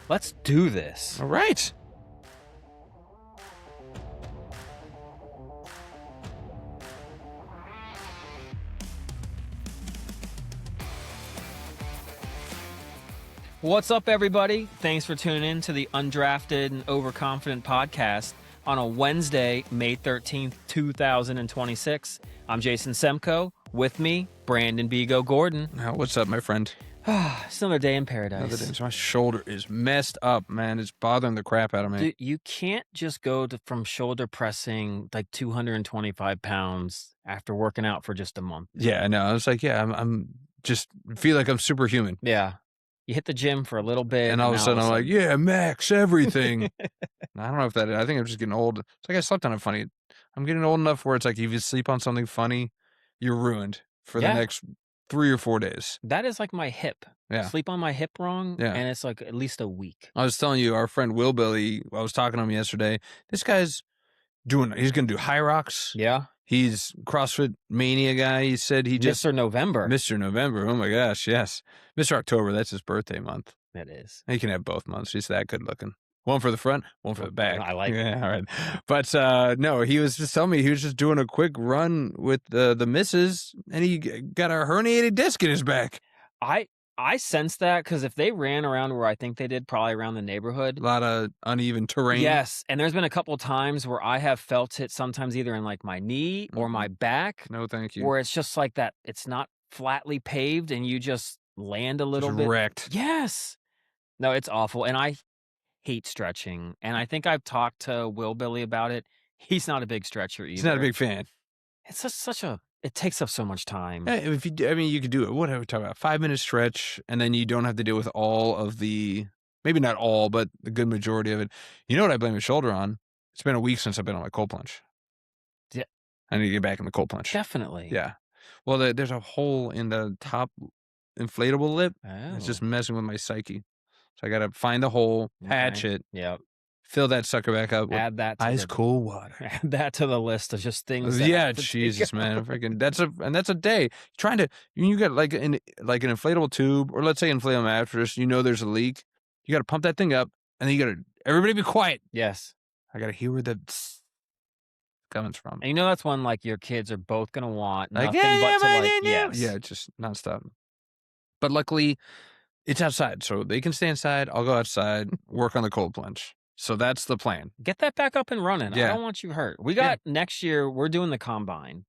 Let's do this. All right. What's up, everybody? Thanks for tuning in to the Undrafted and Overconfident podcast on a Wednesday, May 13th, 2026. I'm Jason Semko. With me, Brandon Bigo Gordon. Now, what's up, my friend? It's another day in paradise. Another day. So my shoulder is messed up, man. It's bothering the crap out of me. Dude, you can't just go from shoulder pressing like 225 pounds after working out for just a month. Yeah, I know. I was like, I'm just feel like I'm superhuman. Yeah. You hit the gym for a little bit. And all of a sudden I'm like, yeah, max everything. I don't know if I think I'm just getting old. It's like I slept on it funny. I'm getting old enough where it's like if you sleep on something funny, you're ruined for the next 3 or 4 days. That is like my hip. Yeah. Sleep on my hip wrong, Yeah. and it's like at least a week. I was telling you, our friend Will Billy, I was talking to him yesterday. This guy's he's going to do high rocks. Yeah. He's CrossFit Mania guy. He said he just... Mr. November. Mr. November. Oh, my gosh. Yes. Mr. October. That's his birthday month. It is. He can have both months. He's that good looking. One for the front, one for the back. I like it. Yeah, all right. But no, he was just telling me he was just doing a quick run with the missus, and he got a herniated disc in his back. I sense that because if they ran around where I think they did, probably around the neighborhood. A lot of uneven terrain. Yes, and there's been a couple of times where I have felt it sometimes either in like my knee or my back. No, thank you. Where it's just like that. It's not flatly paved and you just land a little bit. Wrecked. Yes. No, it's awful. And I hate stretching. And I think I've talked to Will Billy about it. He's not a big stretcher either. He's not a big fan. It's just it takes up so much time. Yeah, you could do it. Whatever, talk about 5-minute stretch, and then you don't have to deal with all of the, maybe not all, but the good majority of it. You know what I blame my shoulder on? It's been a week since I've been on my cold plunge. Yeah. I need to get back in the cold plunge. Definitely. Yeah. Well, there's a hole in the top inflatable lip. Oh. It's just messing with my psyche. So I got to find the hole, patch it, fill that sucker back up with add that to ice cold water. Add that to the list of just things. That Yeah, Jesus, man, freaking that's a day. Trying to you got like an inflatable tube, or let's say inflatable mattress. You know there's a leak. You got to pump that thing up, and then you got to everybody be quiet. Yes, I got to hear where the coming from. And you know that's one like your kids are both gonna want like nothing yeah, just nonstop. But luckily, it's outside, so they can stay inside. I'll go outside, work on the cold plunge. So that's the plan. Get that back up and running. Yeah. I don't want you hurt. We got next year. We're doing the combine.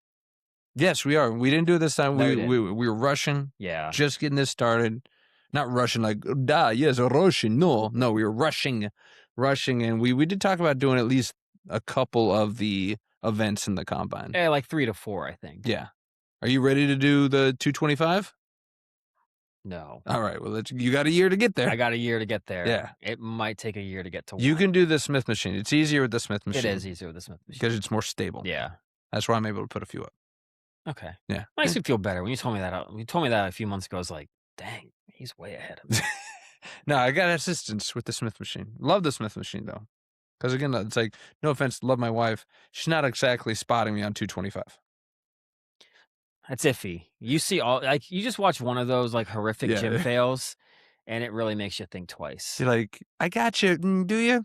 Yes, we are. We didn't do it this time. No, we were rushing. Yeah. Just getting this started. Not rushing like, rushing. No, we were rushing. And we did talk about doing at least a couple of the events in the combine. Yeah, like 3 to 4, I think. Yeah. Are you ready to do the 225? No. All right. Well, you got a year to get there. I got a year to get there. Yeah. It might take a year to get to one. You can do the Smith machine. It's easier with the Smith machine. It is easier with the Smith machine. Because it's more stable. Yeah. That's why I'm able to put a few up. Okay. Yeah. Makes me feel better. When you told me that, a few months ago, I was like, dang, he's way ahead of me. No, I got assistance with the Smith machine. Love the Smith machine, though. Because, again, it's like, no offense, love my wife. She's not exactly spotting me on 225. That's iffy. You see you just watch one of those like horrific gym fails, and it really makes you think twice. You're like, I got you. Do you?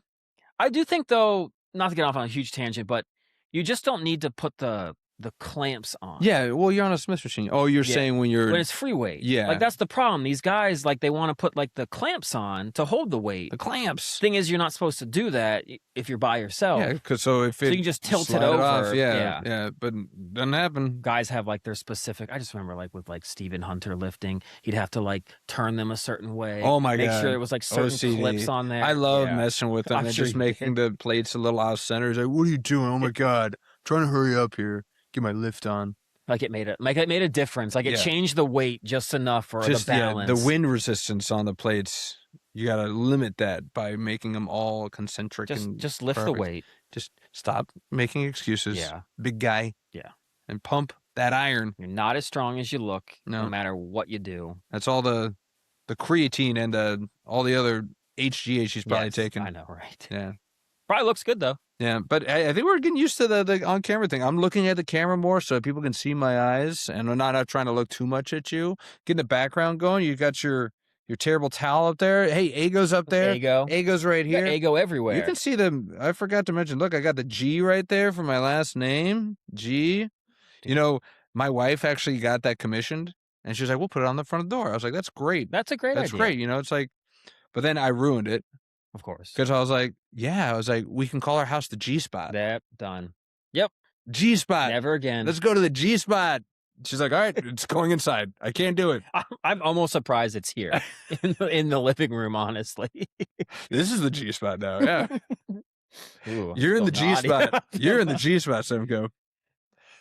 I do think, though, not to get off on a huge tangent, but you just don't need to put the clamps on. Yeah, well, you're on a Smith machine. Oh, you're saying when it's free weight. Yeah. Like, that's the problem. These guys, like, they want to put, like, the clamps on to hold the weight. The clamps. Thing is, you're not supposed to do that if you're by yourself. Yeah, because you can just tilt it over. Off. Yeah, but it doesn't happen. Guys have, like, their specific... I just remember, like, with, like, Stephen Hunter lifting, he'd have to, like, turn them a certain way. Oh, my God. Make sure there was, like, certain OCD. clips on there. I love messing with them I'm and sure just making the plates a little off-center. It's like, what are you doing? Oh, my God. I'm trying to hurry up here. Get my lift on. Like it made a difference. Like it changed the weight just enough for the balance. The wind resistance on the plates. You got to limit that by making them all concentric. Just lift the weight. Just stop making excuses. Yeah. Big guy. Yeah. And pump that iron. You're not as strong as you look, no matter what you do. That's all the creatine and all the other HGH she's probably taking. I know, right? Yeah. Probably looks good though. Yeah, but I think we're getting used to the on-camera thing. I'm looking at the camera more so people can see my eyes, and I'm not trying to look too much at you. Getting the background going. You got your your terrible towel up there. Hey, Eggo's up there. Eggo's right here. Eggo everywhere. You can see them. I forgot to mention, look, I got the G right there for my last name. G. You know, my wife actually got that commissioned, and she was like, we'll put it on the front of the door. I was like, that's great. That's a great idea. That's great. You know, it's like, but then I ruined it. Of course. Because I was like, we can call our house the G spot. Yep, done. Yep. G spot. Never again. Let's go to the G spot. She's like, all right, it's going inside. I can't do it. I'm almost surprised it's here in the living room, honestly. This is the G spot now. Yeah. Ooh, You're in the G spot. You're in the G spot, Semco.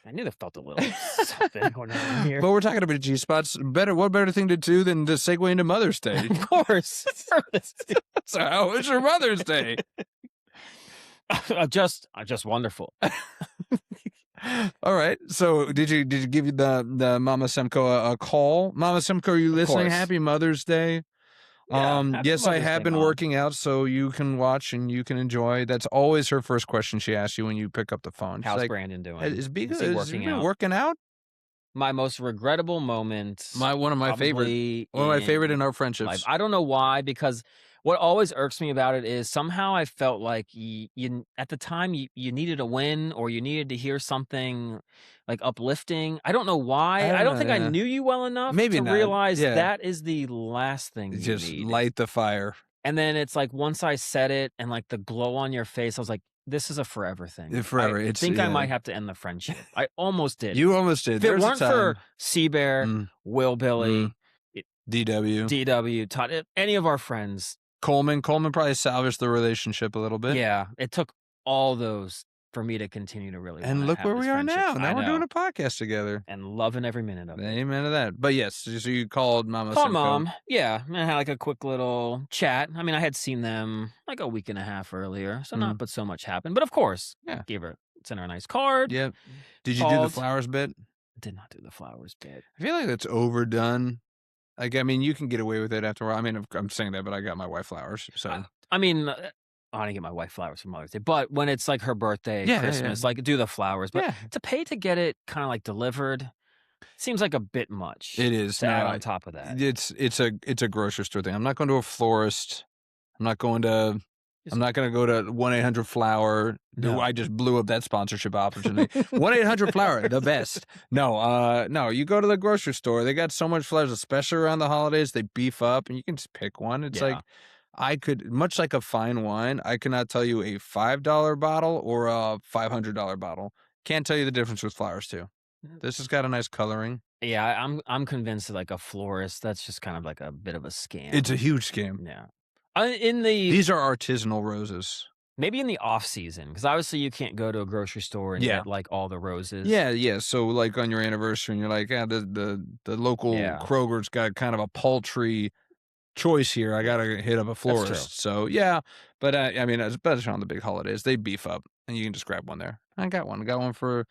I knew there felt a little something going on here. But we're talking about G spots. What better thing to do than to segue into Mother's Day? Of course. So how was your Mother's Day? Just wonderful. All right. So did you give the Mama Semco a call? Mama Semco, are you listening? Happy Mother's Day. Yeah, yes, I have been working out, so you can watch and you can enjoy. That's always her first question she asks you when you pick up the phone. She's How's like, Brandon doing? Is he working out? My most regrettable moment. One of my favorite in our friendships. Life. I don't know why, because what always irks me about it is somehow I felt like you at the time you needed a win or you needed to hear something like uplifting. I don't know why. I don't think I knew you well enough to realize that is the last thing you just need. Light the fire. And then it's like once I said it and like the glow on your face, I was like, this is a forever thing. Forever. I think I might have to end the friendship. I almost did. You almost did. If it weren't for Seabear, Will Billy, DW, Todd, any of our friends. Coleman probably salvaged the relationship a little bit. Yeah, it took all those for me to continue to really. And look where we are now. Now we're doing a podcast together and loving every minute of it. Amen to that. But yes, so you called Mama. Called Mom. Yeah, and I had like a quick little chat. I mean, I had seen them like a week and a half earlier, so not but so much happened. But of course, sent her a nice card. Yep. Did you do the flowers bit? Did not do the flowers bit. I feel like that's overdone. Like, I mean, you can get away with it after a while. I mean, I'm saying that, but I got my wife flowers. So, I mean, I didn't get my wife flowers for Mother's Day, but when it's like her birthday, Christmas, like do the flowers. But to pay to get it kind of like delivered seems like a bit much. It is. To add on top of that. It's a grocery store thing. I'm not going to a florist. I'm not going to go to 1-800-Flower. No. I just blew up that sponsorship opportunity. 1-800-Flower, the best. No, you go to the grocery store. They got so much flowers, especially around the holidays. They beef up, and you can just pick one. It's like, I could, much like a fine wine, I cannot tell you a $5 bottle or a $500 bottle. Can't tell you the difference with flowers, too. This has got a nice coloring. Yeah, I'm convinced that like a florist, that's just kind of like a bit of a scam. It's a huge scam. Yeah. These are artisanal roses. Maybe in the off season, because obviously you can't go to a grocery store and get like all the roses. Yeah. So like on your anniversary, and you're like, the local Kroger's got kind of a paltry choice here. I gotta hit up a florist. So but I mean, especially on the big holidays, they beef up, and you can just grab one there. I got one. I got one for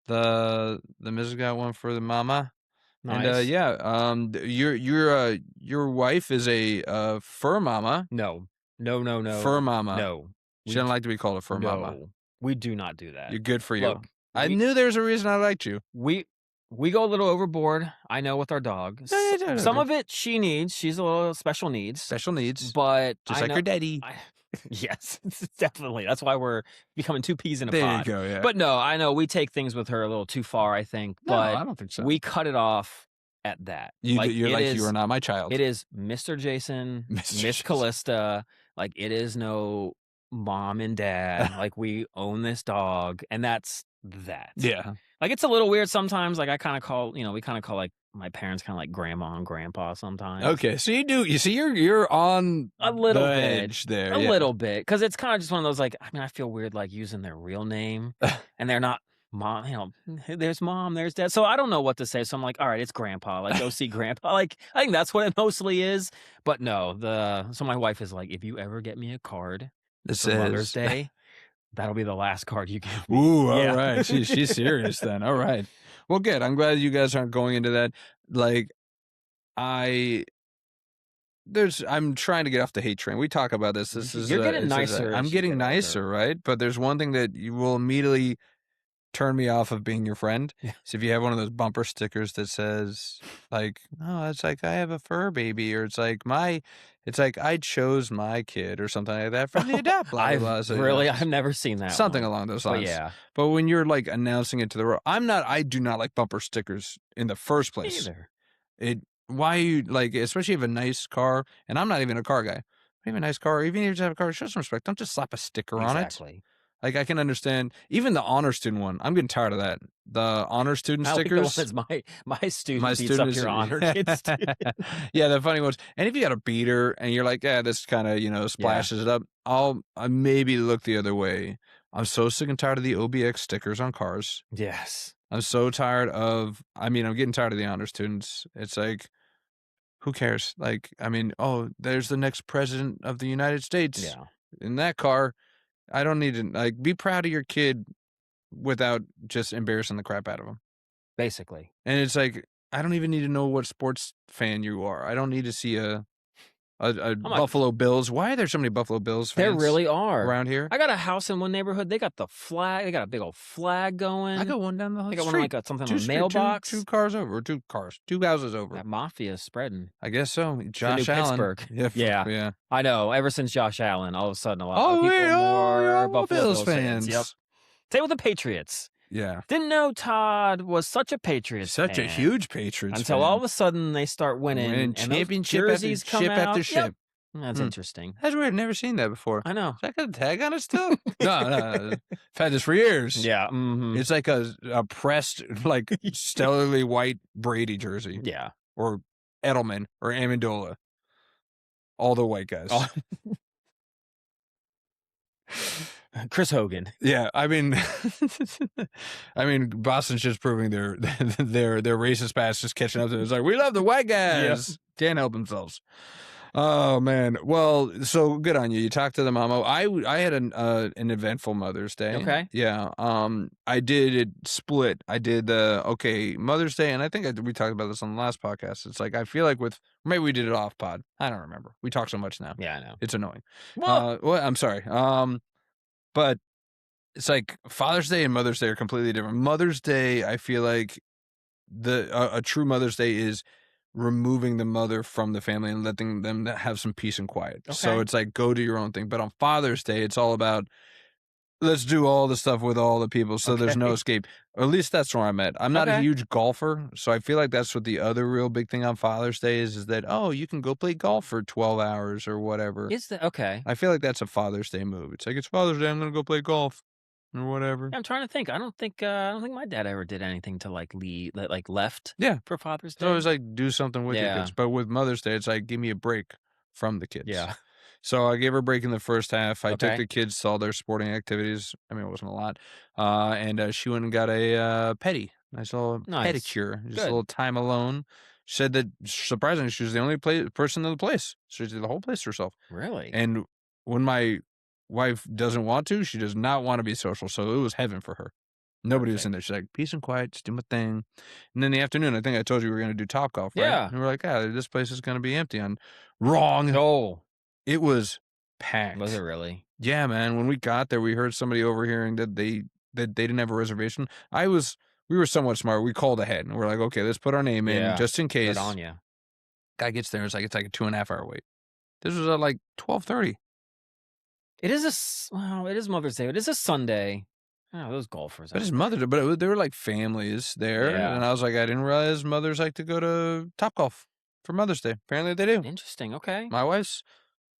the missus. Got one for the mama. Nice. And your wife is a fur mama. No. Fur mama. No. She doesn't like to be called a fur mama. We do not do that. You're good for you. Look, I knew there was a reason I liked you. We go a little overboard, I know, with our dog. Some of it she needs. She's a little special needs. Special needs. But just like her daddy. Yes, definitely. That's why we're becoming two peas in a pod. There you go, yeah. But no, I know we take things with her a little too far, I think. No, but I don't think so. We cut it off at that. You are not my child. It is Mr. Jason, Miss Callista. Like, it is no mom and dad. Like, we own this dog, and that's that. Yeah. Like, it's a little weird sometimes. Like, I kind of call, we kind of call like my parents kind of like grandma and grandpa sometimes. Okay, so you see you're on a little the bit edge there. A little bit, because it's kind of just one of those, like, I mean, I feel weird like using their real name and they're not mom, there's mom, there's dad. So I don't know what to say. So I'm like, all right, it's grandpa. Like, go see grandpa. Like, I think that's what it mostly is. But no, so my wife is like, if you ever get me a card for Mother's Day, that'll be the last card you give me. Ooh, all right. She's serious then. All right. Well, good. I'm glad you guys aren't going into that. Like, I'm trying to get off the hate train. We talk about this. You're getting nicer. I'm getting nicer, right? But there's one thing that you will immediately turn me off of being your friend. Yeah. So if you have one of those bumper stickers that says like, oh, it's like I have a fur baby, or it's like I chose my kid or something like that from the adopt, blah, blah, blah. So, I've never seen that something one. along those But lines. yeah. But when you're like announcing it to the world, I do not like bumper stickers in the first place. Either. Why you like, especially if you have a nice car, and I'm not even a car guy. If you have a nice car, even if you just have a car, show some respect. Don't just slap a sticker on it. Exactly. Like, I can understand even the honor student one. I'm getting tired of that. The honor student stickers. Like the one that's my student beats up your honor kid student. Yeah, the funny ones. And if you got a beater and you're like, yeah, this kind of, splashes it up, I maybe look the other way. I'm so sick and tired of the OBX stickers on cars. Yes. I'm so tired of, I'm getting tired of the honor students. It's like, who cares? Like, there's the next president of the United States. Yeah. In that car. I don't need to, be proud of your kid without just embarrassing the crap out of them. Basically. And it's like, I don't even need to know what sports fan you are. I don't need to see a Buffalo Bills. Why are there so many Buffalo Bills fans? There really are around here. I got a house in one neighborhood. They got the flag. They got a big old flag going. I got one down the street. They got one like something on a mailbox. Two cars over, two houses over. That mafia is spreading. I guess so. Josh Allen. Pittsburgh. Yeah. I know. Ever since Josh Allen, all of a sudden a lot of people more Buffalo Bills fans. Yep. Same with the Patriots. Yeah. Didn't know Todd was such a Patriots fan. Such a huge Patriots until fan. all of a sudden they start winning and championship jerseys after come ship out. after ship. Yep. That's interesting. That's weird. I've never seen that before. I know. Is that got a tag on it still? No. I've had this for years. Yeah. Mm-hmm. It's like a pressed, like, stellarly white Brady jersey. Yeah. Or Edelman or Amendola. All the white guys. Oh. Chris Hogan. Yeah, Boston's just proving their racist past, just catching up to it. It's like, we love the white guys. Yep. Can't help themselves. Oh man. Well, so good on you. You talked to the mama. I had an eventful Mother's Day. Okay. Yeah. I did it split. I did Mother's Day, and I think we talked about this on the last podcast. It's like, I feel like maybe we did it off pod. I don't remember. We talk so much now. Yeah, I know. It's annoying. Well, I'm sorry. But it's like Father's Day and Mother's Day are completely different. Mother's Day, I feel like a true Mother's Day is removing the mother from the family and letting them have some peace and quiet. Okay. So it's like, go do your own thing. But on Father's Day, it's all about, let's do all the stuff with all the people, so there's no escape. Or at least that's where I'm at. I'm not a huge golfer, so I feel like that's what the other real big thing on Father's Day is that, you can go play golf for 12 hours or whatever. Is that okay? I feel like that's a Father's Day move. It's like, it's Father's Day, I'm going to go play golf or whatever. I'm trying to think. I don't think my dad ever did anything to left. Yeah. For Father's Day. So it was like, do something with your kids. But with Mother's Day, it's like, give me a break from the kids. Yeah. So I gave her a break in the first half. I took the kids to all their sporting activities. It wasn't a lot. And she went and got a nice little pedicure. Just a little time alone. She said that, surprisingly, she was the only person in the place. She did the whole place herself. Really? And when my wife doesn't want to, she does not want to be social. So it was heaven for her. Nobody was in there. She's like, peace and quiet, just do my thing. And then in the afternoon, I think I told you we were going to do Topgolf, right? Yeah. And we're like, this place is going to be empty. Wrong. Oh. It was packed. Was it really? Yeah, man. When we got there, we heard somebody overhearing that they didn't have a reservation. We were somewhat smart. We called ahead and we're like, okay, let's put our name in just in case. Good on you. Guy gets there, it's like a 2.5 hour wait. This was at like 12:30. It is Mother's Day. It is a Sunday. Oh, those golfers. But it's Mother's Day, but there were like families there. Yeah. And I was like, I didn't realize mothers like to go to Topgolf for Mother's Day. Apparently they do. Interesting. Okay. My wife's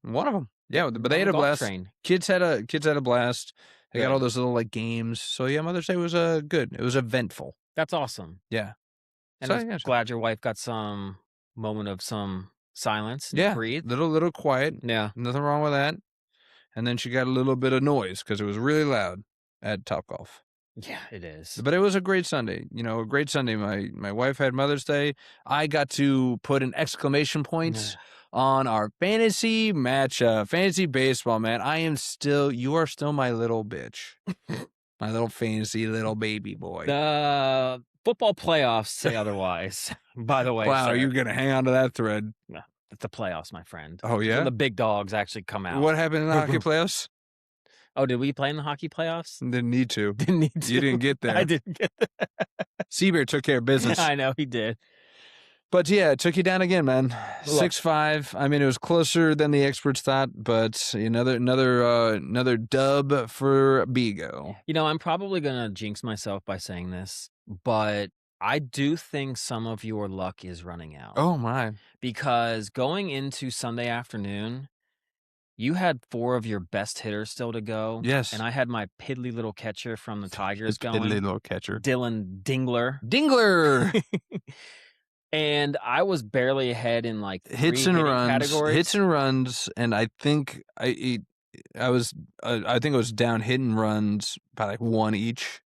one of them. Yeah, but they had a blast. Train. Kids had a blast. They got all those little like games. So yeah, Mother's Day was good. It was eventful. That's awesome. Yeah. And I'm glad your wife got some moment of some silence. And breathe. Little quiet. Yeah. Nothing wrong with that. And then she got a little bit of noise because it was really loud at Topgolf. Yeah, it is. But it was a great Sunday. A great Sunday. My wife had Mother's Day. I got to put an exclamation point on our fantasy matchup, fantasy baseball, man. You are still my little bitch. My little fantasy little baby boy. The football playoffs say otherwise, by the way. Wow, sir. you're going to hang on to that thread. No, it's the playoffs, my friend. Oh, yeah? When the big dogs actually come out. What happened in the hockey playoffs? Oh, did we play in the hockey playoffs? Didn't need to. Didn't need to. You didn't get there. I didn't get there. Seabear took care of business. I know he did. But yeah, it took you down again, man. 6-5. I mean, it was closer than the experts thought, but another dub for Bigo. You know, I'm probably gonna jinx myself by saying this, but I do think some of your luck is running out. Oh my! Because going into Sunday afternoon, you had 4 of your best hitters still to go. Yes. And I had my piddly little catcher from the Tigers going. Piddly little catcher. Dylan Dingler. Dingler! And I was barely ahead in like 3 hits and runs, categories. Hits and runs, and I think I was it was down hit and runs by like 1 each.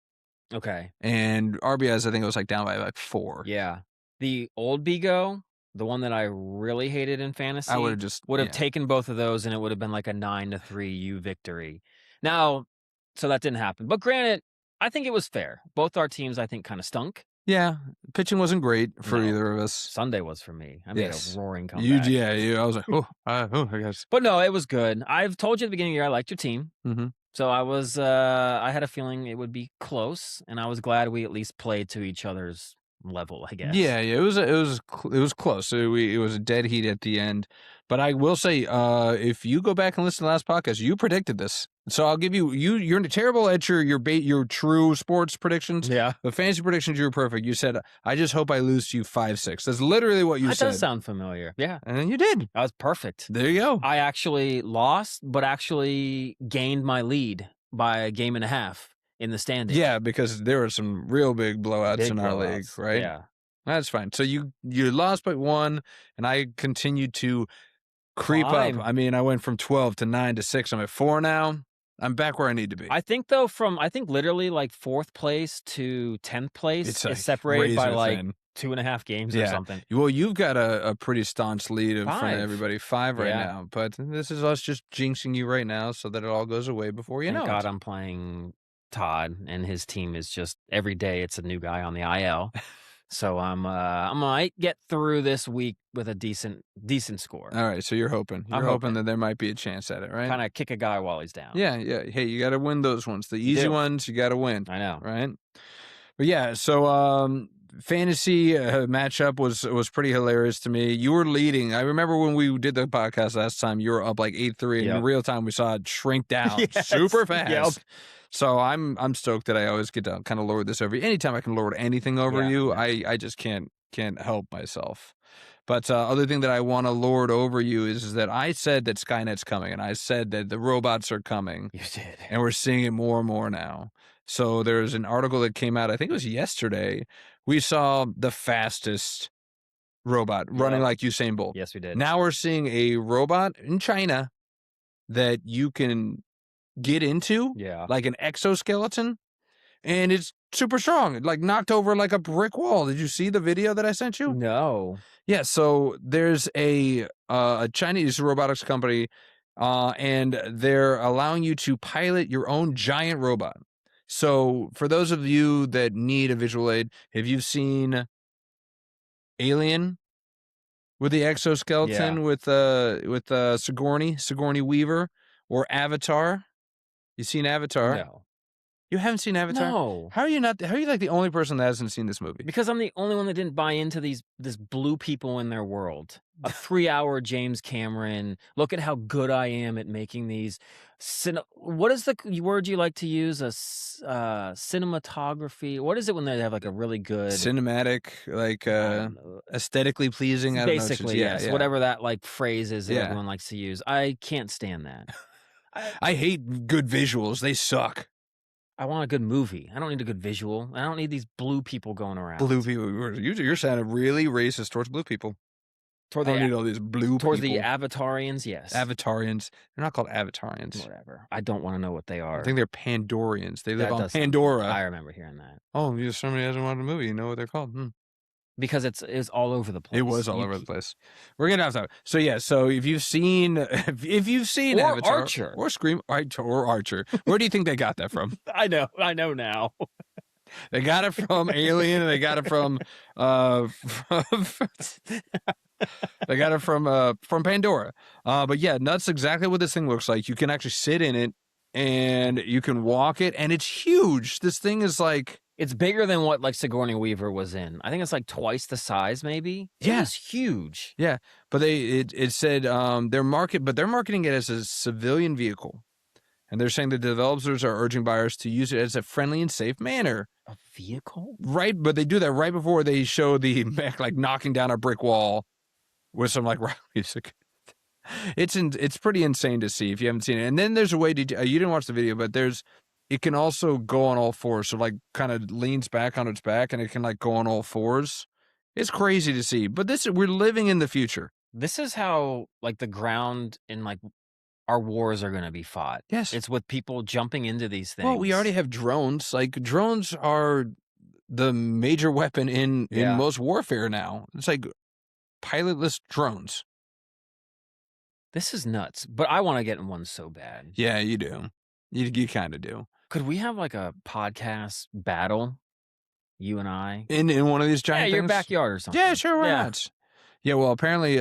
Okay. And RBIs, I think it was like down by like 4. Yeah. The old Bigo, the one that I really hated in fantasy, I would have taken both of those, and it would have been like a 9-3 U victory. Now, so that didn't happen. But granted, I think it was fair. Both our teams, I think, kind of stunk. Yeah, pitching wasn't great for either of us. Sunday was for me. I made a roaring comeback. I was like, I guess. But no, it was good. I've told you at the beginning of the year I liked your team. Mm-hmm. So I had a feeling it would be close, and I was glad we at least played to each other's level, I guess. Yeah, it was close. It was a dead heat at the end. But I will say, if you go back and listen to the last podcast, you predicted this. So I'll give you're terrible at your true sports predictions. Yeah. The fantasy predictions, you were perfect. You said, I just hope I lose to you 5-6. That's literally what you said. That does sound familiar. Yeah. And then you did. That was perfect. There you go. I actually lost, but actually gained my lead by a game and a half in the standings. Yeah, because there were some real big blowouts in our league, right? Yeah. That's fine. So you lost by 1, and I continued to creep up. I mean, I went from 12 to 9 to 6. I'm at 4 now. I'm back where I need to be. I think though, literally like 4th place to 10th place is separated by like 2.5 games or something. Well, you've got a pretty staunch lead in front of everybody, 5 right now. But this is us just jinxing you right now so that it all goes away before you know. Thank God I'm playing Todd, and his team is just every day it's a new guy on the IL. So I might get through this week with a decent score. All right, so you're hoping. You're hoping that there might be a chance at it, right? Kind of kick a guy while he's down. Yeah. Hey, you got to win those ones. The easy ones, you got to win. I know. Right? But yeah, so fantasy matchup was pretty hilarious to me. You were leading. I remember when we did the podcast last time, you were up like 8-3, and in real time we saw it shrink down super fast. Yep. So I'm stoked that I always get to kind of lord this over you. Anytime I can lord anything over you, I just can't help myself. But other thing that I want to lord over you is that I said that Skynet's coming, and I said that the robots are coming. You did. And we're seeing it more and more now. So there's an article that came out, I think it was yesterday. We saw the fastest robot running like Usain Bolt. Yes, we did. Now we're seeing a robot in China that you can get into, like an exoskeleton, and it's super strong. It like knocked over like a brick wall. Did you see the video that I sent you? No. Yeah, so there's a Chinese robotics company, and they're allowing you to pilot your own giant robot. So for those of you that need a visual aid, have you seen Alien with the exoskeleton with Sigourney Weaver, or Avatar? You seen Avatar? No. You haven't seen Avatar? No. How are you like the only person that hasn't seen this movie? Because I'm the only one that didn't buy into this blue people in their world. A 3-hour James Cameron. Look at how good I am at making these. What is the word you like to use? Cinematography. What is it when they have like a really good cinematic, like aesthetically pleasing? Basically, yes. Yeah. Whatever that like phrase is that everyone likes to use. I can't stand that. I hate good visuals. They suck. I want a good movie. I don't need a good visual. I don't need these blue people going around. Blue people. You're sounding really racist towards blue people. I don't need all these blue towards people. The Avatarians, yes. Avatarians. They're not called Avatarians. Whatever. I don't want to know what they are. I think they're Pandorians. They live on Pandora. I remember hearing that. Oh, somebody hasn't watched a movie. You know what they're called. Because it's all over the place. It was all over the place. We're getting off topic. So yeah, so if you've seen or Avatar Archer or Scream or Archer, where do you think they got that from? I know now. They got it from Alien, and they got it from they got it from Pandora. But yeah, that's exactly what this thing looks like. You can actually sit in it and you can walk it, and it's huge. This thing is like... It's bigger than what like Sigourney Weaver was in. I think it's like twice the size, maybe. It was huge. Yeah, but it said they're marketing it as a civilian vehicle, and they're saying the developers are urging buyers to use it as a friendly and safe manner. A vehicle, right? But they do that right before they show the mech like knocking down a brick wall with some like rock music. It's pretty insane to see if you haven't seen it. And then there's a way to you didn't watch the video, but it can also go on all fours. So like kind of leans back on its back and it can like go on all fours. It's crazy to see. But we're living in the future. This is how like the ground in like our wars are going to be fought. Yes. It's with people jumping into these things. Well, we already have drones. Like drones are the major weapon in most warfare now. It's like pilotless drones. This is nuts. But I want to get in one so bad. Yeah, you do. You kind of do. Could we have like a podcast battle, you and I? In one of these giant things? your backyard or something. Yeah, sure, why not? Yeah, well, apparently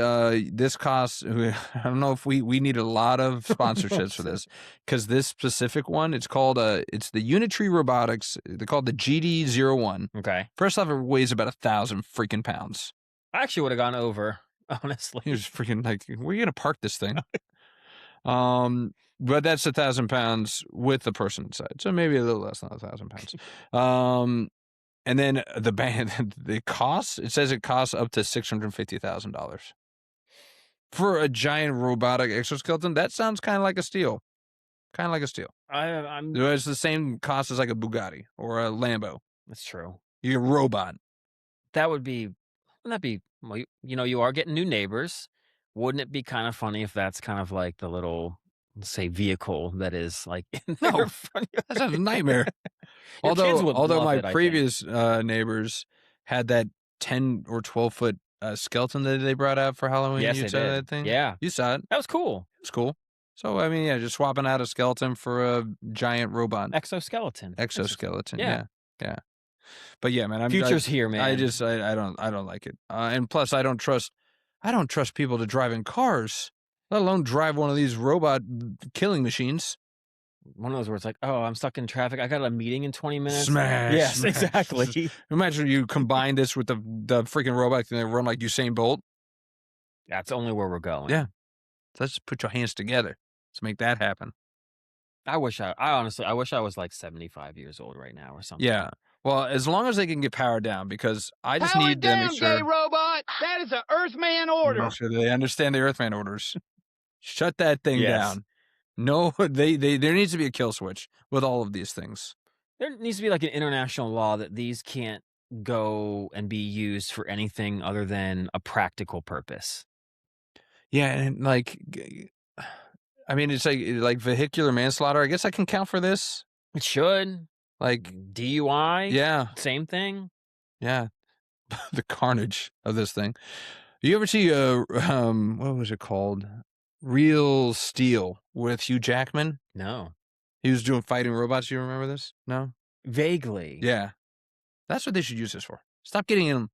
this costs, I don't know if we need a lot of sponsorships for this, because this specific one, it's called, it's the Unitree Robotics, they're called the GD01. Okay. First off, it weighs about 1,000 freaking pounds. I actually would have gone over, honestly. He was freaking like, where are you going to park this thing? But that's 1,000 pounds with the person inside. So maybe a little less than 1,000 pounds. And then it says it costs up to $650,000 for a giant robotic exoskeleton. That sounds kind of like a steal. It's the same cost as like a Bugatti or a Lambo. That's true. You're a robot. Wouldn't that be, well, you are getting new neighbors. Wouldn't it be kind of funny if that's kind of like the little, let's say, vehicle that is like in No, front of that's a nightmare. Although my previous neighbors had that 10 or 12 foot skeleton that they brought out for Halloween. Yes, you saw that thing? Yeah. You saw it. That was cool. It was cool. So, I mean, yeah, just swapping out a skeleton for a giant robot. Exoskeleton. Yeah. But yeah, man, Future's here, man. I don't like it. And plus I don't trust people to drive in cars, let alone drive one of these robot killing machines. One of those where it's like, oh, I'm stuck in traffic. I got a meeting in 20 minutes. Smash. Yes, smash. exactly. Imagine you combine this with the freaking robot and they run like Usain Bolt. That's only where we're going. Yeah. Let's put your hands together. Let's make that happen. I honestly wish I was like 75 years old right now or something. Yeah. Well, as long as they can get powered down, because I just need to make sure. Gay robot! That is an Earthman order. Make sure they understand the Earthman orders. Shut that thing down. No, there needs to be a kill switch with all of these things. There needs to be like an international law that these can't go and be used for anything other than a practical purpose. Yeah, and like, I mean, it's like vehicular manslaughter. I guess I can count for this. It should. Like DUI. Yeah. Same thing. Yeah. The carnage of this thing. You ever see what was it called? Real Steel with Hugh Jackman? No. He was doing fighting robots. You remember this? No? Vaguely. Yeah. That's what they should use this for. Stop getting in them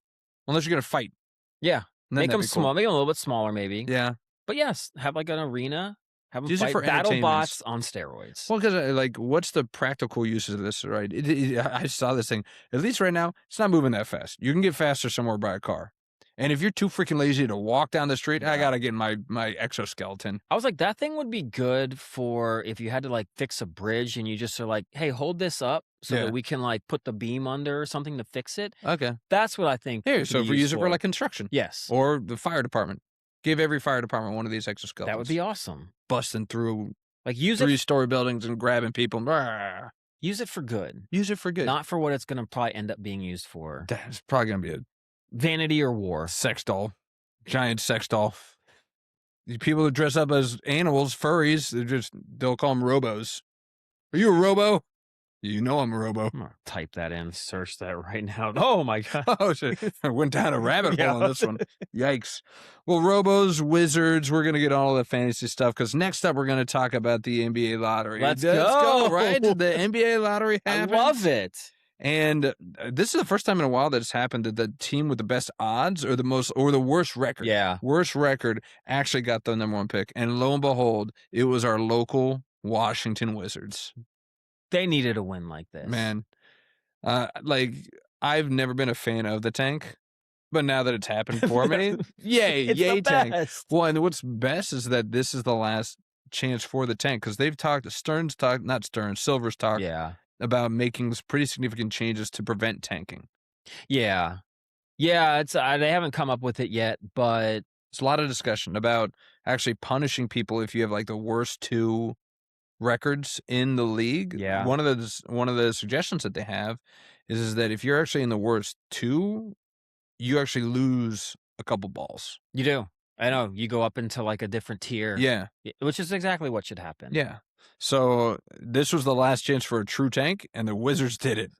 unless you're going to fight. Yeah. Make them small. Make them a little bit smaller, maybe. Yeah. But yes, have like an arena. Have them use fight it for battle bots on steroids. Well, because like, what's the practical uses of this, right? I saw this thing. At least right now, it's not moving that fast. You can get faster somewhere by a car. And if you're too freaking lazy to walk down the street, I got to get my exoskeleton. I was like, that thing would be good for if you had to like fix a bridge and you just are like, hey, hold this up so that we can like put the beam under or something to fix it. Okay. That's what I think. Here, so if we use it for like construction. Yes. Or the fire department. Give every fire department one of these exoskeletons. That would be awesome. Busting through like use 3-story buildings and grabbing people. Use it for good. Use it for good. Not for what it's going to probably end up being used for. That's probably going to be a vanity or war. Sex doll. Giant sex doll. These people who dress up as animals, furries, they'll call them robos. Are you a robo? You know I'm a robo. I'm going to type that in, search that right now. Oh, my God. Oh, shit. I went down a rabbit hole on this one. Yikes. Well, robos, wizards, we're going to get all the fantasy stuff because next up we're going to talk about the NBA lottery. Let's go. Right? The NBA lottery happened. I love it. And this is the first time in a while that it's happened that the team with the best odds or the worst record, worst record actually got the number one pick. And lo and behold, it was our local Washington Wizards. They needed a win like this. Man, like, I've never been a fan of the tank, but now that it's happened for me, yay, It's yay the tank. best. Well, and what's best is that this is the last chance for the tank, because they've talked, Silver's talked Yeah. about making pretty significant changes to prevent tanking. Yeah. Yeah, it's they haven't come up with it yet, but There's a lot of discussion about actually punishing people if you have like the worst 2 records in the league. Yeah. One of the suggestions that they have is that if you're actually in the worst 2, you actually lose a couple balls. you do. I know. You go up into like a different tier. Yeah. Which is exactly what should happen. Yeah. So this was the last chance for a true tank, and the Wizards did it.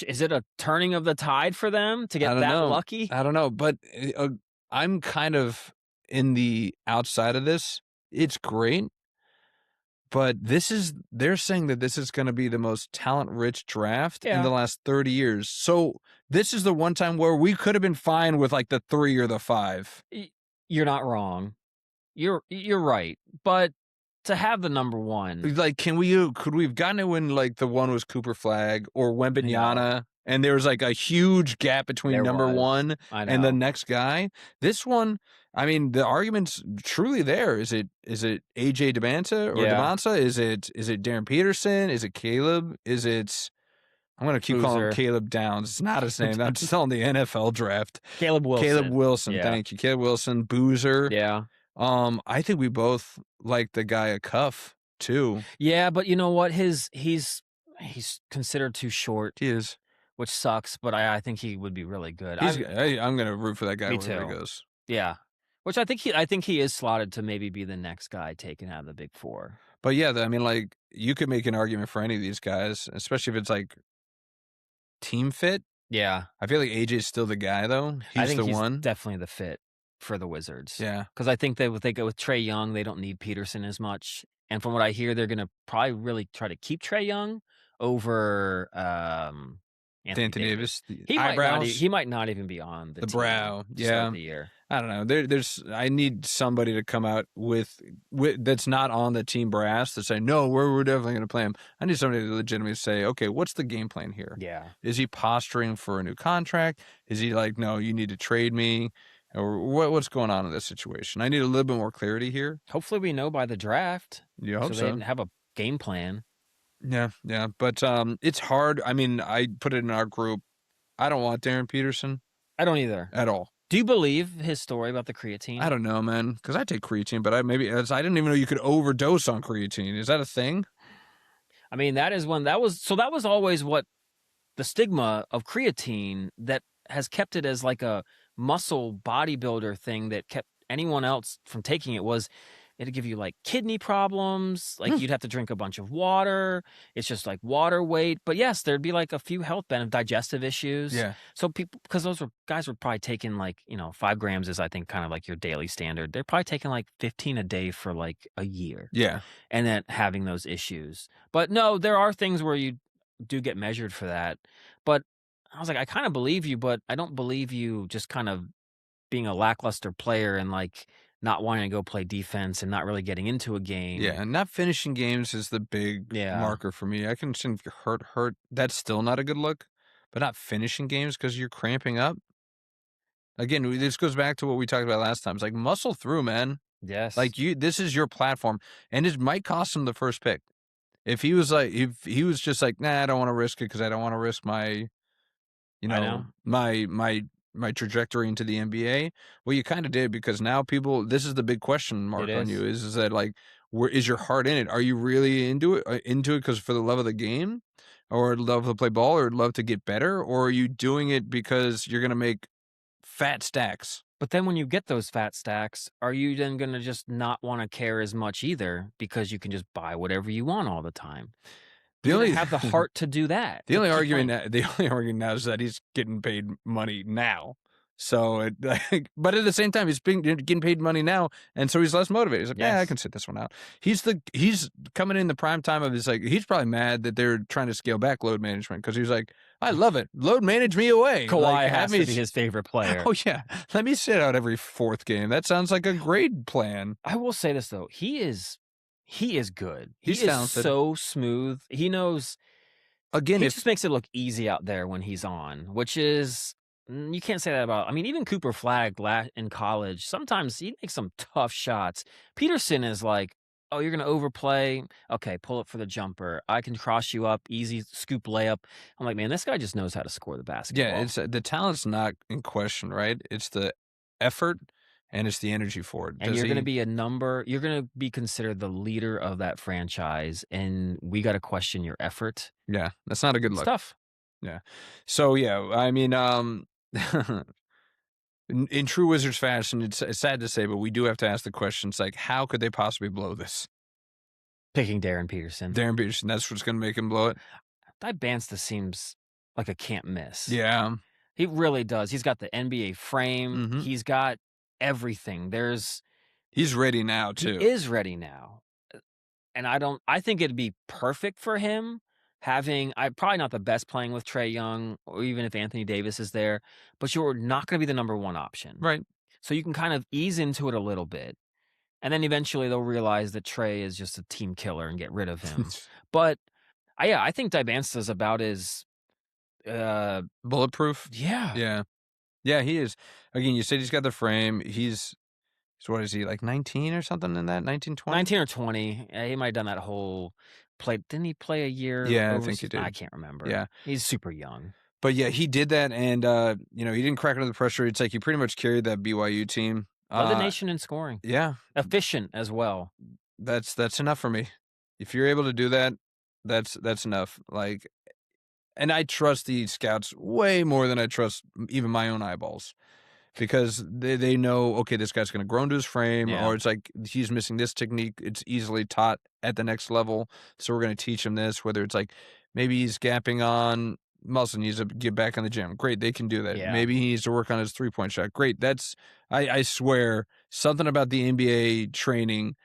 Is it a turning of the tide for them to get that lucky? I don't know, but I'm kind of in the outside of this. It's great, but they're saying that this is going to be the most talent-rich draft in the last 30 years. So this is the one time where we could have been fine with like the 3 or the 5. You're not wrong. You're right, but to have the number 1, like, could we have gotten it when like the one was Cooper Flag or Wembanyama, and there was like a huge gap between number 1 and the next guy? This one, I mean, the argument's truly there. Is it AJ Debanta or Debanta? Is it Darren Peterson? Is it Caleb? Is it? I'm gonna keep calling him Caleb Downs. It's not his name. I'm just telling the NFL draft. Caleb Wilson. Yeah. Thank you, Caleb Wilson. Boozer. Yeah. I think we both like the guy at Cuff too. Yeah, but you know what? He's considered too short. He is, which sucks. But I think he would be really good. I'm gonna root for that guy wherever he goes. Yeah, which I think he is slotted to maybe be the next guy taken out of the Big 4. But yeah, I mean, like, you could make an argument for any of these guys, especially if it's like team fit. Yeah, I feel like AJ's still the guy though. He's definitely the fit for the Wizards. Yeah, because I think if they go with Trae Young, they don't need Peterson as much. And from what I hear, they're going to probably really try to keep Trae Young over Anthony Davis. He might not even be on the team brow. To start the year. I don't know. I need somebody to come out with that's not on the team brass to say, no, we're definitely going to play him. I need somebody to legitimately say, okay, what's the game plan here? Yeah. Is he posturing for a new contract? Is he like, no, you need to trade me? Or what's going on in this situation? I need a little bit more clarity here. Hopefully we know by the draft. You hope so. They have a game plan. Yeah. But it's hard. I mean, I put it in our group. I don't want Darren Peterson. I don't either. At all. Do you believe his story about the creatine? I don't know, man. Because I take creatine, but I didn't even know you could overdose on creatine. Is that a thing? I mean, that was always what the stigma of creatine that has kept it as like a muscle bodybuilder thing that kept anyone else from taking it was it'd give you like kidney problems, like you'd have to drink a bunch of water. It's just like water weight. But yes, there'd be like a few health benefits, digestive issues. Yeah. So people, because guys were probably taking like, 5 grams is I think kind of like your daily standard. They're probably taking like 15 a day for like a year. Yeah. And then having those issues. But no, there are things where you do get measured for that. But I was like, I kind of believe you, but I don't believe you just kind of being a lackluster player and like not wanting to go play defense and not really getting into a game. Yeah, and not finishing games is the big marker for me. I can understand if you're hurt. That's still not a good look. But not finishing games because you're cramping up. Again, this goes back to what we talked about last time. It's like muscle through, man. Yes. Like this is your platform, and it might cost him the first pick. If he was just like, nah, I don't want to risk it because I don't want to risk my, my trajectory into the NBA. Well, you kind of did, because now this is the big question mark on you is that like, where is your heart in it? Are you really into it because for the love of the game, or love to play ball, or love to get better? Or are you doing it because you're going to make fat stacks? But then when you get those fat stacks, are you then going to just not want to care as much either because you can just buy whatever you want all the time? You don't have the heart to do that. The only argument now is that he's getting paid money now. So, but at the same time, he's getting paid money now, and so he's less motivated. He's like, yeah, I can sit this one out. He's coming in the prime time of his, like, he's probably mad that they're trying to scale back load management, because he's like, I love it. Load manage me away. Kawhi has to be his favorite player. Oh yeah, let me sit out every 4th game. That sounds like a great plan. I will say this though, he's He is good. He's He is talented. so smooth. He knows. Again, He if just makes it look easy out there when he's on, which is you can't say that about. I mean, even Cooper Flagg in college, sometimes he makes some tough shots. Peterson is like, oh, you're gonna overplay. Okay, pull up for the jumper. I can cross you up, easy scoop layup. I'm like, man, this guy just knows how to score the basketball. yeah, it's the talent's not in question, right? It's the effort and it's the energy for it. And you're going to be you're going to be considered the leader of that franchise. And we got to question your effort. Yeah, that's not a good It's look. tough. Yeah. So, yeah, I mean, in true Wizards fashion, it's sad to say, but we do have to ask the questions like, how could they possibly blow this? Picking Darren Peterson. That's what's going to make him blow it? Bansta seems like a can't miss. Yeah. He really does. He's got the NBA frame. Mhm. He's got everything. He's ready now, too. He is ready now. And I think it'd be perfect for him having, probably not the best playing with Trae Young, or even if Anthony Davis is there, but you're not going to be the number one option. Right. So you can kind of ease into it a little bit. And then eventually they'll realize that Trae is just a team killer and get rid of him. But I think Dibansta is about as bulletproof. Yeah. Yeah. Yeah, he is. Again, you said he's got the frame. So what is he, like 19 or something in that? 19, 20? 19 or 20. He might have done that whole play. Didn't he play a year? Yeah, I think he did. I can't remember. Yeah. He's super young. But yeah, he did that, and he didn't crack under the pressure. It's like he pretty much carried that BYU team. Led the nation in scoring. Yeah. Efficient as well. That's enough for me. If you're able to do that, that's enough. Like, and I trust the scouts way more than I trust even my own eyeballs. Because they know, okay, this guy's going to grow into his frame, or it's like he's missing this technique. It's easily taught at the next level, so we're going to teach him this. Whether it's like maybe he's gapping on muscle, needs to get back in the gym. Great, they can do that. Yeah. Maybe he needs to work on his three-point shot. Great, I swear, something about the NBA training.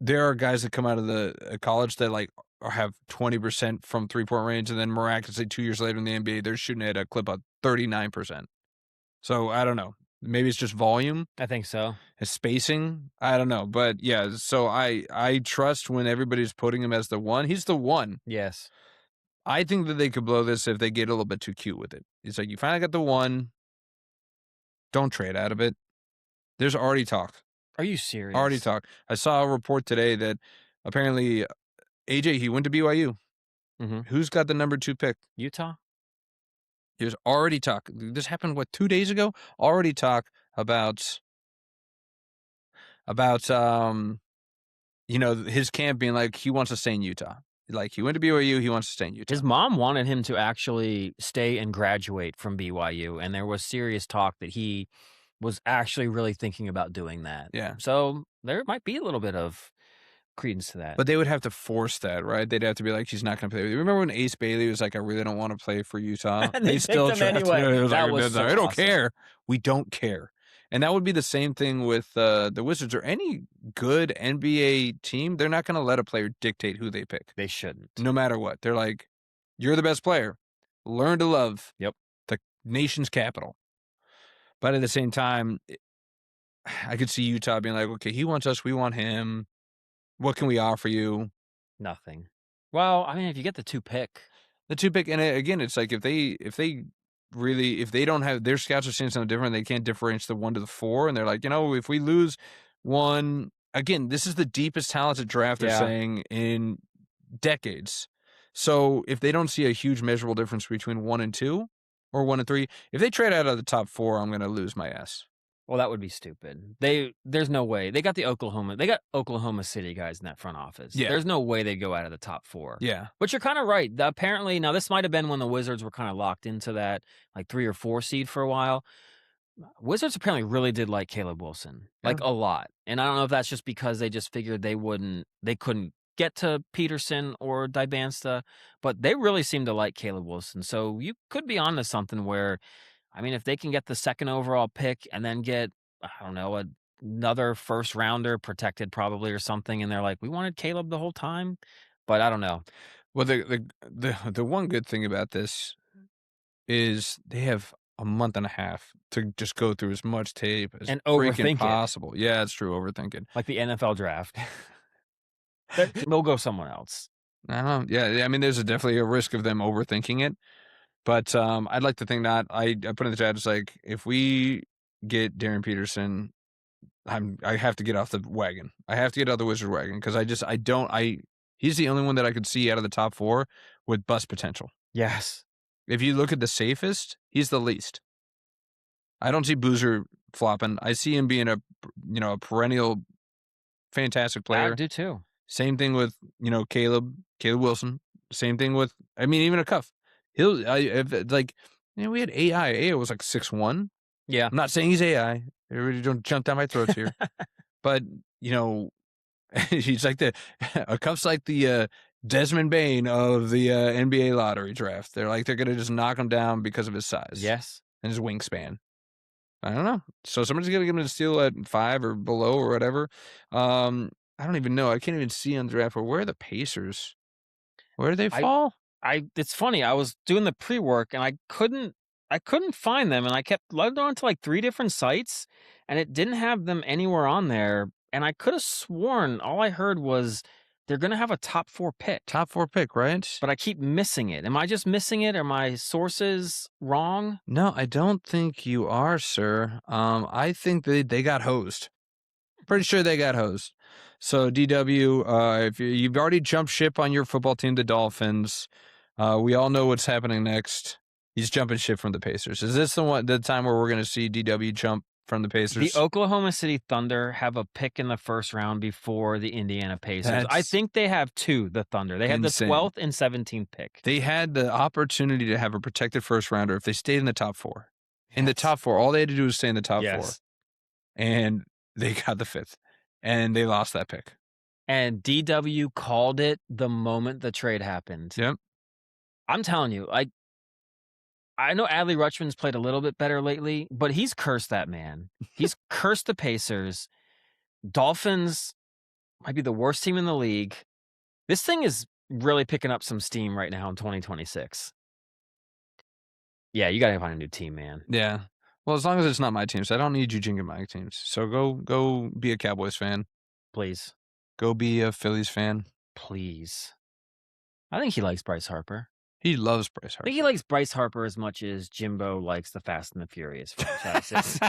There are guys that come out of the college that like have 20% from three-point range, and then miraculously 2 years later in the NBA, they're shooting at a clip of 39%. So, I don't know. Maybe it's just volume. I think so. It's spacing. I don't know. But, yeah, so I trust when everybody's putting him as the one. He's the one. Yes. I think that they could blow this if they get a little bit too cute with it. It's like, you finally got the one. Don't trade out of it. There's already talk. Are you serious? Already talk. I saw a report today that apparently AJ, he went to BYU. Mm-hmm. Who's got the number 2 pick? Utah? There's already talk. This happened, 2 days ago? Already talk about his camp being like, he wants to stay in Utah. Like, he went to BYU, he wants to stay in Utah. His mom wanted him to actually stay and graduate from BYU, and there was serious talk that he was actually really thinking about doing that. Yeah. So there might be a little bit of credence to that. But they would have to force that, right? They'd have to be like, he's not going to play with you. Remember when Ace Bailey was like, I really don't want to play for Utah? And they still picked him anyway. I don't care. We don't care. And that would be the same thing with the Wizards or any good NBA team. They're not going to let a player dictate who they pick. They shouldn't. No matter what. They're like, you're the best player. Learn to love the nation's capital. But at the same time, I could see Utah being like, okay, he wants us, we want him. What can we offer you? Nothing. Well, I mean, if you get the 2 pick. The 2 pick, and again, it's like if they don't have, their scouts are seeing something different, they can't differentiate the 1 to the 4, and they're like, if we lose one, again, this is the deepest talented draft they're saying in decades. So if they don't see a huge measurable difference between 1 and 2 or 1 and 3, if they trade out of the top 4, I'm going to lose my ass. Well, that would be stupid. There's no way. They got Oklahoma City guys in that front office. Yeah. There's no way they'd go out of the top 4. Yeah. But you're kind of right. Apparently, now this might have been when the Wizards were kind of locked into that like 3 or 4 seed for a while. Wizards apparently really did like Caleb Wilson, like a lot. And I don't know if that's just because they just figured they couldn't get to Peterson or Dibansta, but they really seem to like Caleb Wilson. So you could be onto something where, I mean, if they can get the 2nd overall pick and then get, I don't know, another first rounder protected probably or something, and they're like, we wanted Caleb the whole time, but I don't know. Well, the one good thing about this is they have a month and a half to just go through as much tape as and freaking overthink possible. Yeah, it's true, overthink it. Like the NFL draft. We'll go someone else. I don't know. Yeah, I mean, there's definitely a risk of them overthinking it. But I'd like to think not. I put in the chat, it's like, if we get Darren Peterson, I have to get off the wagon. I have to get out of the Wizard wagon because he's the only one that I could see out of the top 4 with bust potential. Yes. If you look at the safest, he's the least. I don't see Boozer flopping. I see him being a perennial fantastic player. I do too. Same thing with, Caleb Wilson. Same thing with, even a Cuff. We had AI. AI was like 6'1". Yeah. I'm not saying he's AI. Everybody don't jump down my throats here. But, he's like a Cuff's like the Desmond Bain of the NBA lottery draft. They're going to just knock him down because of his size. Yes. And his wingspan. I don't know. So somebody's going to give him a steal at 5 or below or whatever. I don't even know. I can't even see on the draft. Where are the Pacers? Where do they fall? It's funny. I was doing the pre-work and I couldn't find them, and I kept logged on to like 3 different sites, and it didn't have them anywhere on there. And I could have sworn all I heard was they're going to have a top 4 pick. Top 4 pick, right? But I keep missing it. Am I just missing it? Are my sources wrong? No, I don't think you are, sir. I think they got hosed. Pretty sure they got hosed. So DW, if you've already jumped ship on your football team, the Dolphins, we all know what's happening next. He's jumping ship from the Pacers. Is this the time where we're going to see DW jump from the Pacers? The Oklahoma City Thunder have a pick in the first round before the Indiana Pacers. I think they have 2, the Thunder. They had the 12th and 17th pick. They had the opportunity to have a protected first rounder if they stayed in the top 4. In the top 4, all they had to do was stay in the top 4. And they got the 5th. And they lost that pick. And DW called it the moment the trade happened. Yep. I'm telling you, I know Adley Rutschman's played a little bit better lately, but he's cursed that man. He's cursed the Pacers. Dolphins might be the worst team in the league. This thing is really picking up some steam right now in 2026. Yeah, you got to find a new team, man. Yeah. Well, as long as it's not my teams, I don't need you jinxing my teams. So go be a Cowboys fan. Please. Go be a Phillies fan. Please. I think he likes Bryce Harper. He loves Bryce Harper. I think he likes Bryce Harper as much as Jimbo likes the Fast and the Furious franchises.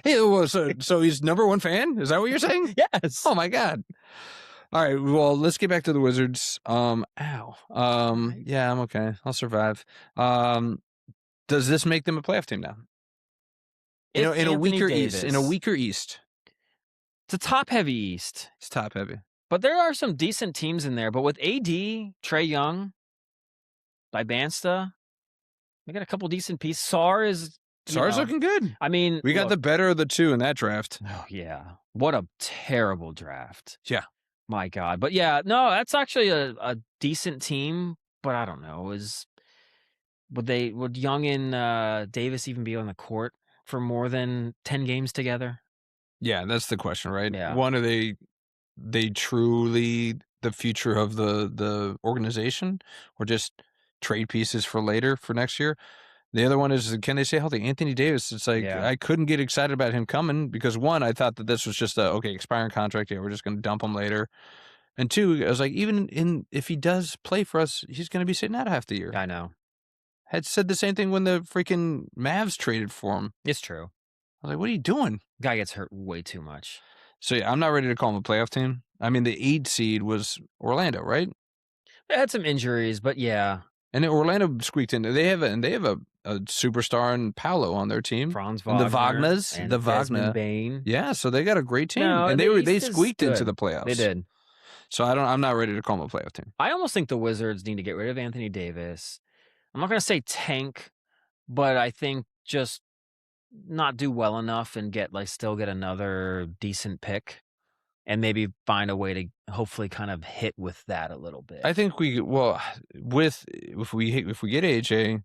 Hey, well, so he's number 1 fan? Is that what you're saying? Yes. Oh my God. All right. Well, let's get back to the Wizards. Yeah, I'm okay. I'll survive. Does this make them a playoff team now? In a weaker East. In a weaker East. It's a top-heavy East. It's top-heavy. But there are some decent teams in there. But with AD, Trae Young, Bansta, we got a couple decent pieces. Sar's looking good. We got the better of the 2 in that draft. Oh, yeah. What a terrible draft. Yeah. My God. But yeah, no, that's actually a decent team. But I don't know. Would Young and Davis even be on the court for more than 10 games together? Yeah, that's the question, right? Yeah. One, are they truly the future of the organization, or just trade pieces for later for next year? The other one is, can they stay healthy? Anthony Davis, it's like, I couldn't get excited about him coming because, 1, I thought that this was just expiring contract. Yeah, we're just going to dump him later. And 2, I was like, if he does play for us, he's going to be sitting out half the year. I know. Had said the same thing when the freaking Mavs traded for him. It's true. I was like, what are you doing? Guy gets hurt way too much. So, yeah, I'm not ready to call him a playoff team. The 8 seed was Orlando, right? They had some injuries, but yeah. And Orlando squeaked in. They have a superstar in Paolo on their team. Franz Wagner. And the Wagners. And the Desmond Wagner. Bain. Yeah, so they got a great team. No, and they squeaked into the playoffs. They did. So I'm not ready to call them a playoff team. I almost think the Wizards need to get rid of Anthony Davis. I'm not going to say tank, but I think just not do well enough and still get another decent pick, and maybe find a way to hopefully kind of hit with that a little bit. I think if we get AJ, and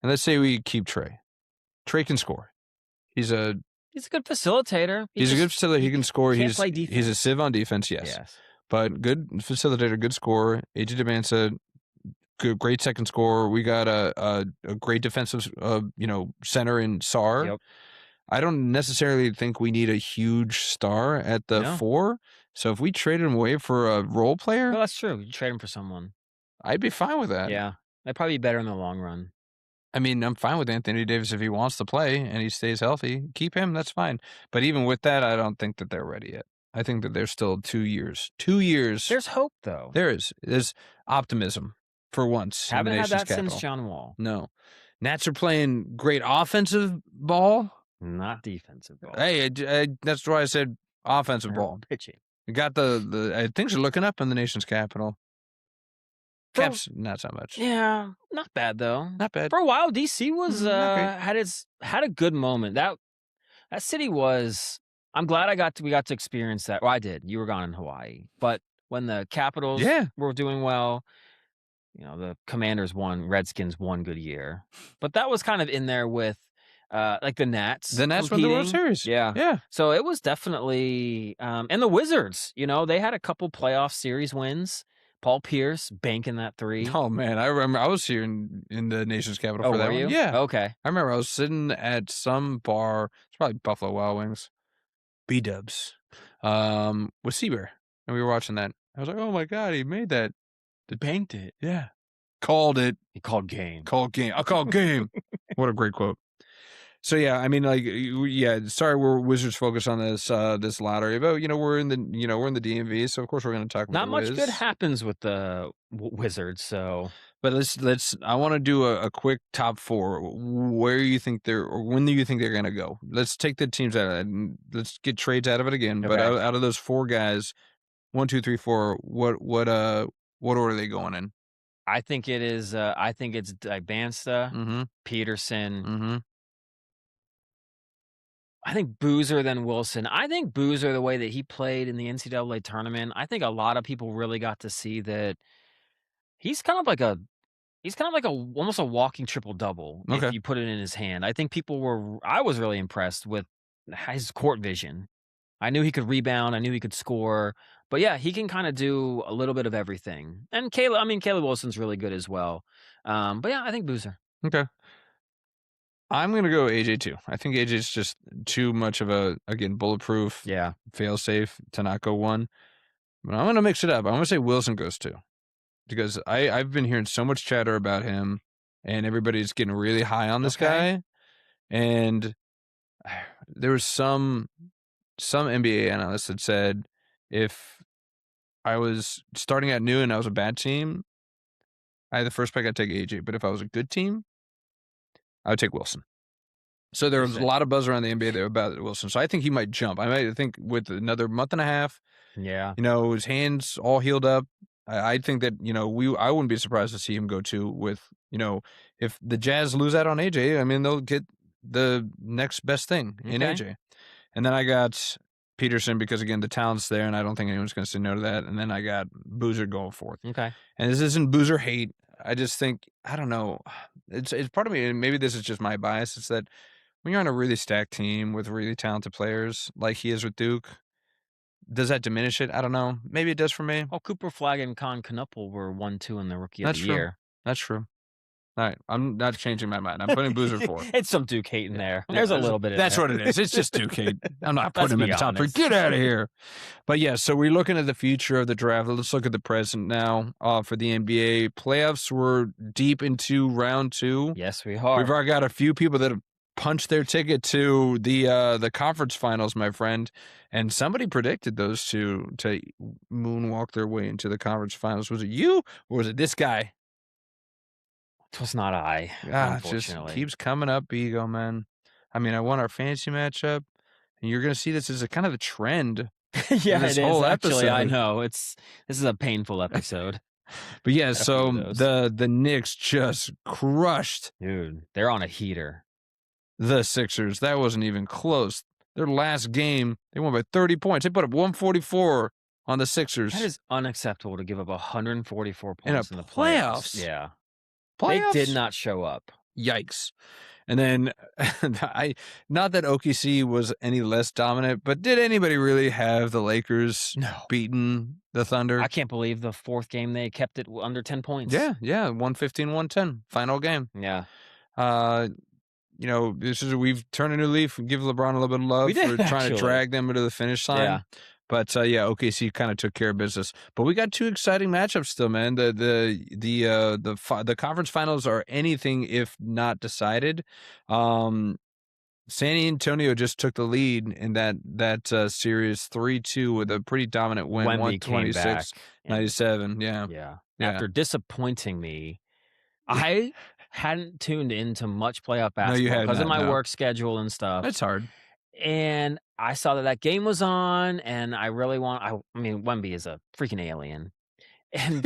let's say we keep Trae. Trae can score. He's a good facilitator. He's a good facilitator. He can score. He's a sieve on defense. Yes. But good facilitator, good scorer. AJ DeMansa, great second scorer. We got a great defensive center in Sar. Yep. I don't necessarily think we need a huge star at the 4. So if we traded him away for a role player, Well, that's true. You trade him for someone. I'd be fine with that. Yeah. That'd probably be better in the long run. I mean, I'm fine with Anthony Davis if he wants to play and he stays healthy. Keep him, that's fine. But even with that, I don't think that they're ready yet. I think that there's still 2 years. 2 years. There's hope, though. There is. There's optimism for once. Haven't in the had that nation's capital. since John Wall. No. Nats are playing great offensive ball. Not defensive ball. Hey, that's why I said offensive ball. Pitching. You got things are looking up in the nation's capital. Caps, not so much. Yeah, not bad though. Not bad. For a while, DC was Not had a good moment. That city was. I'm glad we got to experience that. Well, I did. You were gone in Hawaii, but when the Capitals were doing well, the Commanders won, Redskins won good year, but that was kind of in there with like the Nats. The Nats won the World Series. Yeah. So it was definitely and the Wizards. They had a couple playoff series wins. Paul Pierce banking that 3. Oh, man. I remember I was here in the nation's capital for that one. Yeah. Okay. I remember I was sitting at some bar. It's probably Buffalo Wild Wings. B-dubs. With Seaver. And we were watching that. I was like, oh, my God, he made that. He banked it. Yeah. Called it. He called game. Called game. I called game. What a great quote. So yeah, I mean, sorry, we're Wizards focused on this lottery, but we're in the DMV, so of course we're going to talk about Not much good happens with the Wizards, so. But let's. I want to do a quick top 4. Where you think when do you think they're going to go? Let's take the teams out of it. And let's get trades out of it again. Okay. But out of those 4 guys, 1, 2, 3, 4. What order are they going in? I think it is. I think it's Bansta, Peterson. I think Boozer, then Wilson. I think Boozer, the way that he played in the NCAA tournament, I think a lot of people really got to see that he's kind of like almost a walking triple-double if you put it in his hand. I think I was really impressed with his court vision. I knew he could rebound. I knew he could score. But yeah, he can kind of do a little bit of everything. And Caleb Wilson's really good as well. But yeah, I think Boozer. Okay. I'm going to go AJ too. I think AJ's just too much of bulletproof, fail-safe to not go 1. But I'm going to mix it up. I'm going to say Wilson goes 2. Because I've been hearing so much chatter about him, and everybody's getting really high on this guy. And there was some NBA analyst that said if I was starting out new and I was a bad team, I had the first pick, I'd take AJ. But if I was a good team, I would take Wilson. So there was a lot of buzz around the NBA there about Wilson. So I think he might jump. I think with another month and a half, his hands all healed up. I think that, I wouldn't be surprised to see him go 2 with, if the Jazz lose out on AJ, I mean, they'll get the next best thing in AJ. And then I got Peterson because, again, the talent's there, and I don't think anyone's going to say no to that. And then I got Boozer going 4th. Okay. And this isn't Boozer hate. I just think, I don't know. It's part of me, and maybe this is just my bias. It's that when you're on a really stacked team with really talented players like he is with Duke, does that diminish it? I don't know. Maybe it does for me. Well, Cooper Flagg and Con Knuppel were 1-2 in the Rookie of the Year. That's true. All right. I'm not changing my mind. I'm putting Boozer 4. It's some Duke hate in there. There's a little bit of That's there. what it is. It's just Duke hate. I'm not putting him in the top 3. Get out of here. But yeah, so we're looking at the future of the draft. Let's look at the present now for the NBA. Playoffs, we're deep into round 2. Yes, we are. We've already got a few people that have punched their ticket to the conference finals, my friend. And somebody predicted those 2 to moonwalk their way into the conference finals. Was it you or was it this guy? It was not I, unfortunately. Just keeps coming up, Ego, man. I mean, I won our fantasy matchup, and you're going to see this as a kind of a trend. Yeah, it is, actually. Episode. I know. This is a painful episode. But yeah, so the Knicks just crushed. Dude, they're on a heater. The Sixers. That wasn't even close. Their last game, they won by 30 points. They put up 144 on the Sixers. That is unacceptable to give up 144 points in the playoffs. Yeah. Playoffs? They did not show up. Yikes. And then, not that OKC was any less dominant, but did anybody really have the Lakers beating the Thunder? I can't believe the 4th game they kept it under 10 points. Yeah, 115-110, final game. Yeah. We've turned a new leaf and give LeBron a little bit of love for trying to drag them into the finish line. Yeah. But OKC kind of took care of business. But we got 2 exciting matchups still, man. The conference finals are anything if not decided. San Antonio just took the lead in that series 3-2 with a pretty dominant win, Wemby came back 126-97. Yeah. After disappointing me, I hadn't tuned into much playoff basketball because of my work schedule and stuff. It's hard. And I saw that game was on, and I really I mean, Wemby is a freaking alien. And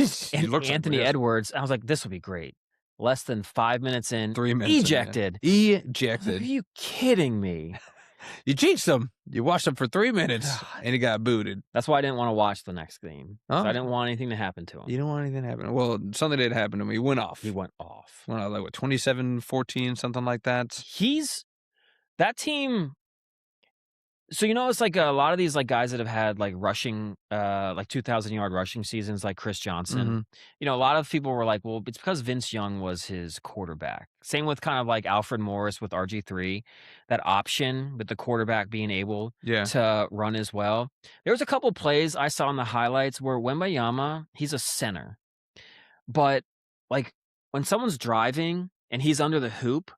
Anthony Edwards, I was like, this will be great. Less than 5 minutes in, 3 minutes ejected. Ejected. Are you kidding me? You jinxed him. You watched him for 3 minutes, and he got booted. That's why I didn't want to watch the next game. Oh. I didn't want anything to happen to him. You don't want anything to happen. Well, something did happen to him. He went off. Went off, like what, 27-14, something like that. That team. So, it's like a lot of these like guys that have had like rushing, like 2,000-yard rushing seasons, like Chris Johnson. Mm-hmm. A lot of people were like, well, it's because Vince Young was his quarterback. Same with kind of like Alfred Morris with RG3, that option with the quarterback being able to run as well. There was a couple plays I saw in the highlights where Wembayama, he's a center. But like when someone's driving and he's under the hoop,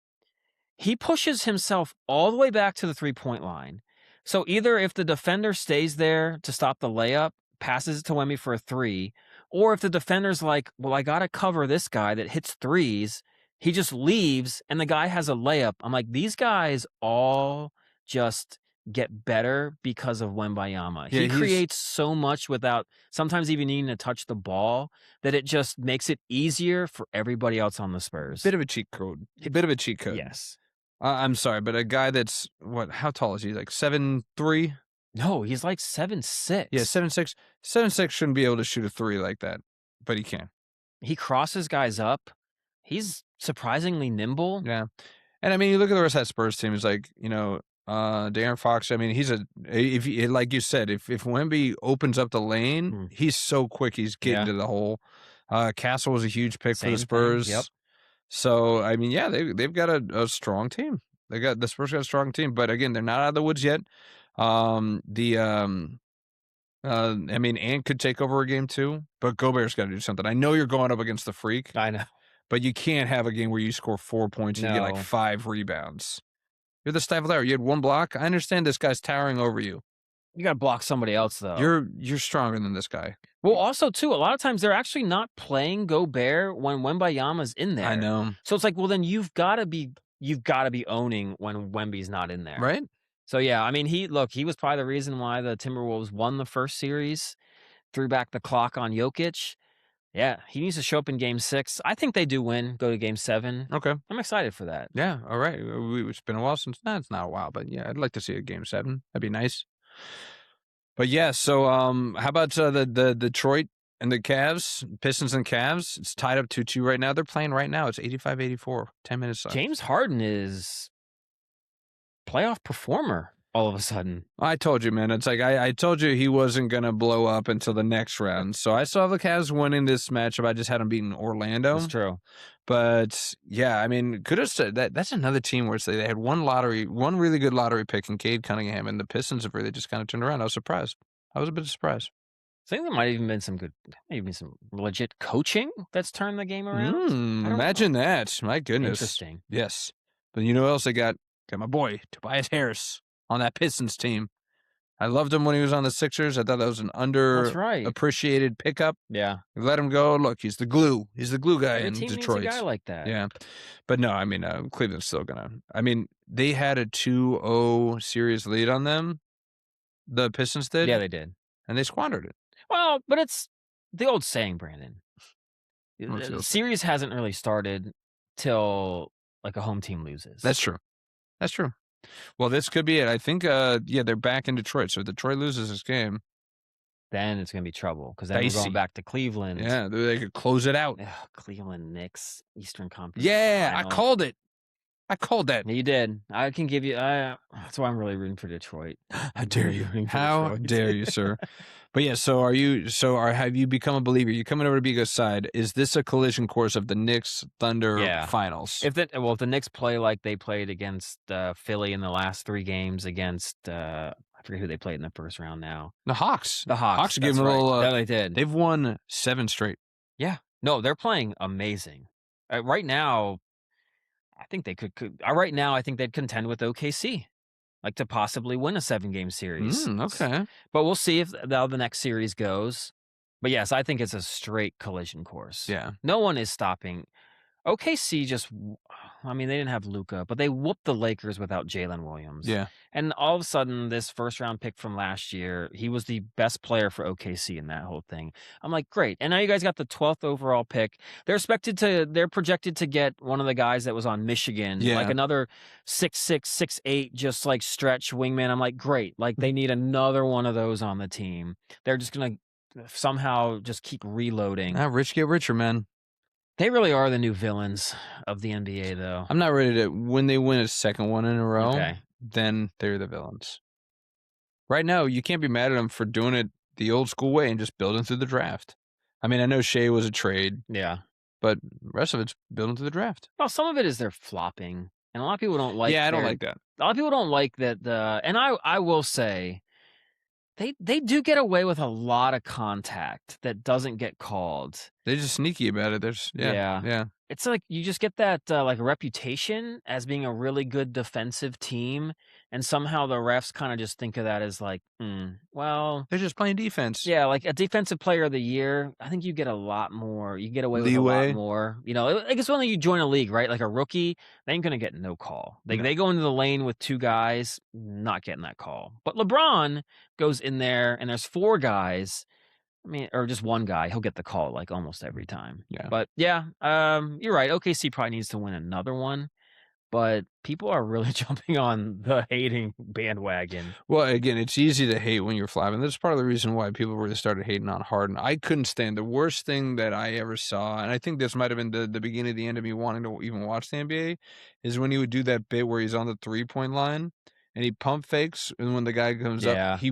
he pushes himself all the way back to the 3-point line. So either if the defender stays there to stop the layup, passes it to Wemby for a 3, or if the defender's like, well, I got to cover this guy that hits 3s, he just leaves and the guy has a layup. I'm like, these guys all just get better because of Wembayama. He creates so much without sometimes even needing to touch the ball that it just makes it easier for everybody else on the Spurs. Bit of a cheat code. Yes. I'm sorry, but a guy that's how tall is he? Like 7'3"? No, he's like 7'6". Yeah, 7'6". 7'6" shouldn't be able to shoot a 3 like that, but he can. He crosses guys up. He's surprisingly nimble. Yeah. And I mean, you look at the rest of that Spurs team, it's like, De'Aaron Fox, I mean, like you said, if Wemby opens up the lane, he's so quick, he's getting to the hole. Castle was a huge pick for the Spurs. Yep. So, I mean, they've got a strong team. The Spurs got a strong team, but again, they're not out of the woods yet. I mean, Ant could take over a game too, but Gobert's got to do something. I know you're going up against the Freak. I know. But you can't have a game where you score 4 points and you get like 5 rebounds. You're the stifle there. You had 1 block. I understand this guy's towering over you. You got to block somebody else, though. You're stronger than this guy. Well, also, too, a lot of times they're actually not playing Gobert when Wembayama's in there. I know. So it's like, well, then you've got to be owning when Wemby's not in there. Right? So, yeah, I mean, he was probably the reason why the Timberwolves won the first series, threw back the clock on Jokic. Yeah, he needs to show up in Game 6. I think they do win, go to Game 7. Okay. I'm excited for that. Yeah, all right. It's been a while since... No, it's not a while, but yeah, I'd like to see a Game 7. That'd be nice. But yeah, so how about the Detroit and the Cavs, Pistons and Cavs? It's tied up 2-2 right now. They're playing right now. It's 85-84, 10 minutes left. James Harden is playoff performer all of a sudden. I told you, man. It's like I told you he wasn't going to blow up until the next round. So I saw the Cavs winning this matchup. I just had them beating Orlando. That's true. But yeah, I mean, could have said that. That's another team where they had one really good lottery pick in Cade Cunningham, and the Pistons have really just kind of turned around. I was surprised. I was a bit surprised. I think there might even been some legit coaching that's turned the game around. Imagine that. My goodness. Interesting. Yes. But you know what else they got? Got my boy, Tobias Harris, on that Pistons team. I loved him when he was on the Sixers. I thought that was an underappreciated pickup. Yeah. Let him go. Look, he's the glue. He's the glue guy in Detroit. Needs a guy like that. Yeah. But no, I mean, Cleveland's still going to. I mean, they had a 2-0 series lead on them. The Pistons did. Yeah, they did. And they squandered it. Well, but it's the old saying, Brandon. The series hasn't really started till like a home team loses. That's true. That's true. Well, this could be it. I think, they're back in Detroit. So if Detroit loses this game, then it's going to be trouble because then we're going back to Cleveland. Yeah, they could close it out. Ugh, Cleveland, Knicks, Eastern Conference. Yeah, final. I called it. I called that. You did. I can give you. That's why I'm really rooting for Detroit. How dare you? How dare you, sir? But yeah, have you become a believer? You're coming over to Bigo's side. Is this a collision course of the Knicks Thunder finals? If the Knicks play like they played against Philly in the last 3 games against I forget who they played in the first round now. The Hawks. The Hawks. Hawks gave them a little. Yeah, they did. They've won 7 straight. Yeah. No, they're playing amazing. Right now, I think they could right now, I think they'd contend with OKC, like to possibly win a 7-game series. Okay. But we'll see if how the next series goes. But yes, I think it's a straight collision course. Yeah. No one is stopping. OKC they didn't have Luka, but they whooped the Lakers without Jalen Williams. Yeah. And all of a sudden, this first-round pick from last year, he was the best player for OKC in that whole thing. I'm like, great. And now you guys got the 12th overall pick. They're projected to get one of the guys that was on Michigan, like another 6'6", 6'8", just like stretch wingman. I'm like, great. Like they need another one of those on the team. They're just going to somehow just keep reloading. Rich get richer, man. They really are the new villains of the NBA, though. I'm not ready to. When they win a second one in a row, then they're the villains. Right now, you can't be mad at them for doing it the old school way and just building through the draft. I mean, I know Shea was a trade. Yeah. But the rest of it's building through the draft. Well, some of it is they're flopping. And a lot of people don't like I don't like that. A lot of people don't like that. And I will say, they do get away with a lot of contact that doesn't get called. They're just sneaky about it. Yeah. It's like you just get that like reputation as being a really good defensive team, and somehow the refs kind of just think of that as like, well, they're just playing defense. Yeah, like a defensive player of the year, I think you get a lot more. You get away with a lot more. You know, I guess when you join a league, right? Like a rookie, they ain't gonna get no call. They go into the lane with 2 guys, not getting that call. But LeBron goes in there, and there's 4 guys. I mean, or just 1 guy, he'll get the call like almost every time. Yeah. But yeah, you're right. OKC probably needs to win another one, but people are really jumping on the hating bandwagon. Well, again, it's easy to hate when you're flopping. That's part of the reason why people really started hating on Harden. I couldn't stand the worst thing that I ever saw, and I think this might have been the beginning of the end of me wanting to even watch the NBA, is when he would do that bit where he's on the 3-point line and he pump fakes, and when the guy comes up, he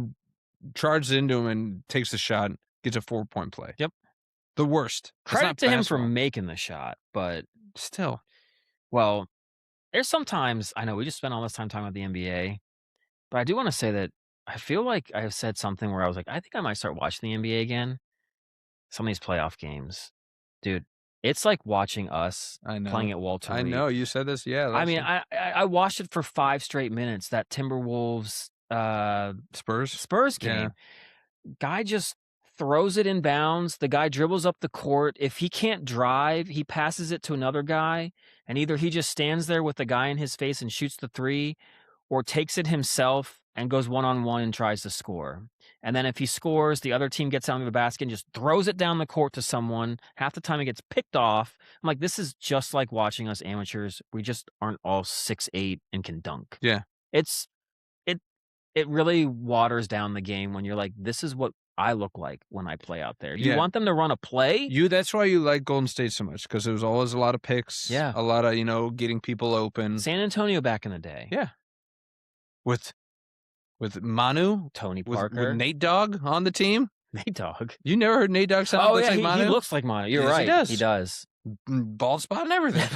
charges into him and takes the shot. Gets a 4-point play. Yep. The worst. Credit to him for making the shot, but still. Well, there's sometimes, I know we just spent all this time talking about the NBA, but I do want to say that I feel like I have said something where I was like, I think I might start watching the NBA again. Some of these playoff games. Dude, it's like watching us playing at Walter Reed. I know. You said this. Yeah. I mean, I watched it for 5 straight minutes, that Timberwolves Spurs game. Yeah. Guy just throws it in bounds. The guy dribbles up the court. If he can't drive, he passes it to another guy, and either he just stands there with the guy in his face and shoots the 3, or takes it himself and goes one-on-one and tries to score. And then if he scores, the other team gets out of the basket and just throws it down the court to someone. Half the time it gets picked off. I'm like, this is just like watching us amateurs. We just aren't all 6'8" and can dunk. Yeah. It really waters down the game when you're like, this is what I look like when I play out there. You want them to run a play? That's why you like Golden State so much, because there was always a lot of picks. Yeah. A lot of, getting people open. San Antonio back in the day. Yeah. With Manu, Tony Parker, with Nate Dogg on the team. Nate Dogg. You never heard Nate Dogg sound like Manu? He looks like Manu. You're right. He does. Bald spot and everything.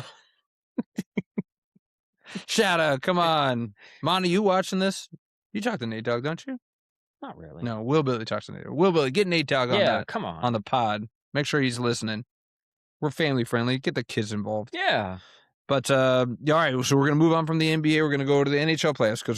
Shout out. Come on. Manu, you watching this? You talk to Nate Dogg, don't you? Not really. No, Will Billy talks to Nate. Will Billy, get Nate Dogg on the pod. Make sure he's listening. We're family friendly. Get the kids involved. Yeah. But all right, so we're gonna move on from the NBA. We're gonna go to the NHL playoffs because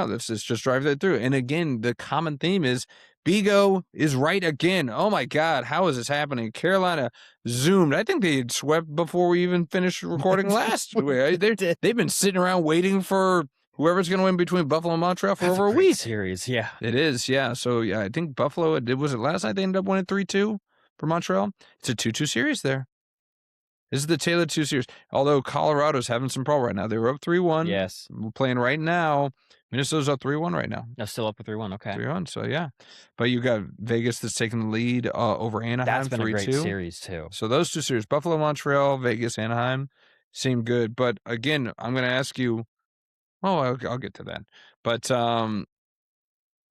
this is just drive that through. And again, the common theme is Bigo is right again. Oh my God, how is this happening? Carolina zoomed. I think they had swept before we even finished recording last week. They've been sitting around waiting for whoever's going to win between Buffalo and Montreal for over a week. Series, yeah. It is, yeah. So, yeah, I think Buffalo, was it last night they ended up winning 3-2 for Montreal? It's a 2-2 series there. This is the Taylor 2 series. Although Colorado's having some problem right now. They were up 3-1. Yes. We're playing right now. Minnesota's up 3-1 right now. They're still up with 3-1, okay. 3-1, so yeah. But you got Vegas that's taking the lead over Anaheim, 3-2. That's been a great series, too. So those 2 series, Buffalo, Montreal, Vegas, Anaheim, seem good. But again, I'm going to ask you, I'll get to that. But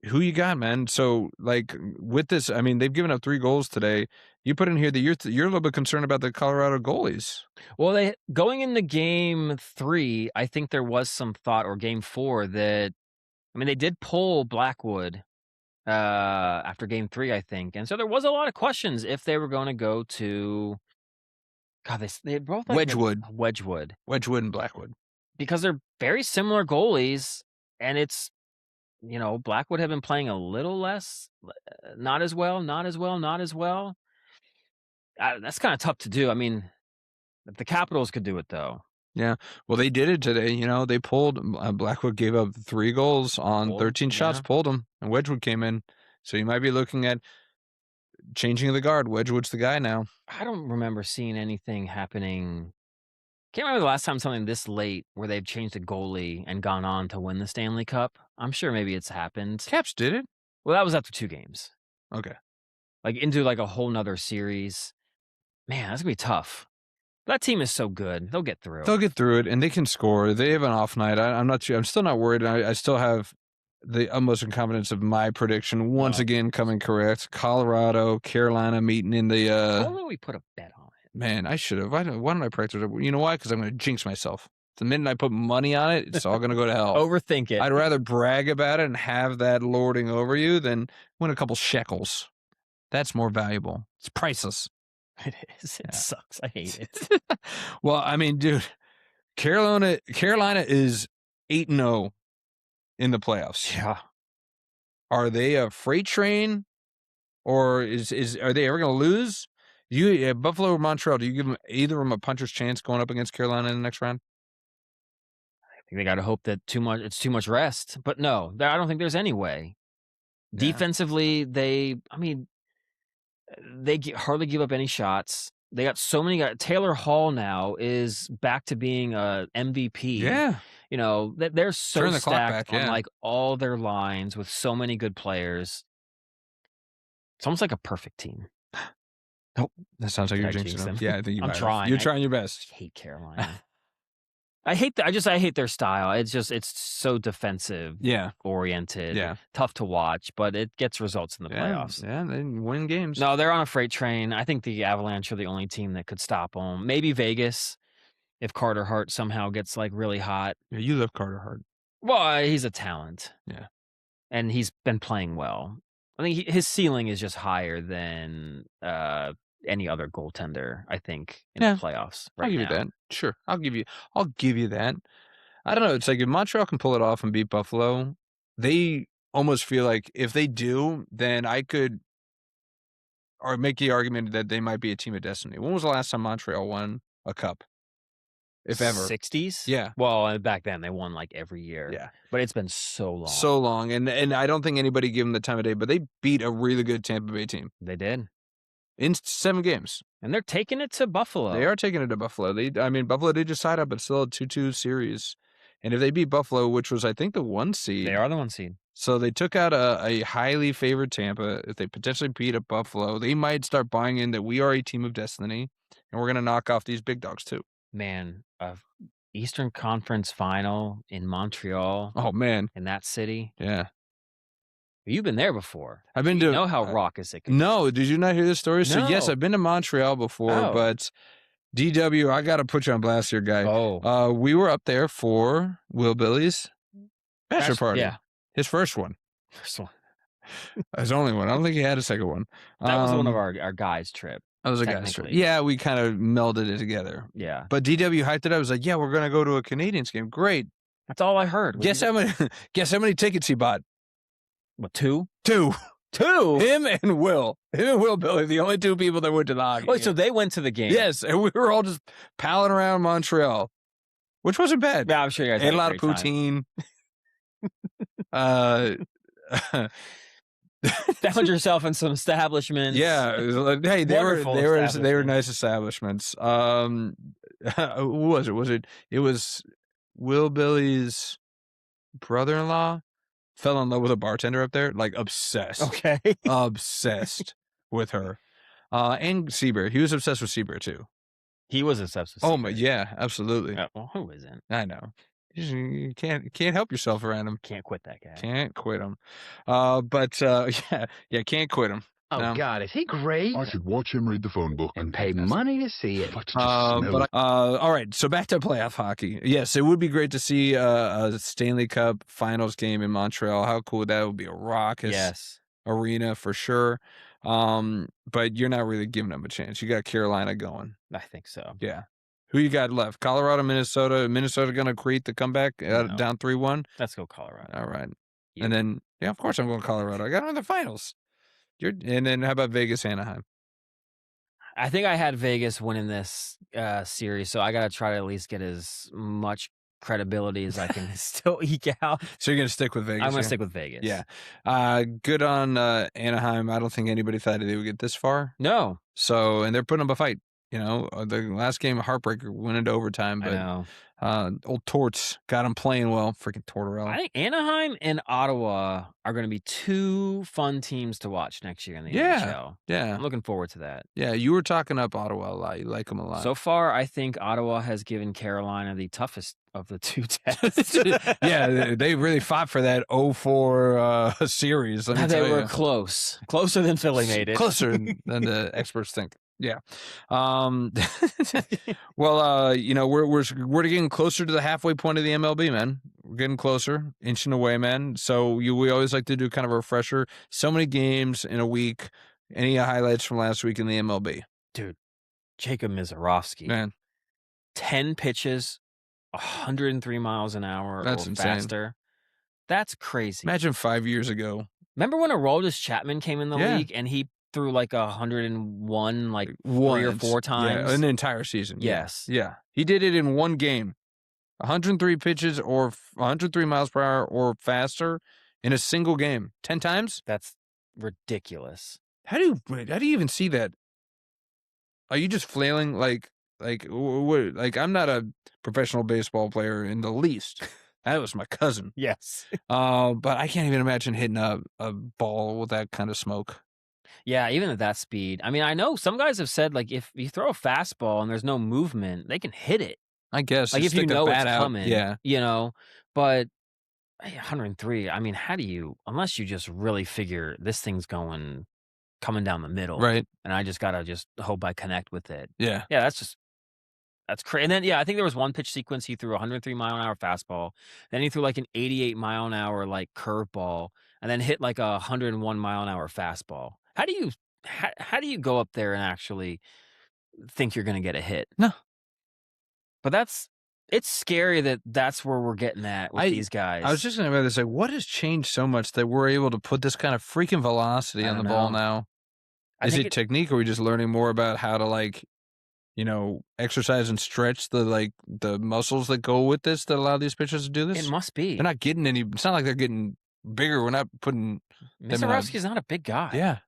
who you got, man? So, like, with this, I mean, they've given up 3 goals today. You put in here that you're a little bit concerned about the Colorado goalies. Well, going into game 3, I think there was some thought, or game 4, that I mean, they did pull Blackwood after game 3, I think. And so there was a lot of questions if they were going to go to, God, they both like Wedgwood. Wedgwood and Blackwood. Because they're very similar goalies, and it's, Blackwood have been playing a little less, not as well. That's kind of tough to do. I mean, the Capitals could do it, though. Yeah. Well, they did it today. They pulled, Blackwood gave up 3 goals on 13 shots, pulled them, and Wedgwood came in. So you might be looking at changing the guard. Wedgwood's the guy now. I don't remember seeing anything happening. Can't remember the last time something this late where they've changed a goalie and gone on to win the Stanley Cup. I'm sure maybe it's happened. Caps did it? Well, that was after 2 games. Okay. Like into like a whole nother series. Man, that's going to be tough. That team is so good. They'll get through. They'll get through it, and they can score. They have an off night. I'm not sure. I'm still not worried. I still have the utmost confidence of my prediction once again coming correct. Colorado, Carolina meeting in the. Only we put a bet on it. Man, I should have. Why don't I practice it? You know why? Because I'm going to jinx myself. The minute I put money on it, it's all going to go to hell. Overthink it. I'd rather brag about it and have that lording over you than win a couple shekels. That's more valuable. It's priceless. It is. It sucks. I hate it. Well, I mean, dude, Carolina is 8-0 in the playoffs. Yeah. Are they a freight train, or are they ever going to lose? Buffalo or Montreal? Do you give them either of them a puncher's chance going up against Carolina in the next round? I think they got to hope that it's too much rest. But no, I don't think there's any way. Yeah. Defensively, they hardly give up any shots. They got so many guys. Taylor Hall now is back to being a MVP. Yeah. They're so stacked on like all their lines with so many good players. It's almost like a perfect team. Nope. That sounds like you're jinxing them. Yeah, I think I'm trying. You're trying your best. I hate Carolina. I hate their style. It's so defensive, oriented, tough to watch, but it gets results in the playoffs. Yeah, they win games. No, they're on a freight train. I think the Avalanche are the only team that could stop them. Maybe Vegas, if Carter Hart somehow gets like really hot. Yeah, you love Carter Hart. Well, he's a talent. Yeah, and he's been playing well. I think his ceiling is just higher than any other goaltender, I think, in the playoffs right now. I'll give you that. Sure. I'll give you that. I don't know. It's like if Montreal can pull it off and beat Buffalo, they almost feel like if they do, then I could or make the argument that they might be a team of destiny. When was the last time Montreal won a cup? If ever. 60s? Yeah. Well, back then they won like every year. Yeah. But it's been so long. So long. And I don't think anybody gave them the time of day, but they beat a really good Tampa Bay team. They did. In 7 games. And they're taking it to Buffalo. They are taking it to Buffalo. Buffalo did just side up, but still a 2-2 series. And if they beat Buffalo, which was, I think, the 1 seed. They are the 1 seed. So they took out a highly favored Tampa. If they potentially beat up Buffalo, they might start buying in that we are a team of destiny, and we're going to knock off these big dogs too. Man, Eastern Conference final in Montreal. Oh, man. In that city. Yeah. You've been there before. I've been you know how raucous it can be. No, did you not hear this story? No. So, yes, I've been to Montreal before, but DW, I got to put you on blast here, guy. Oh. We were up there for Will Billy's bachelor party. Yeah. His first one. First one. His only one. I don't think he had a second one. That was one of our guys' trip. That was a guy's trip. Yeah, we kind of melded it together. Yeah. But DW hyped it up. I was like, yeah, we're going to go to a Canadians game. Great. That's all I heard. Guess how many tickets he bought? What, 2? 2. 2? Him and Will Billy, the only 2 people that went to the hockey game. So they went to the game. Yes, and we were all just palling around Montreal, which wasn't bad. Yeah, I'm sure you guys had a lot of poutine. Found yourself in some establishments. Yeah, hey, they were nice establishments. Who was it? It was Will Billy's brother-in-law fell in love with a bartender up there, like obsessed. Okay, obsessed with her. And Seabear, he was obsessed with Seabear too. He was obsessed with Seabear. Oh my, yeah, absolutely. Well, who isn't? I know. You can't help yourself around him. Can't quit that guy. Can't quit him. Can't quit him. Oh, No. God, is he great? I should watch him read the phone book. And pay money to see it. I could just smell it. All right, so back to playoff hockey. Yes, it would be great to see a Stanley Cup Finals game in Montreal. How cool would that? It would be a raucous arena for sure. But you're not really giving them a chance. You got Carolina going. I think so. Yeah. Who you got left? Colorado, Minnesota. Minnesota going to create the comeback down 3-1? Let's go Colorado. All right. You. And then, yeah, of course I'm going Colorado. I got them in the finals. And then how about Vegas, Anaheim? I think I had Vegas winning this series, so I got to try to at least get as much credibility as I can still eke out. So you're going to stick with Vegas? I'm going to stick with Vegas. Yeah. Good on Anaheim. I don't think anybody thought they would get this far. No. So, and they're putting up a fight. You know, the last game, heartbreaker, went into overtime. But I know. Old Torts got him playing well. Freaking Tortorella. I think Anaheim and Ottawa are going to be two fun teams to watch next year in the NHL. Yeah. I'm looking forward to that. Yeah, you were talking up Ottawa a lot. You like them a lot. So far, I think Ottawa has given Carolina the toughest of the two tests. Yeah, they really fought for that 0-4 series. Let me They tell were you. closer than Philly made it. Closer than the experts think. Yeah. Well, you know, we're getting closer to the halfway point of the MLB, man. We're getting closer, inching away, man. So we always like to do kind of a refresher. So many games in a week. Any highlights from last week in the MLB? Dude, Jacob Mizorowski. Man, 10 pitches, 103 miles an hour That's or insane. faster. That's crazy. imagine 5 years ago. Remember when Aroldis Chapman came in the Yeah. league and he threw like 101 like 3 or Once. 4 times? Yeah, an entire season. Yes. Yeah. He did it in one game. 103 pitches or 103 miles per hour or faster in a single game. 10 times? That's ridiculous. How do you even see that? Are you just flailing like what? Like, I'm not a professional baseball player in the least. That was my cousin. Yes. But I can't even imagine hitting a ball with that kind of smoke. Yeah, even at that speed. I mean, I know some guys have said, like, if you throw a fastball and there's no movement, they can hit it. I guess. Like, if you stick a know it's bat out. coming. Yeah. You know, but 103, I mean, how do you, unless you just really figure this thing's coming down the middle. Right. And I just got to hope I connect with it. Yeah. Yeah, that's crazy. And then, yeah, I think there was one pitch sequence. He threw a 103 mile an hour fastball. Then he threw like an 88 mile an hour, like curveball, and then hit like a 101 mile an hour fastball. How do you go up there and actually think you're going to get a hit? No. But it's scary that's where we're getting at with these guys. I was just going to say, what has changed so much that we're able to put this kind of freaking velocity on the ball now? Is it technique, or are we just learning more about how to, like, you know, exercise and stretch the muscles that go with this that allow these pitchers to do this? It must be. They're not getting any. It's not like they're getting bigger. We're not putting. Mizorowski's not a big guy. Yeah.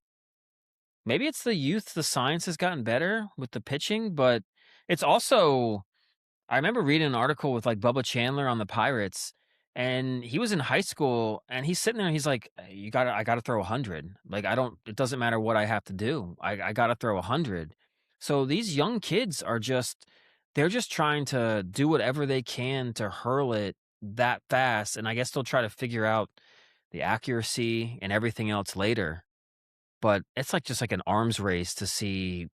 Maybe it's the youth. The science has gotten better with the pitching, but it's also. I remember reading an article with like Bubba Chandler on the Pirates, and he was in high school, and he's sitting there, and he's like, I gotta throw 100. Like, it doesn't matter what I have to do. I gotta throw 100. So these young kids they're just trying to do whatever they can to hurl it that fast. And I guess they'll try to figure out the accuracy and everything else later. But it's like just like an arms race to see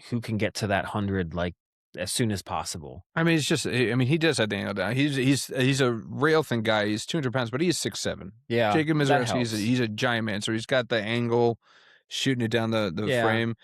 who can get to that 100 like as soon as possible. I mean, he does have the angle down. He's a rail thin guy. He's 200 pounds, but he's 6'7". Yeah. Jacob Mizorowski, he's a giant man, so he's got the angle, shooting it down the frame.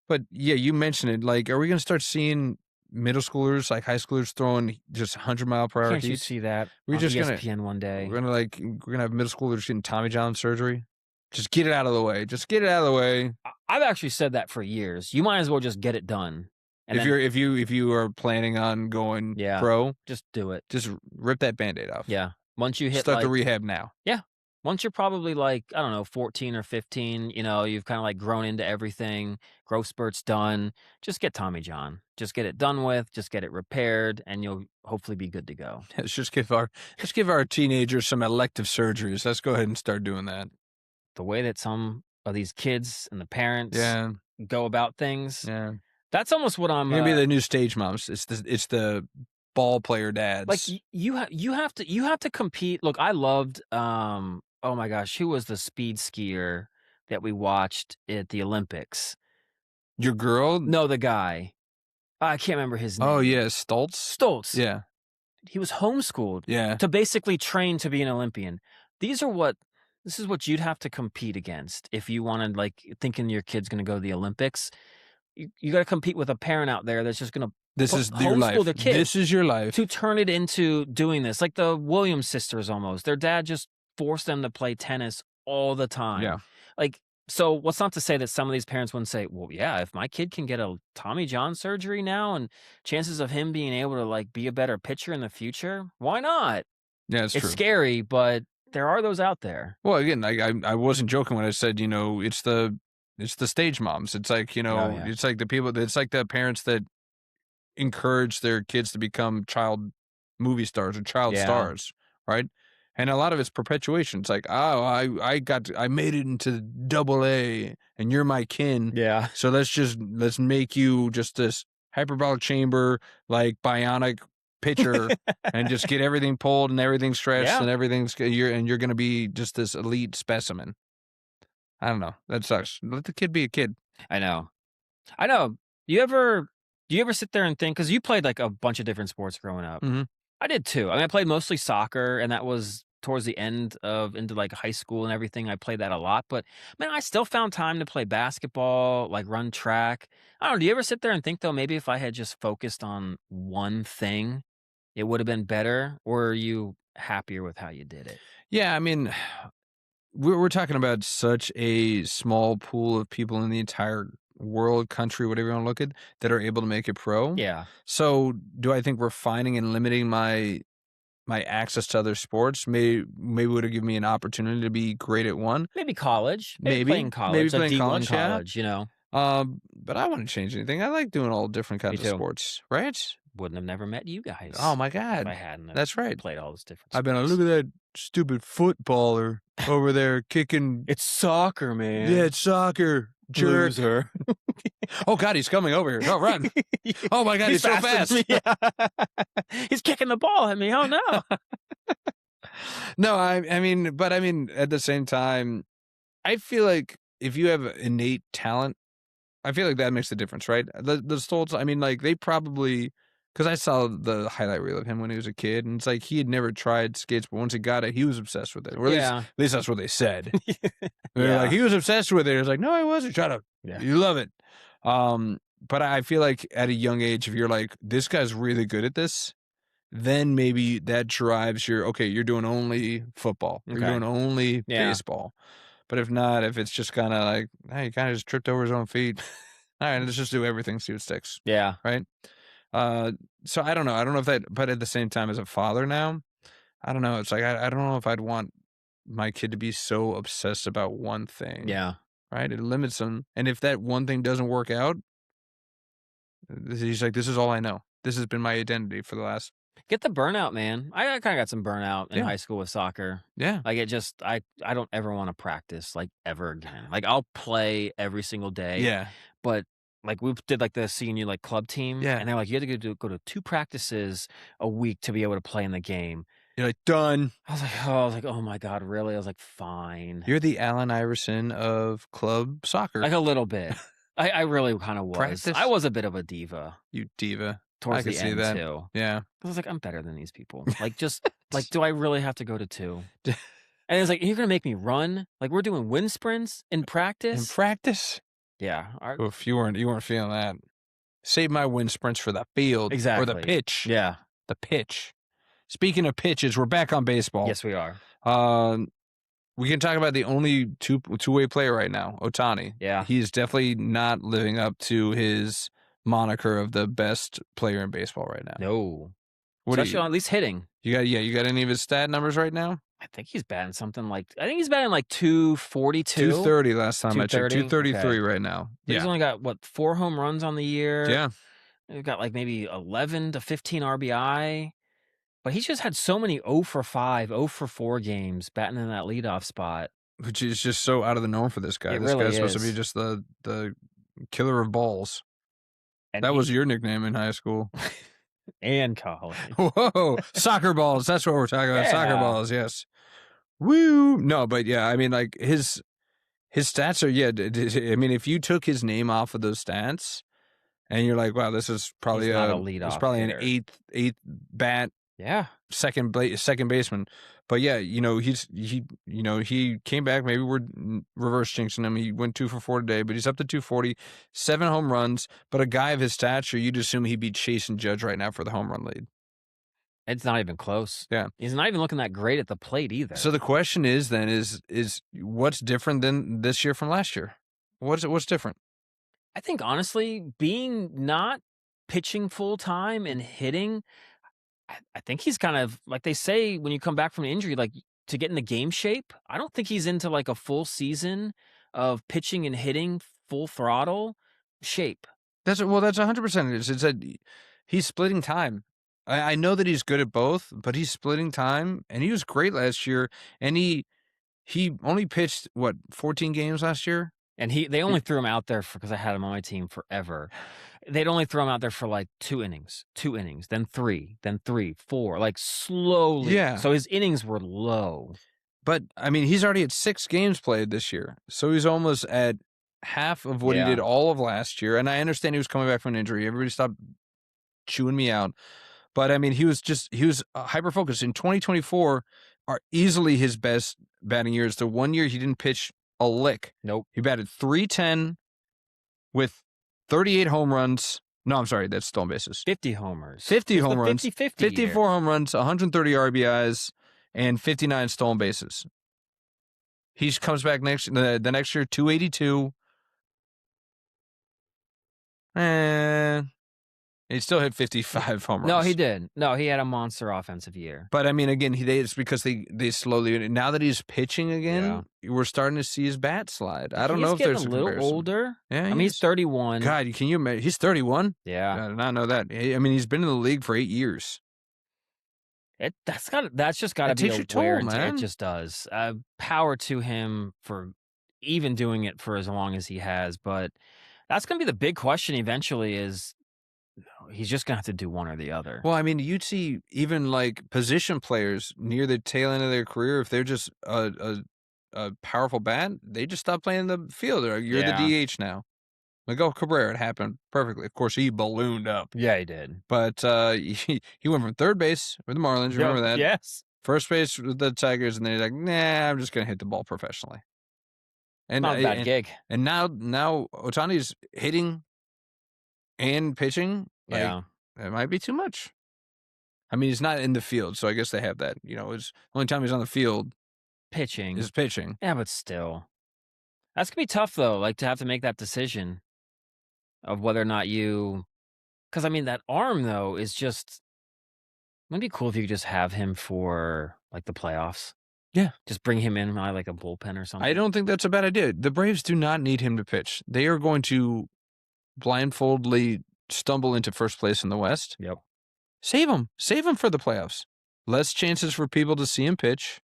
But yeah, you mentioned it. Like, are we going to start seeing middle schoolers, like high schoolers, throwing just 100 mile per hour? Can't you see that? We're on just ESPN one day. We're gonna have middle schoolers getting Tommy John surgery. Just get it out of the way. Just get it out of the way. I've actually said that for years. You might as well just get it done. And if you are planning on going pro, just do it. Just rip that Band-Aid off. Yeah. Once you hit start the rehab now. Yeah. Once you're probably like, I don't know, 14 or 15, you know, you've kind of like grown into everything. Growth spurt's done. Just get Tommy John. Just get it done with. Just get it repaired, and you'll hopefully be good to go. Let's just give our teenagers some elective surgeries. Let's go ahead and start doing that. The way that some of these kids and the parents go about things. Yeah. That's almost what I'm. Maybe the new stage moms. It's the ball player dads. Like you have to compete. Look, I loved. Oh my gosh, who was the speed skier that we watched at the Olympics. Your girl? No, the guy. I can't remember his name. Oh, yeah, Stoltz? Stoltz. Yeah. He was homeschooled Yeah. to basically train to be an Olympian. This is what you'd have to compete against if you wanted, like, thinking your kid's going to go to the Olympics. You got to compete with a parent out there that's just going to This is your homeschool life. their kid This is your life. to turn it into doing this. Like the Williams sisters almost. Their dad just forced them to play tennis all the time. Yeah. Like, so what's not to say that some of these parents wouldn't say, well, yeah, if my kid can get a Tommy John surgery now and chances of him being able to, like, be a better pitcher in the future, why not? Yeah, it's true. It's scary, but there are those out there. Well, again, I wasn't joking when I said, it's the stage moms. It's like, it's like the people, it's like the parents that encourage their kids to become child movie stars or child stars, right? And a lot of it's perpetuation. It's like, oh, I made it into AA and you're my kin. Yeah. So let's make you just this hyperbolic chamber, like bionic pitcher and just get everything pulled and everything stretched and you're going to be just this elite specimen. I don't know. That sucks. Let the kid be a kid. I know. Do you ever sit there and think, because you played like a bunch of different sports growing up. Mm-hmm. I did too. I mean, I played mostly soccer, and that was towards the end into like high school and everything. I played that a lot, but man, I still found time to play basketball, like run track. I don't know. Do you ever sit there and think, though, maybe if I had just focused on one thing, it would have been better? Or are you happier with how you did it? Yeah, I mean, we're talking about such a small pool of people in the entire world, country, whatever you want to look at, that are able to make it pro. Yeah. So do I think refining and limiting my access to other sports maybe would have given me an opportunity to be great at one? Maybe college. Maybe playing college. Maybe like playing D1 college, But I wouldn't change anything. I like doing all different kinds of sports, right? Wouldn't have never met you guys. Oh my God. If I hadn't. That's right. Played all those different sports. I've been like, look at that stupid footballer over there kicking. It's soccer, man. Yeah, it's soccer. Jerk. Loser. Oh God, he's coming over here. Oh, run. Oh my God, he's so fast. He's kicking the ball at me. Oh no. No, I mean, at the same time, I feel like if you have innate talent, I feel like that makes the difference, right? The Stoltz, I mean, like they probably, because I saw the highlight reel of him when he was a kid, and it's like he had never tried skates, but once he got it, he was obsessed with it. Or at least that's what they said. They're like, he was obsessed with it. It was like, no, I wasn't. Shut up. Yeah. You love it. But I feel like at a young age, if you're like, this guy's really good at this, then maybe that drives you're doing only football. Or you're doing only baseball. But if not, if it's just kind of like, hey, he kind of just tripped over his own feet. All right, let's just do everything, see what sticks. Yeah. Right? So I don't know. I don't know if that, but at the same time, as a father now, I don't know. It's like, I don't know if I'd want my kid to be so obsessed about one thing. Yeah. Right? It limits him. And if that one thing doesn't work out, he's like, this is all I know. This has been my identity for the last. Get the burnout, man. I kind of got some burnout in high school with soccer. Yeah. Like it just, I don't ever want to practice like ever again. Like I'll play every single day. Yeah. But like we did like the senior like club team. Yeah. And they're like, you had to go to 2 practices a week to be able to play in the game. You're like, done. I was like, oh my God, really? I was like, fine. You're the Allen Iverson of club soccer. Like a little bit. I really kind of was. Practice? I was a bit of a diva. You diva. Towards I can the see end that. too. Yeah. I was like, I'm better than these people. Like, just like, do I really have to go to 2? And it's like, you're gonna make me run? Like, we're doing wind sprints in practice. In practice? Yeah. Oof, you weren't feeling that. Save my wind sprints for the field. Exactly. Or the pitch. Yeah. The pitch. Speaking of pitches, we're back on baseball. Yes, we are. We can talk about the only two-way player right now, Ohtani. Yeah. He's definitely not living up to his moniker of the best player in baseball right now. No. What Especially at least hitting. You got any of his stat numbers right now? I think he's batting something like 242. 230 last time I checked. 233 right now. He's only got 4 home runs on the year. Yeah. He's got like maybe 11 to 15 RBI. But he's just had so many 0 for 5, 0 for 4 games batting in that leadoff spot. Which is just so out of the norm for this guy. This guy's supposed to be just the killer of balls. And that was your nickname in high school. And college. Whoa. Soccer balls. That's what we're talking about. Yeah. Soccer balls, yes. Woo. No, but yeah, I mean, like His stats are, I mean, if you took his name off of those stats and you're like, wow, this is probably He's not a leadoff it's probably hitter. an eighth bat Yeah. second baseman. But yeah, he came back. Maybe we're reverse jinxing him. He went 2 for 4 today, but he's up to 240, 7 home runs. But a guy of his stature, you'd assume he'd be chasing Judge right now for the home run lead. It's not even close. Yeah. He's not even looking that great at the plate either. So the question is then is what's different than this year from last year? What's different? I think honestly, being not pitching full time and hitting, I think he's kind of like they say when you come back from an injury, like to get into game shape. I don't think he's into like a full season of pitching and hitting full throttle shape. That's 100% it is. It's that he's splitting time. I know that he's good at both, but he's splitting time, and he was great last year. And he only pitched 14 games last year, and they only threw him out there because I had him on my team forever. They'd only throw him out there for like 2 innings, then 3, then 3, 4, like slowly. Yeah. So his innings were low. But I mean, he's already at 6 games played this year, so he's almost at half of what he did all of last year. And I understand he was coming back from an injury. Everybody stopped chewing me out. But I mean, he was hyper focused. In 2024 are easily his best batting years. The 1 year he didn't pitch a lick. Nope. He batted .310 with 38 home runs. No, I'm sorry, that's stolen bases. 50 homers. 50 home runs. 50-50 54 year. home runs, 130 RBIs, and 59 stolen bases. He comes back the next year, 282. And he still hit 55 home runs. No, he did. No, he had a monster offensive year. But I mean, again, it's because they slowly. Now that he's pitching again, we're starting to see his bat slide. I don't know if there's a little comparison. older. Yeah, I mean, he's 31. God, can you imagine? He's 31. Yeah, I did not know that. I mean, he's been in the league for 8 years. That's just got to be a toll, wear. man. It just does. Power to him for even doing it for as long as he has. But that's going to be the big question eventually. Is he's just going to have to do one or the other. Well, I mean, you'd see even like position players near the tail end of their career, if they're just a powerful bat, they just stop playing the field. You're the DH now. Miguel Cabrera, it happened perfectly. Of course, he ballooned up. Yeah, he did. But he went from third base with the Marlins. You remember that? Yes. First base with the Tigers, and then he's like, nah, I'm just going to hit the ball professionally. And, Not a bad gig. And now Ohtani's hitting and pitching. It might be too much. I mean, he's not in the field, so I guess they have that. It's the only time he's on the field pitching. is pitching. Yeah, but still. That's going to be tough, though, like to have to make that decision of whether or not you... Because, I mean, that arm, though, is just... It'd be cool if you could just have him for, like, the playoffs. Yeah. Just bring him in like a bullpen or something. I don't think that's a bad idea. The Braves do not need him to pitch. They are going to blindfoldedly stumble into first place in the West. Yep. Save him. Save him for the playoffs. Less chances for people to see him pitch.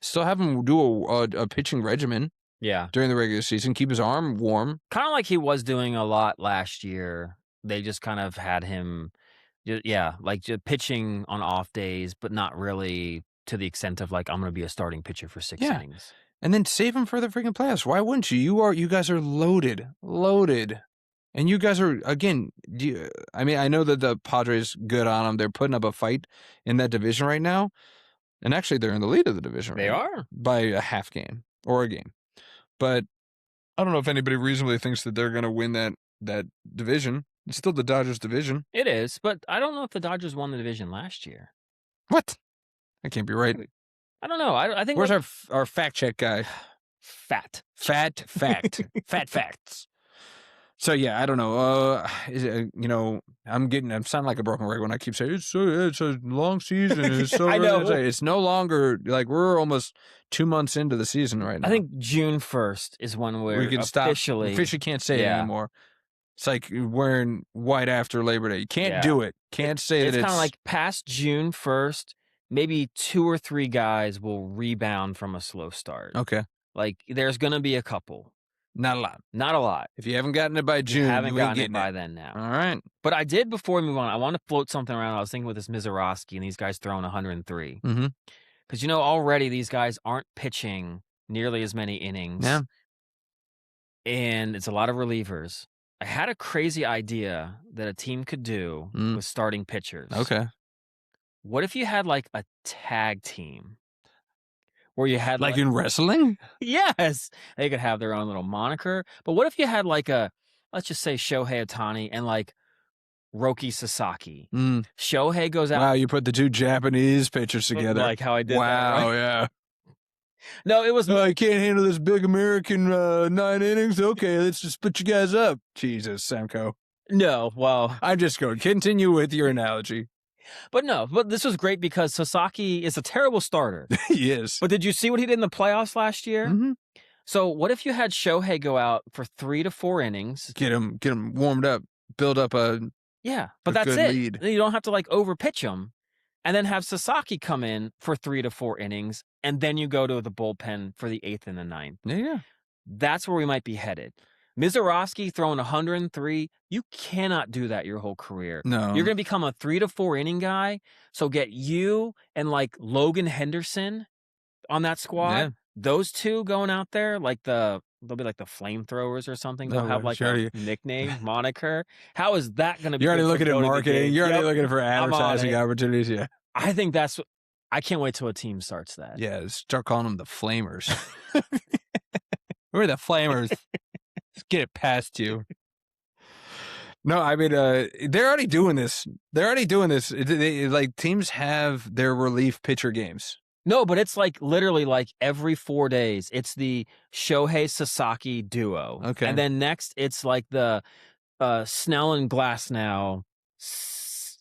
Still have him do a pitching regimen. Yeah. During the regular season. Keep his arm warm. Kind of like he was doing a lot last year. They just kind of had him, like just pitching on off days, but not really to the extent of like, I'm going to be a starting pitcher for 6 innings. And then save him for the freaking playoffs. Why wouldn't you? You guys are loaded. And you guys are, again, I mean, I know that the Padres good on them. They're putting up a fight in that division right now. And actually, they're in the lead of the division right now. They are. By a half game or a game. But I don't know if anybody reasonably thinks that they're going to win that division. It's still the Dodgers division. It is, but I don't know if the Dodgers won the division last year. What? That can't be right. I don't know. I think... Where's our fact check guy? Fat fact. Fat facts. So, yeah, I don't know. I'm sounding like a broken record when I keep saying it's a long season. It's so I know. It's no longer like we're almost 2 months into the season right now. I think June 1st is when we can officially can't say it anymore. It's like wearing white after Labor Day. You can't do it. Can't say that it's kind of like past June 1st, maybe 2 or 3 guys will rebound from a slow start. Okay. Like there's going to be a couple. Not a lot. Not a lot. If you haven't gotten it by June, you haven't gotten it by then now. All right. But I did before we move on. I want to float something around. I was thinking with this Mizorowski and these guys throwing 103. Mm-hmm. Because, already these guys aren't pitching nearly as many innings. Yeah. and it's a lot of relievers. I had a crazy idea that a team could do with starting pitchers. Okay. What if you had like a tag team where you had like in wrestling? Yes. They could have their own little moniker. But what if you had like let's just say Shohei Ohtani and like Roki Sasaki. Shohei goes out. Wow, you put the two Japanese pitchers together. Like how I did that. Wow, Right? yeah. No, it was. I can't handle this big American 9 innings. Okay, let's just put you guys up. Jesus, Samko. No, well. I'm just going. Continue with your analogy. But this was great because Sasaki is a terrible starter. He is. But did you see what he did in the playoffs last year? Mm-hmm. So what if you had Shohei go out for 3 to 4 innings? Get him warmed up, build up a but that's good it. lead. You don't have to like over pitch him, and then have Sasaki come in for 3 to 4 innings, and then you go to the bullpen for the 8th and the 9th. Yeah. That's where we might be headed. Mizorowski throwing 103, you cannot do that your whole career. No. You're going to become a 3 to 4 inning guy, so get you and like Logan Henderson on that squad. Yeah. Those two going out there, like they'll be like the flamethrowers or something. They'll have like a nickname, moniker. How is that going to be? You're already looking at marketing. You're already looking for advertising opportunities. Yeah. I think I can't wait till a team starts that. Yeah. Start calling them the Flamers. We're the Flamers. Let's get it past you. No, I mean, they're already doing this. Like teams have their relief pitcher games. No, but it's like literally like every 4 days. It's the Shohei Sasaki duo. Okay. And then next it's like the Snell and Glasnow,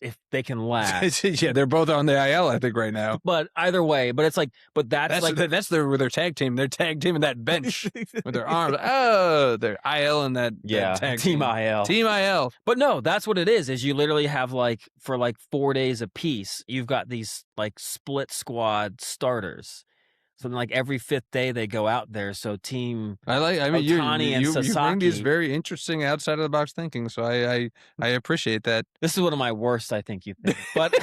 if they can last. Yeah, they're both on the IL, I think, right now. But either way, that's their tag team. They're tag team in that bench with their arms. Oh, they're IL in that tag team IL. Team IL. But no, that's what it is you literally have like for like 4 days apiece, you've got these like split squad starters. So then, like every 5th day they go out there. So team Ohtani and Sasaki. You bring these very interesting outside of the box thinking. So I appreciate that. This is one of my worst, I think you think. But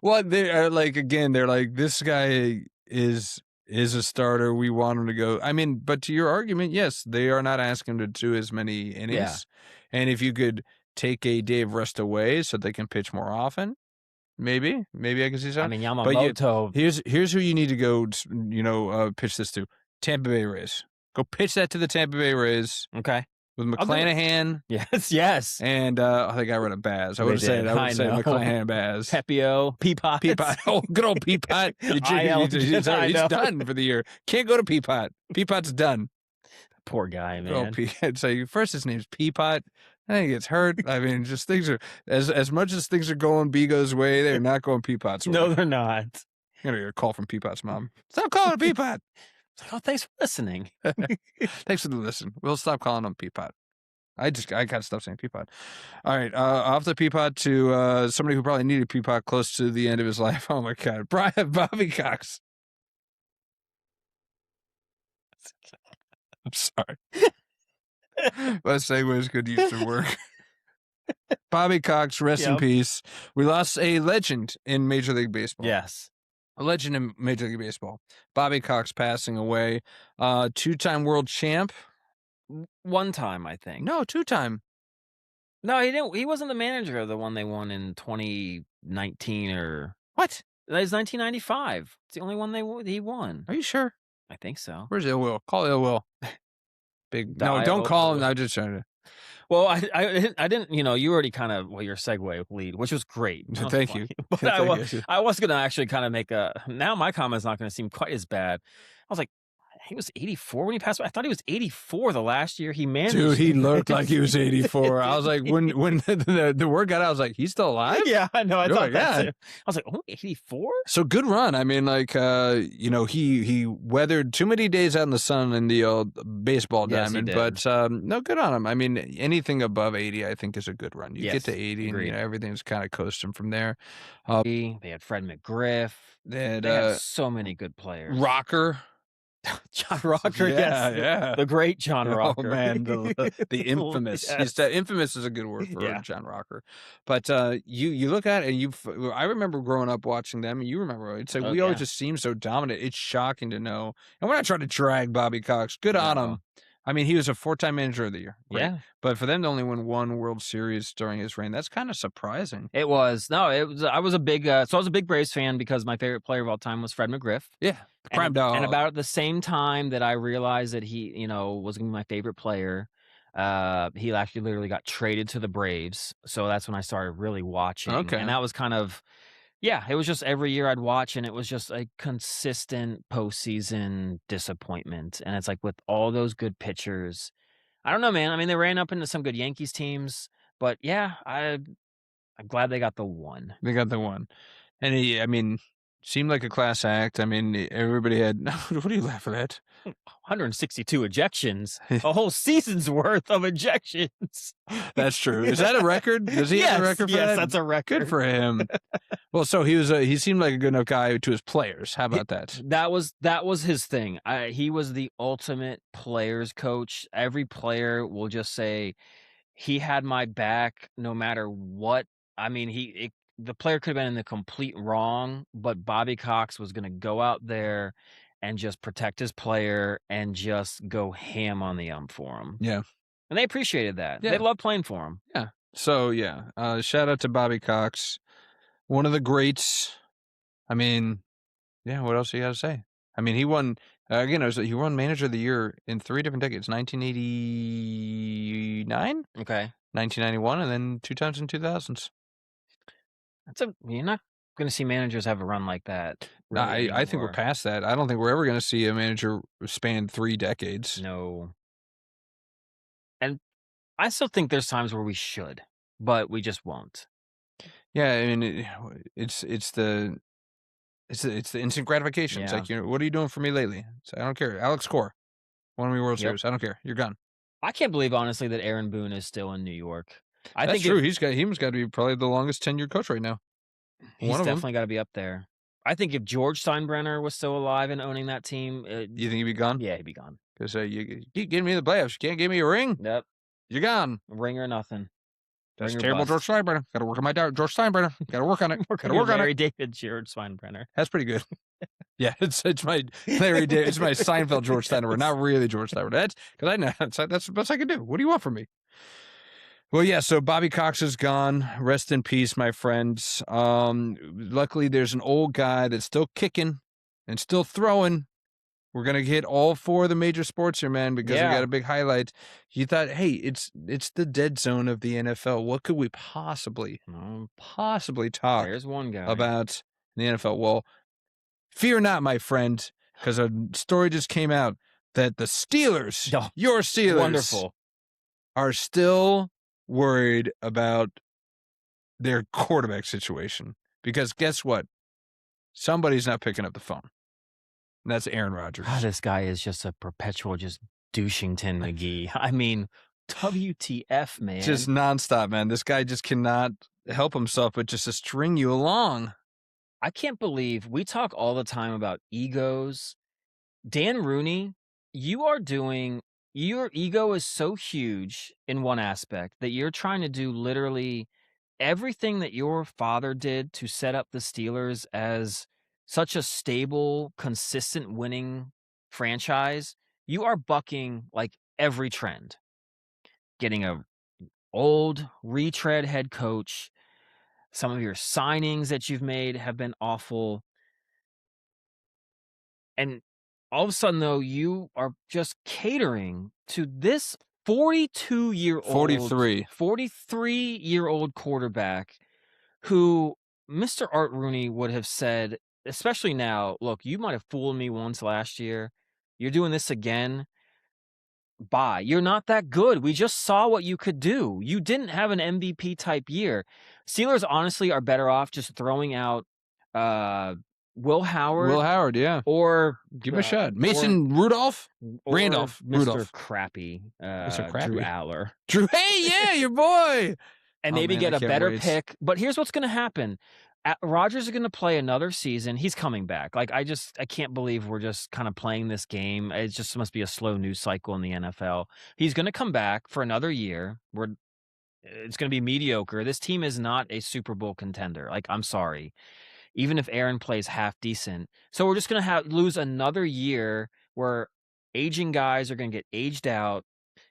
well, they are like again. They're like this guy is a starter. We want him to go. I mean, but to your argument, yes, they are not asking him to do as many innings. Yeah. And if you could take a day of rest away so they can pitch more often. Maybe I can see something. I mean, Yamamoto. But here's who you need to go, pitch this to. Tampa Bay Rays. Go pitch that to the Tampa Bay Rays. Okay. With McClanahan. Yes. And I think I got rid of Baz. I would say McClanahan, Baz. Pepio, Peapot. Oh, good old Peapot. He's done for the year. Can't go to Peapot. Peapot's done. Poor guy, man. So first his name's Peapot. I think it's hurt. I mean, just things are as much as things are going Bego's way, they're not going Peapot's way. No, they're not. I'm gonna get a call from Peapot's mom. Stop calling him Peapot. Oh, thanks for listening. Thanks for the listen. We'll stop calling him Peapot. I gotta stop saying Peapot. All right, off the Peapot to somebody who probably needed Peapot close to the end of his life. Oh my God, Bobby Cox. I'm sorry. My segues could use some work. Bobby Cox, rest in peace. We lost a legend in Major League Baseball. Yes. A legend in Major League Baseball. Bobby Cox passing away. 2-time world champ. 1 time, I think. No, 2-time. No, he didn't. He wasn't the manager of the one they won in 2019 or... What? That was 1995. It's the only one he won. Are you sure? I think so. Where's Ill Will? Call Ill Will. No, don't call him. I'm just trying to. Well, I didn't. You already kind of your segue lead, which was great. Thank you. But I was going to actually kind of make now my comment's not going to seem quite as bad. I was like, he was 84 when he passed away. I thought he was 84 the last year he managed. Dude, he looked like he was 84. I was like, when the word got out, I was like, he's still alive? Yeah, I know. I thought that too. I was like, oh, 84? So good run. I mean, like, he weathered too many days out in the sun in the old baseball diamond, but no, good on him. I mean, anything above 80, I think, is a good run. You get to 80, agreed. And everything's kind of coasting from there. They had Fred McGriff. They had so many good players. Rocker. John Rocker, yeah. The great John Rocker. Oh, man, the infamous. Yes. Infamous is a good word for John Rocker. But you look at it, and I remember growing up watching them, and you remember, it's like we always just seem so dominant. It's shocking to know. And we're not trying to drag Bobby Cox. Good on him. I mean, he was a 4-time manager of the year. Great. Yeah. But for them to only win one World Series during his reign, that's kind of surprising. It was. No, it was. I was a big Braves fan because my favorite player of all time was Fred McGriff. Yeah. The crime dog. And about the same time that I realized that he, was going to be my favorite player, he actually literally got traded to the Braves. So that's when I started really watching. Okay. And that was kind of, it was just every year I'd watch, and it was just a consistent postseason disappointment. And it's like with all those good pitchers, I don't know, man. I mean, they ran up into some good Yankees teams, but yeah, I'm glad they got the one. They got the one. And he, I mean, seemed like a class act. I mean, everybody had, what are you laughing at? 162 ejections, a whole season's worth of ejections. That's true. Is that a record? Does he have a record for that? Yes, that's a record. Good for him. Well, so he seemed like a good enough guy to his players. How about that? That was his thing. He was the ultimate players coach. Every player will just say, he had my back no matter what. I mean, the player could have been in the complete wrong, but Bobby Cox was going to go out there and just protect his player and just go ham on the ump for him. Yeah. And they appreciated that. Yeah. They loved playing for him. Yeah. So, yeah, shout out to Bobby Cox, one of the greats. I mean, yeah, what else you got to say? I mean, he won, again, he won Manager of the Year in 3 different decades, 1989? Okay. 1991, and then 2 times in 2000s. You're not going to see managers have a run like that. No, Really I think we're past that. I don't think we're ever going to see a manager span 3 decades. No. And I still think there's times where we should, but we just won't. Yeah, I mean, it's the instant gratification. It's like, what are you doing for me lately? I don't care. Alex Cora, won me World Series. I don't care. You're gone. I can't believe, honestly, that Aaron Boone is still in New York. That's true. He's got to be probably the longest tenured coach right now. He's definitely got to be up there. I think if George Steinbrenner was still alive and owning that team, you think he'd be gone? Yeah, he'd be gone. Because you keep getting me the playoffs. You can't give me a ring. Yep. You're gone. Ring or nothing. That's terrible, George Steinbrenner. Got to work on my George Steinbrenner. Got to work on it. Got to work on Larry it. David George Steinbrenner. That's pretty good. Yeah, it's my Larry David. It's my Seinfeld George Steinbrenner. Not really George Steinbrenner. That's because I know that's the best I can do. What do you want from me? Well, yeah. So Bobby Cox is gone. Rest in peace, my friends. Luckily, there's an old guy that's still kicking and still throwing. We're gonna hit all 4 of the major sports here, man, because we got a big highlight. You thought, hey, it's the dead zone of the NFL. What could we possibly talk There's one guy about in the NFL? Well, fear not, my friend, because a story just came out that the Steelers, your Steelers, wonderful, are still worried about their quarterback situation. Because guess what? Somebody's not picking up the phone. And that's Aaron Rodgers. God, this guy is just a perpetual douchington McGee. I mean, WTF, man. Just nonstop, man. This guy just cannot help himself but just to string you along. I can't believe we talk all the time about egos. Dan Rooney, your ego is so huge in one aspect that you're trying to do literally everything that your father did to set up the Steelers as such a stable, consistent winning franchise. You are bucking like every trend. Getting a old retread head coach. Some of your signings that you've made have been awful. And all of a sudden, though, you are just catering to this 43-year-old quarterback who Mr. Art Rooney would have said, especially now, look, you might have fooled me once last year. You're doing this again. Bye. You're not that good. We just saw what you could do. You didn't have an MVP type year. Steelers honestly are better off just throwing out Will Howard. Yeah. Or give him a shot. Mason Rudolph? Randolph. Mr. Rudolph. Crappy. Mr. Crappy. Drew Aller. Hey, yeah, your boy. And maybe get a better pick. But here's what's going to happen. Rodgers is going to play another season. He's coming back. Like, I can't believe we're just kind of playing this game. It just must be a slow news cycle in the NFL. He's going to come back for another year. It's going to be mediocre. This team is not a Super Bowl contender. Like, I'm sorry. Even if Aaron plays half decent. So we're just going to lose another year where aging guys are going to get aged out,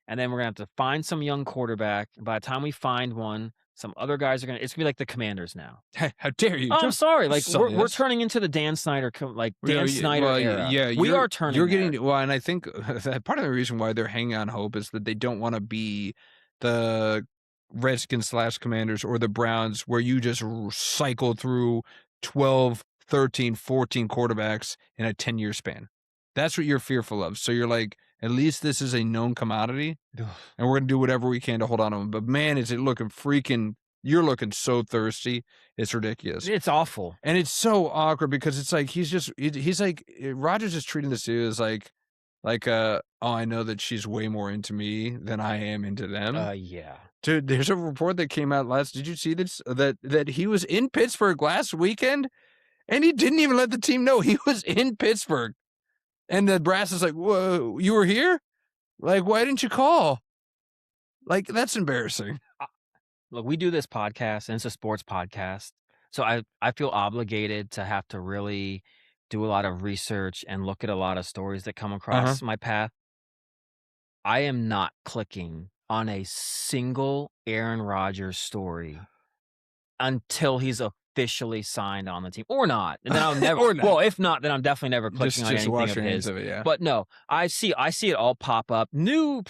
and then we're going to have to find some young quarterback. And by the time we find one, some other guys are going to. It's going to be like the Commanders now. How dare you? Oh, I'm sorry. Like we're Yes. turning into the Dan Snyder Snyder era. Yeah, we are turning. You're getting well, and I think that part of the reason why they're hanging on hope is that they don't want to be the Redskins / Commanders or the Browns, where you just cycle through 12, 13, 14 quarterbacks in a 10-year span. That's what you're fearful of. So you're like, at least this is a known commodity, and we're going to do whatever we can to hold on to them. But man, is it looking freaking... You're looking so thirsty. It's ridiculous. It's awful. And it's so awkward because it's like he's like Rodgers is treating this dude as like oh, I know that she's way more into me than I am into them. Yeah. Dude, there's a report that came out did you see this? That he was in Pittsburgh last weekend and he didn't even let the team know he was in Pittsburgh. And the brass is like, "Whoa, you were here? Like, why didn't you call?" Like, that's embarrassing. Look, we do this podcast, and it's a sports podcast, so I feel obligated to have to really do a lot of research and look at a lot of stories that come across my path. I am not clicking on a single Aaron Rodgers story until he's officially signed on the team, or not. And then I'll never. Or not. Well, if not, then I'm definitely never clicking on anything of his. Of it, yeah. But no, I see it all pop up. New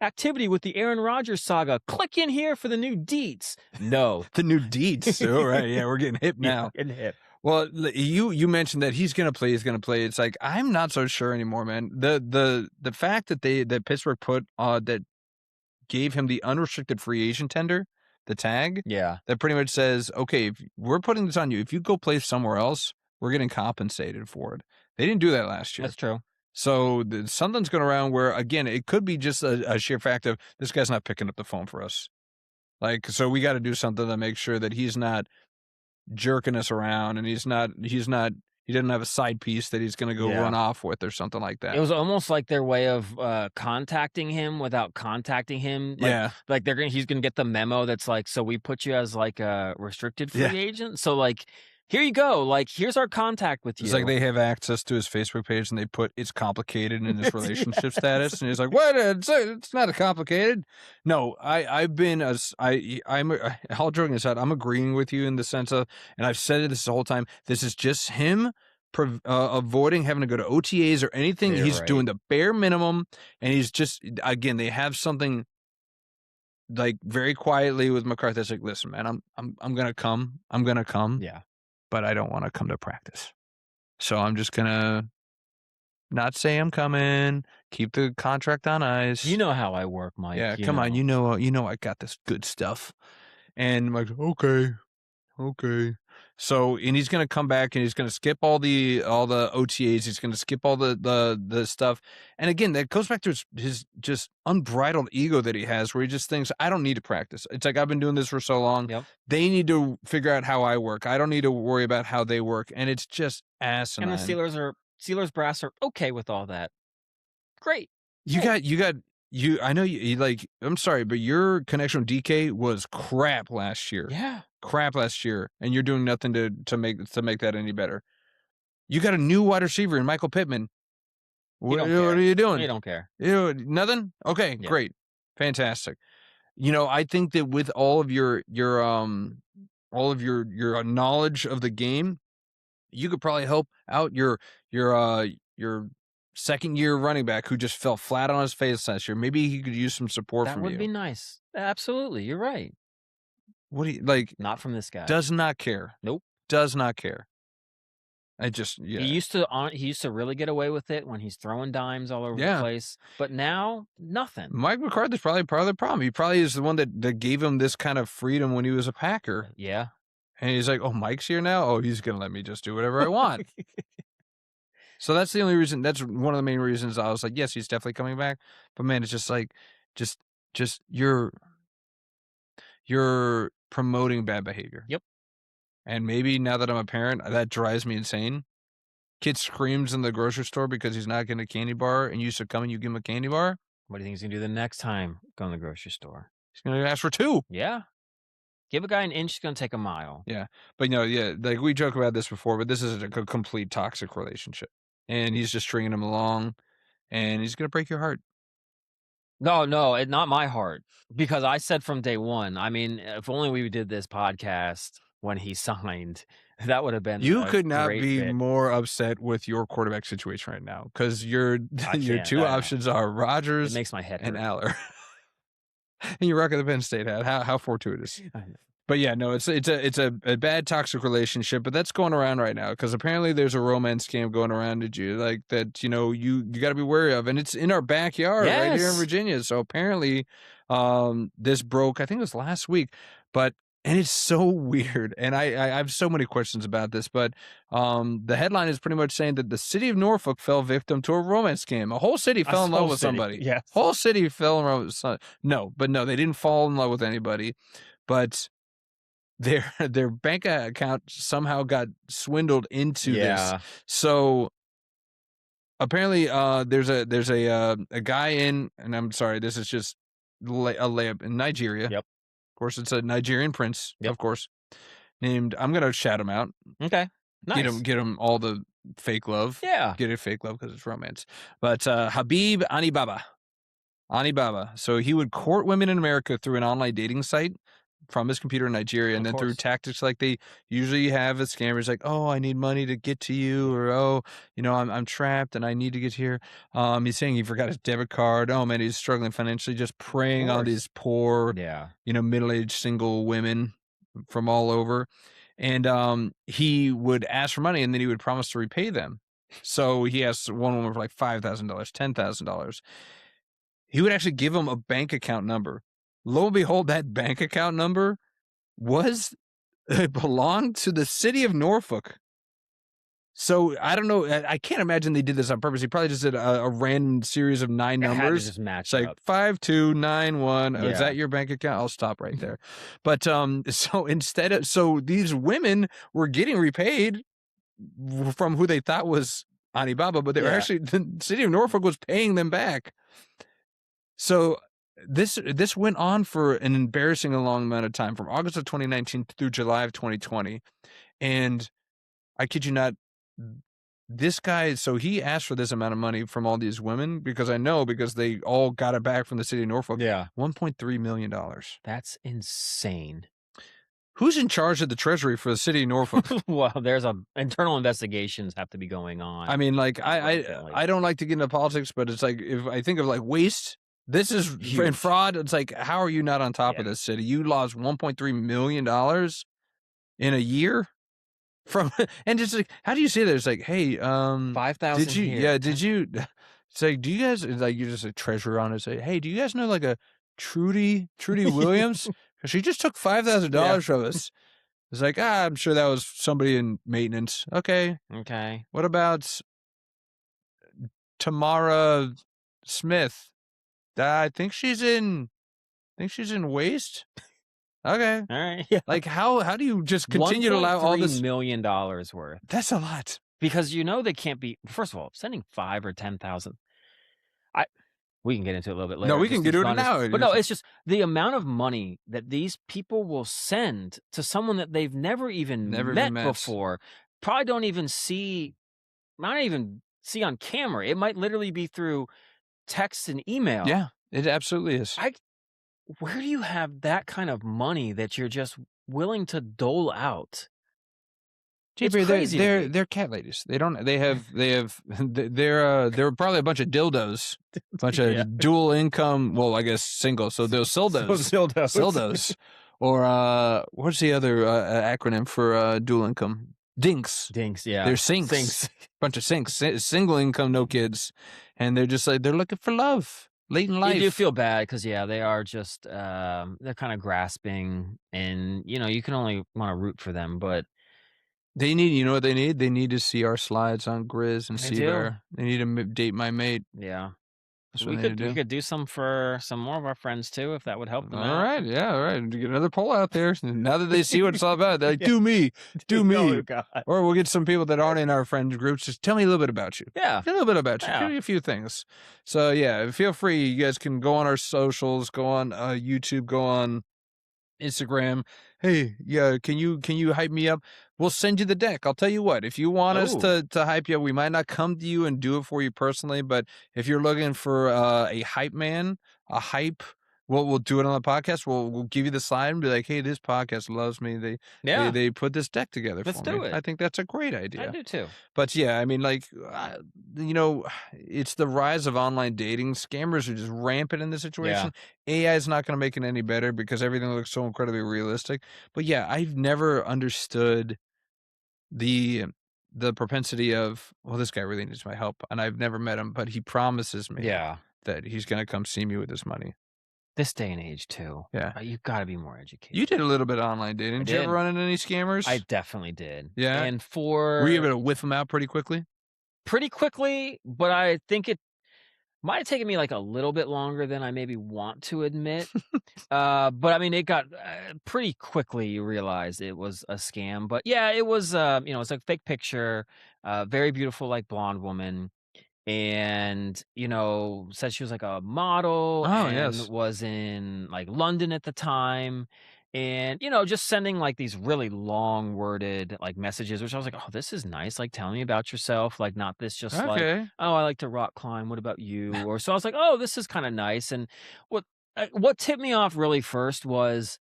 activity with the Aaron Rodgers saga. Click in here for the new deets. No, The new deeds. Oh, right. Yeah, we're getting hip now. Getting hip. Well, you mentioned that he's gonna play. It's like I'm not so sure anymore, man. The fact that Pittsburgh put that gave him the unrestricted free agent tender, the tag, Yeah, that pretty much says, okay, if we're putting this on you. If you go play somewhere else, we're getting compensated for it. They didn't do that last year. that's true. So something's going around where, again, it could be just a sheer fact of this guy's not picking up the phone for us. Like, so we got to do something to make sure that he's not jerking us around and he doesn't have a side piece that he's going to go run off with or something like that. It was almost like their way of contacting him without contacting him. Like he's gonna get the memo that's like, so we put you as like a restricted free agent. So like, here you go. Like, here's our contact with you. It's like they have access to his Facebook page and they put it's complicated in his relationship status, and he's like, "What? It's not complicated." No, I'm all joking aside, I'm agreeing with you in the sense of, and I've said it this whole time. This is just him avoiding having to go to OTAs or anything. He's doing the bare minimum, and he's just, again, they have something like very quietly with McCarthy. It's like, listen, man, I'm gonna come. Yeah. But I don't want to come to practice. So I'm just going to not say I'm coming, keep the contract on ice. You know how I work, Mike. Yeah, come on. You know I got this good stuff. And I'm like, okay. So, and he's going to come back and he's going to skip all the OTAs. He's going to skip all the stuff. And again, that goes back to his just unbridled ego that he has, where he just thinks, I don't need to practice. It's like, I've been doing this for so long. Yep. They need to figure out how I work. I don't need to worry about how they work. And it's just asinine. And the Steelers brass are okay with all that. Great. I know you like, I'm sorry, but your connection with DK was crap last year. Yeah. Crap last year, and you're doing nothing to make that any better. You got a new wide receiver in Michael Pittman. What are you doing? You don't care. Nothing? Okay, Yeah. Great. Fantastic. I think that with all of your knowledge of the game, you could probably help out your second year running back who just fell flat on his face last year. Maybe he could use some support from you. That would be nice. Absolutely. You're right. What do you like? Not from this guy. Does not care. Nope. Does not care. He used to really get away with it when he's throwing dimes all over the place. But now, nothing. Mike McCarthy's probably part of the problem. He probably is the one that gave him this kind of freedom when he was a Packer. Yeah. And he's like, oh, Mike's here now? Oh, he's going to let me just do whatever I want. So that's the only reason. That's one of the main reasons I was like, yes, he's definitely coming back. But man, it's just like, just you're promoting bad behavior. Yep. And maybe now that I'm a parent, that drives me insane. Kid screams in the grocery store because he's not getting a candy bar, and you used to come and you give him a candy bar. What do you think he's going to do the next time go in the grocery store? He's going to ask for 2. Yeah. Give a guy an inch, he's going to take a mile. Yeah. But like we joke about this before, but this is a complete toxic relationship. and he's just stringing him along, and he's gonna break your heart. No, not my heart, because I said from day one, I mean, if only we did this podcast when he signed, that would have been You a could not great be fit. more upset with your quarterback situation right now because your can't, two I know. options are It Rodgers makes my head and hurt. Aller. And you're rocking the Penn State hat. How fortuitous. I know. But yeah, no, it's a bad toxic relationship, but that's going around right now because apparently there's a romance scam going around at you like that. You got to be wary of, and it's in our backyard right here in Yes. Virginia. So apparently, this broke. I think it was last week, and it's so weird, and I have so many questions about this. But the headline is pretty much saying that the city of Norfolk fell victim to a romance scam. A whole city fell in love with somebody. Yes. Whole city fell in love with no, they didn't fall in love with anybody, but their bank account somehow got swindled into this. So apparently there's a guy in, and I'm sorry, this is just a layup in Nigeria. Yep. Of course, it's a Nigerian prince, Yep. of course, named, I'm going to shout him out. Okay. Nice. Get him all the fake love. Yeah. Get it fake love because it's romance. But Habib Anibaba. So he would court women in America through an online dating site from his computer in Nigeria, and then through tactics like they usually have as scammers, like, oh, I need money to get to you, or oh, I'm trapped and I need to get here. He's saying he forgot his debit card. Oh man, he's struggling financially, just preying on these poor, middle-aged single women from all over. And he would ask for money, and then he would promise to repay them. So he asked one woman for like $5,000, $10,000. He would actually give him a bank account number. Lo and behold, that bank account number belonged to the city of Norfolk. So I don't know. I can't imagine they did this on purpose. He probably just did a random series of 9 numbers. Had to just match it's like 5291. Yeah. Is that your bank account? I'll stop right there. But so these women were getting repaid from who they thought was Alibaba, but they were actually, the city of Norfolk was paying them back. So this went on for an embarrassing long amount of time, from August of 2019 through July of 2020. And I kid you not, this guy, so he asked for this amount of money from all these women because they all got it back from the city of Norfolk. Yeah. $1.3 million. That's insane. Who's in charge of the treasury for the city of Norfolk? Well, there's internal investigations have to be going on. I mean, like, I don't like to get into politics, but it's like, if I think of like waste, this is in fraud. It's like, how are you not on top of this city? You lost $1.3 million in a year and just like, how do you say that? It's like, hey, 5,000. Did you? Here. Yeah. Did you? It's like, do you guys, like, you're just a treasurer on it. Say, hey, do you guys know like a Trudy Williams? Because she just took $5,000 from us. It's like, I'm sure that was somebody in maintenance. Okay. What about Tamara Smith? I think she's in waste. Okay. All right. Yeah. Like, how do you just continue to allow all this $1.3 million worth? That's a lot. Because they can't be, first of all, sending 5 or 10,000. We can get into it a little bit later. No, we can get into it now. But no, it's just the amount of money that these people will send to someone that they've never even met before. Probably don't even see, might not even see on camera. It might literally be through text and email. Yeah, it absolutely is. Where do you have that kind of money that you're just willing to dole out? It's crazy. They're cat ladies. They're probably a bunch of dildos, a bunch of dual income. Well, I guess single. So they'll dildos. Or what's the other acronym for dual income? Dinks. Yeah. They're sinks. Bunch of sinks. Single income, no kids, and they're just like, they're looking for love late in life. You do feel bad because they are just they're kind of grasping, and you can only want to root for them, but. They need, you know what they need? They need to see our slides on Grizz and Seabear. They need to date my mate. Yeah. That's we could do some for some more of our friends too, if that would help them out. All right, yeah, all right. Get another poll out there. Now that they see what it's all about, they're like, do me. Oh, God. Or we'll get some people that aren't in our friends groups. Just tell me a little bit about you. Yeah. A little bit about you. Yeah. Give me a few things. So yeah, feel free. You guys can go on our socials, go on YouTube, go on Instagram, hey, yeah, can you hype me up? We'll send you the deck. I'll tell you what, if you want us to hype you up, we might not come to you and do it for you personally, but if you're looking for a hype man, a hype, we'll do it on the podcast. We'll give you the slide and be like, hey, this podcast loves me. They put this deck together Let's for do me. it. I think that's a great idea. I do too. But yeah, I mean, like, it's the rise of online dating. Scammers are just rampant in this situation. AI is not going to make it any better because everything looks so incredibly realistic. But yeah, I've never understood the propensity of, well, this guy really needs my help, and I've never met him, but he promises me that he's going to come see me with his money. This day and age too. Yeah. You've got to be more educated. You did a little bit of online dating. Did you ever run into any scammers? I definitely did. Yeah. And were you able to whiff them out pretty quickly? Pretty quickly, but I think it might have taken me like a little bit longer than I maybe want to admit. But I mean, it got pretty quickly. You realized it was a scam. But yeah, it was. It's like a fake picture, very beautiful, like blonde woman, and said she was like a model and was in like London at the time. And just sending like these really long worded like messages, which I was like, oh, this is nice, like tell me about yourself, like not this just like, oh, I like to rock climb, what about you? Or so I was like, oh, this is kind of nice. And what tipped me off really first was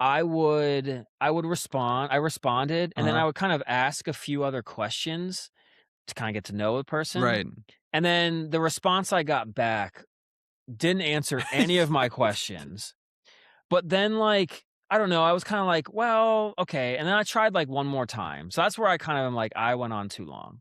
I would respond. I responded, and then I would kind of ask a few other questions to kind of get to know the person. Right. And then the response I got back didn't answer any of my questions. But then, like, I don't know, I was kind of like, well, okay. And then I tried like one more time. So that's where I kind of am like, I went on too long.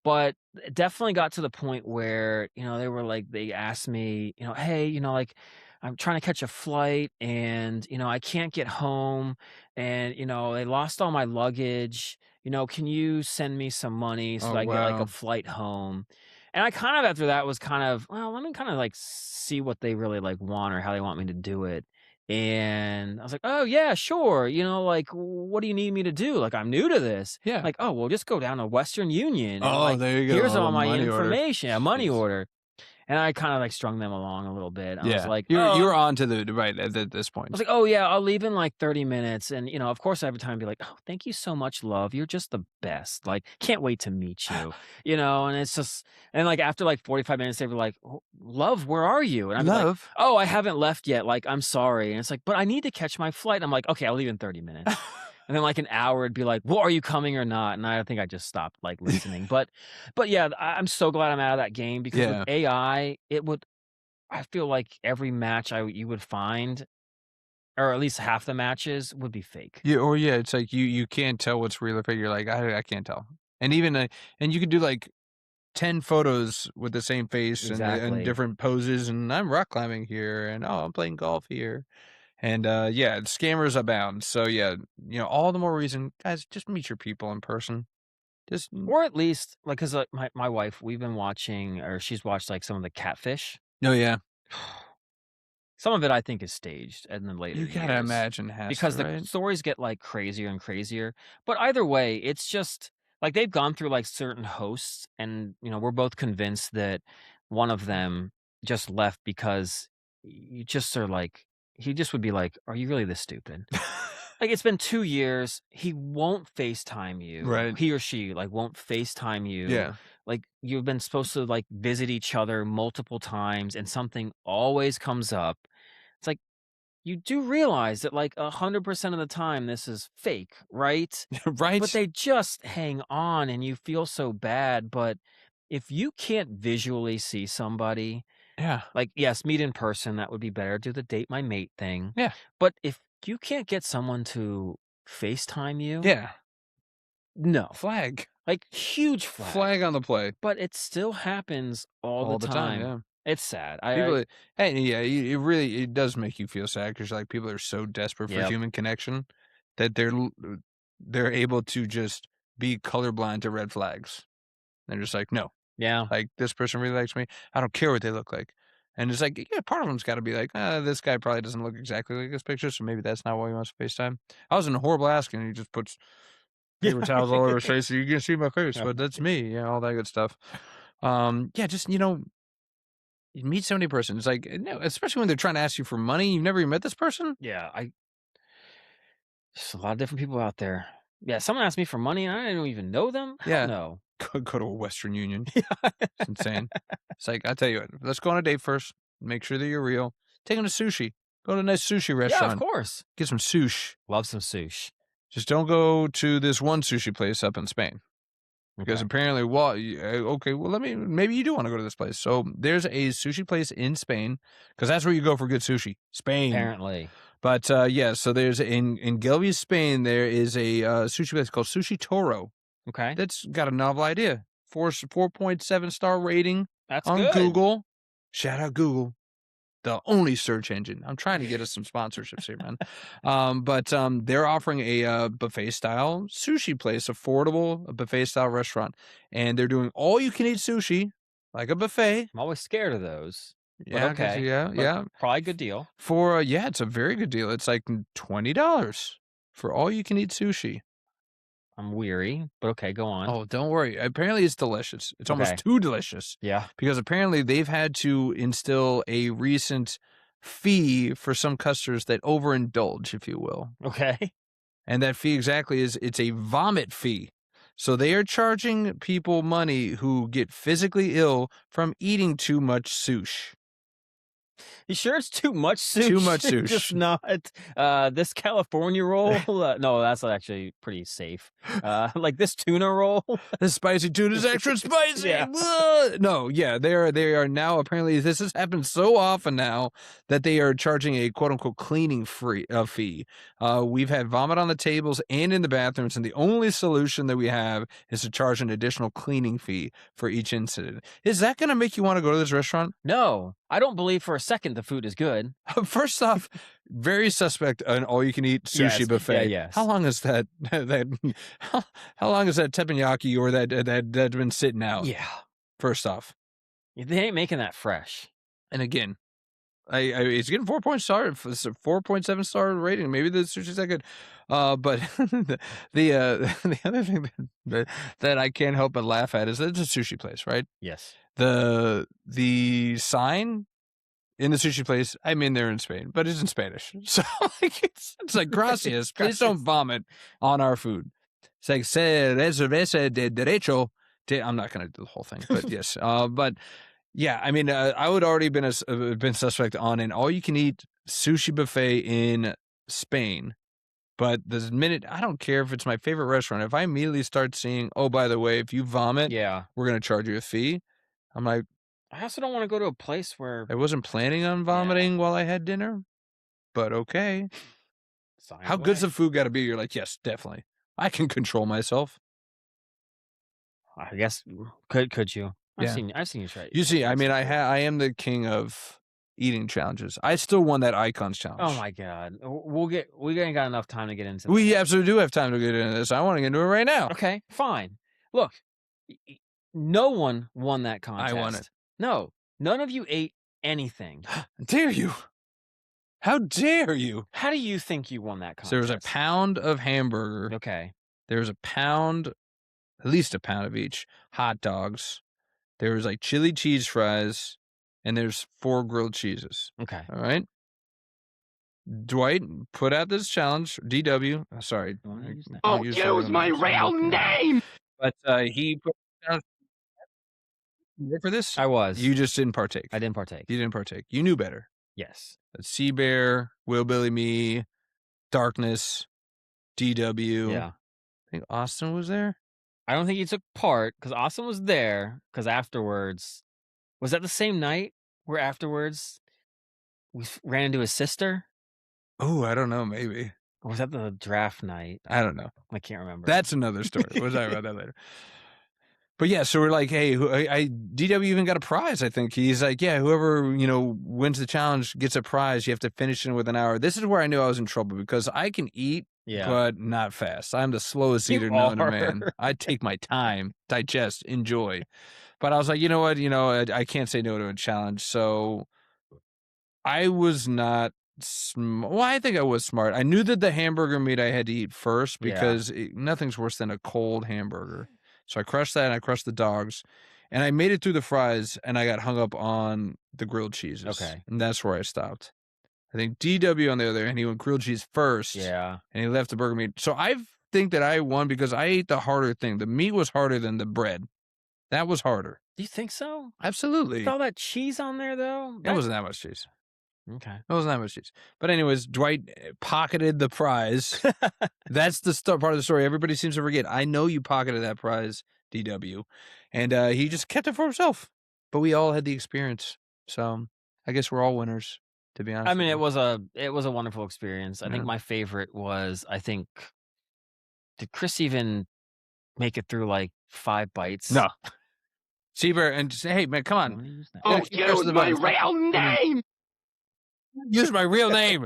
But it definitely got to the point where, they were like, they asked me, hey, like, I'm trying to catch a flight and, I can't get home and, they lost all my luggage. Can you send me some money so that I get like a flight home? And I kind of, after that, was kind of, well, let me kind of like see what they really like want or how they want me to do it. And I was like, oh, yeah, sure. Like, what do you need me to do? Like, I'm new to this. Yeah. Like, oh, well, just go down to Western Union. And, like, there you go. Here's all my information. A money order. And I kind of like strung them along a little bit. I was like, you were on to the right at this point. I was like, oh, yeah, I'll leave in like 30 minutes. And, of course, I have time to be like, oh, thank you so much, love. You're just the best. Like, can't wait to meet you, and it's just, and like after like 45 minutes, they were like, oh, love, where are you? And I'm like, oh, I haven't left yet. Like, I'm sorry. And it's like, but I need to catch my flight. I'm like, okay, I'll leave in 30 minutes. And then like an hour, it'd be like, well, are you coming or not? And I think I just stopped like listening. but yeah, I'm so glad I'm out of that game because with AI, I feel like every match you would find, or at least half the matches, would be fake. Yeah, it's like you can't tell what's real or fake. You're like, I can't tell. And even and you could do like 10 photos with the same face and different poses, and I'm rock climbing here, and I'm playing golf here. And scammers abound. So yeah, all the more reason, guys, just meet your people in person. Or at least like, because my wife, we've been watching, or she's watched like some of the Catfish. Oh yeah. Some of it I think is staged in the later years. You gotta imagine because the stories get like crazier and crazier. But either way, it's just like they've gone through like certain hosts, and we're both convinced that one of them just left because you just are like, he just would be like, are you really this stupid? Like, it's been 2 years. He won't FaceTime you. Right. He or she like won't FaceTime you. Yeah. Like, you've been supposed to like visit each other multiple times, and something always comes up. It's like, you do realize that like 100% of the time this is fake, right? Right. But they just hang on, and you feel so bad. But if you can't visually see somebody, like, yes, meet in person, that would be better. Do the date my mate thing. Yeah. But if you can't get someone to FaceTime you, no. Flag. Like, huge flag. Flag on the play. But it still happens all the time. Yeah. It's sad. It does make you feel sad because like people are so desperate for human connection that they're able to just be colorblind to red flags. They're just like, no. Yeah. Like, this person really likes me. I don't care what they look like. And it's like, yeah, part of them's got to be like, this guy probably doesn't look exactly like this picture, so maybe that's not why he wants to FaceTime. I was in a horrible asking, and he just puts paper towels all over his face so you can see my face, but that's me. Yeah, all that good stuff. Just, you meet so many persons. Like, especially when they're trying to ask you for money. You've never even met this person? Yeah, There's a lot of different people out there. Yeah, someone asked me for money and I don't even know them. Yeah. No. Go to a Western Union. It's insane. It's like, I tell you what, let's go on a date first. Make sure that you're real. Take them to sushi. Go to a nice sushi Yeah, restaurant. of course. Get some sushi. Love some sushi. Just don't go to this one sushi place up in Spain. Because Okay. apparently, well, okay, well, maybe you do want to go to this place. So there's a sushi place in Spain, because that's where you go for good sushi. Spain. Apparently. But yeah, so there's in Gelby, Spain, there is a sushi place called Sushi Toro. Okay. That's got a novel idea. 4.7 star rating That's on good. Google. Shout out Google, the only search engine. I'm trying to get us some sponsorships here, man. But they're offering a buffet style sushi place, affordable buffet style restaurant, and they're doing all you can eat sushi, like a buffet. I'm always scared of those. Yeah, But okay. yeah. Probably a good deal. For yeah, it's a very good deal. It's like $20 for all you can eat sushi. I'm weary, but okay, go on. Oh, don't worry. Apparently, it's delicious. It's Okay. almost too delicious. Yeah. Because apparently they've had to instill a recent fee for some customers that overindulge, if you will. Okay. And that fee exactly is, it's a vomit fee. So they are charging people money who get physically ill from eating too much sushi. You sure it's too much sushi? Too much sushi. Just not this California roll. No, that's actually pretty safe. Like this tuna roll. The spicy tuna is extra spicy. Yeah. No, yeah, they are now, apparently this has happened so often now that they are charging a quote unquote cleaning fee. We've had vomit on the tables and in the bathrooms, and the only solution that we have is to charge an additional cleaning fee for each incident. Is that going to make you want to go to this restaurant? No, I don't believe for a second the food is good. First off, very suspect an all-you-can-eat sushi Yes, buffet. yeah, yes. How long is that? How long is that teppanyaki or that's been sitting out? Yeah. First off, They ain't making that fresh. and again, it's getting 4.7 star rating. Maybe the sushi's that good. But the other thing that I can't help but laugh at is that it's a sushi place, right? Yes. The sign in the sushi place, I'm in there in Spain, but it's in Spanish. So like it's like gracias. Please don't vomit on our food. It's like se reservese de derecho. I'm not going to do the whole thing, but yes. But yeah, I mean, I would already been suspect on an all-you-can-eat sushi buffet in Spain. But the minute, I don't care if it's my favorite restaurant, if I immediately start seeing, oh, by the way, if you vomit, Yeah. we're going to charge you a fee. I'm like, I also don't want to go to a place where I wasn't planning on vomiting while I had dinner, but okay. sign How away. good's the food got to be? You're like, yes, definitely. I can control myself. I guess could you? Yeah. I've seen you try. You see, I mean, I am the king of eating challenges. I still won that Icons challenge. Oh my god, we ain't got enough time to get into. We this. absolutely do have time to get into this. I want to get into it right now. Okay, fine. Look, no one won that contest. I won it. No, none of you ate anything. Dare you? How dare you? How do you think you won that contest? So there was a pound of hamburger. Okay. There was a pound, at least a pound of each, hot dogs. There was like chili cheese fries, and there's 4 grilled cheeses. Okay. All right. Dwight put out this challenge. DW. Sorry. Don't use my real name. But he put down. You ready for this? I was. You just didn't partake. I didn't partake. You didn't partake. You knew better. Yes. Sea Bear, Willbilly Me, Darkness, DW. Yeah. I think Austin was there. I don't think he took part because Austin was there. Because afterwards, was that the same night where afterwards we ran into his sister? Oh, I don't know. Maybe. Or was that the draft night? I don't know. I can't remember. That's another story. We'll talk about that later. But yeah, so we're like, hey, DW even got a prize, I think. He's like, yeah, whoever, wins the challenge gets a prize. You have to finish it within an hour. This is where I knew I was in trouble because I can eat, but not fast. I'm the slowest eater known to man. I take my time, digest, enjoy. But I was like, you know what? I can't say no to a challenge. So I was not well, I think I was smart. I knew that the hamburger meat I had to eat first because nothing's worse than a cold hamburger. So I crushed that and I crushed the dogs and I made it through the fries and I got hung up on the grilled cheeses. Okay. And that's where I stopped. I think DW on the other hand, he went grilled cheese first. Yeah. And he left the burger meat. So I think that I won because I ate the harder thing. The meat was harder than the bread. That was harder. Do you think so? Absolutely. With all that cheese on there, though? It wasn't that much cheese. Okay. It wasn't that much cheese. But anyways, Dwight pocketed the prize. That's the part of the story everybody seems to forget. I know you pocketed that prize, DW. And he just kept it for himself. But we all had the experience. So I guess we're all winners, to be honest. I mean, it was a wonderful experience. I think my favorite was, did Chris even make it through like 5 bites? No. Seaver and say, hey, man, come on. Use my real name. Use my real name.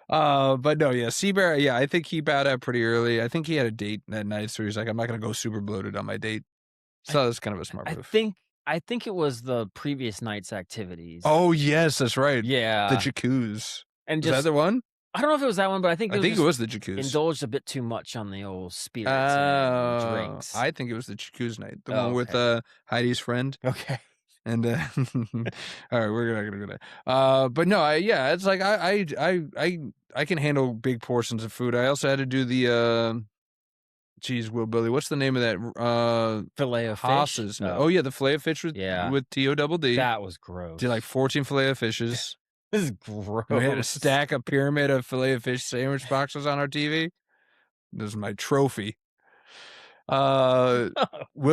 But no, yeah, Seabear, yeah, I think he bowed out pretty early. I think he had a date that night, so he's like, I'm not going to go super bloated on my date. So that's kind of a smart move. I think it was the previous night's activities. Oh, yes, that's right. Yeah. The jacuzzi. And Was that the one? I don't know if it was that one, but I think it was the jacuzzi. Indulged a bit too much on the old spirits and drinks. I think it was the jacuzzi night. The one with Heidi's friend. Okay. And all right, we're not gonna go there. But no, it's like I can handle big portions of food. I also had to do the Will Billy. What's the name of that? Filet of Haas's. fish. Oh yeah, the filet of fish with TODD. That was gross. Did like 14 filet of fishes. This is gross. We had to stack a pyramid of filet of fish sandwich boxes on our TV. This is my trophy. Will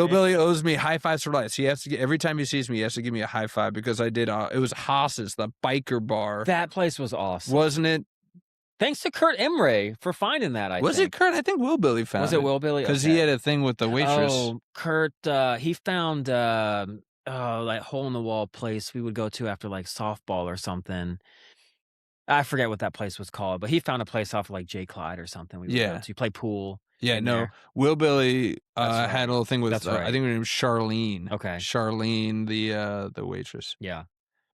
Billy owes me high fives for life. He has to every time he sees me, he has to give me a high five because I did. It was Haas's, the biker bar. That place was awesome, wasn't it? Thanks to Kurt Emre for finding that. Was it Kurt? I think Will Billy found it. Was it Will Billy? Because he had a thing with the waitress. Oh, Kurt. He found that hole in the wall place we would go to after like softball or something. I forget what that place was called, but he found a place off of like J. Clyde or something. We would go to play pool. Yeah, no. There. Will Billy had a little thing with, That's right. I think her name was Charlene. Okay. Charlene, the waitress. Yeah.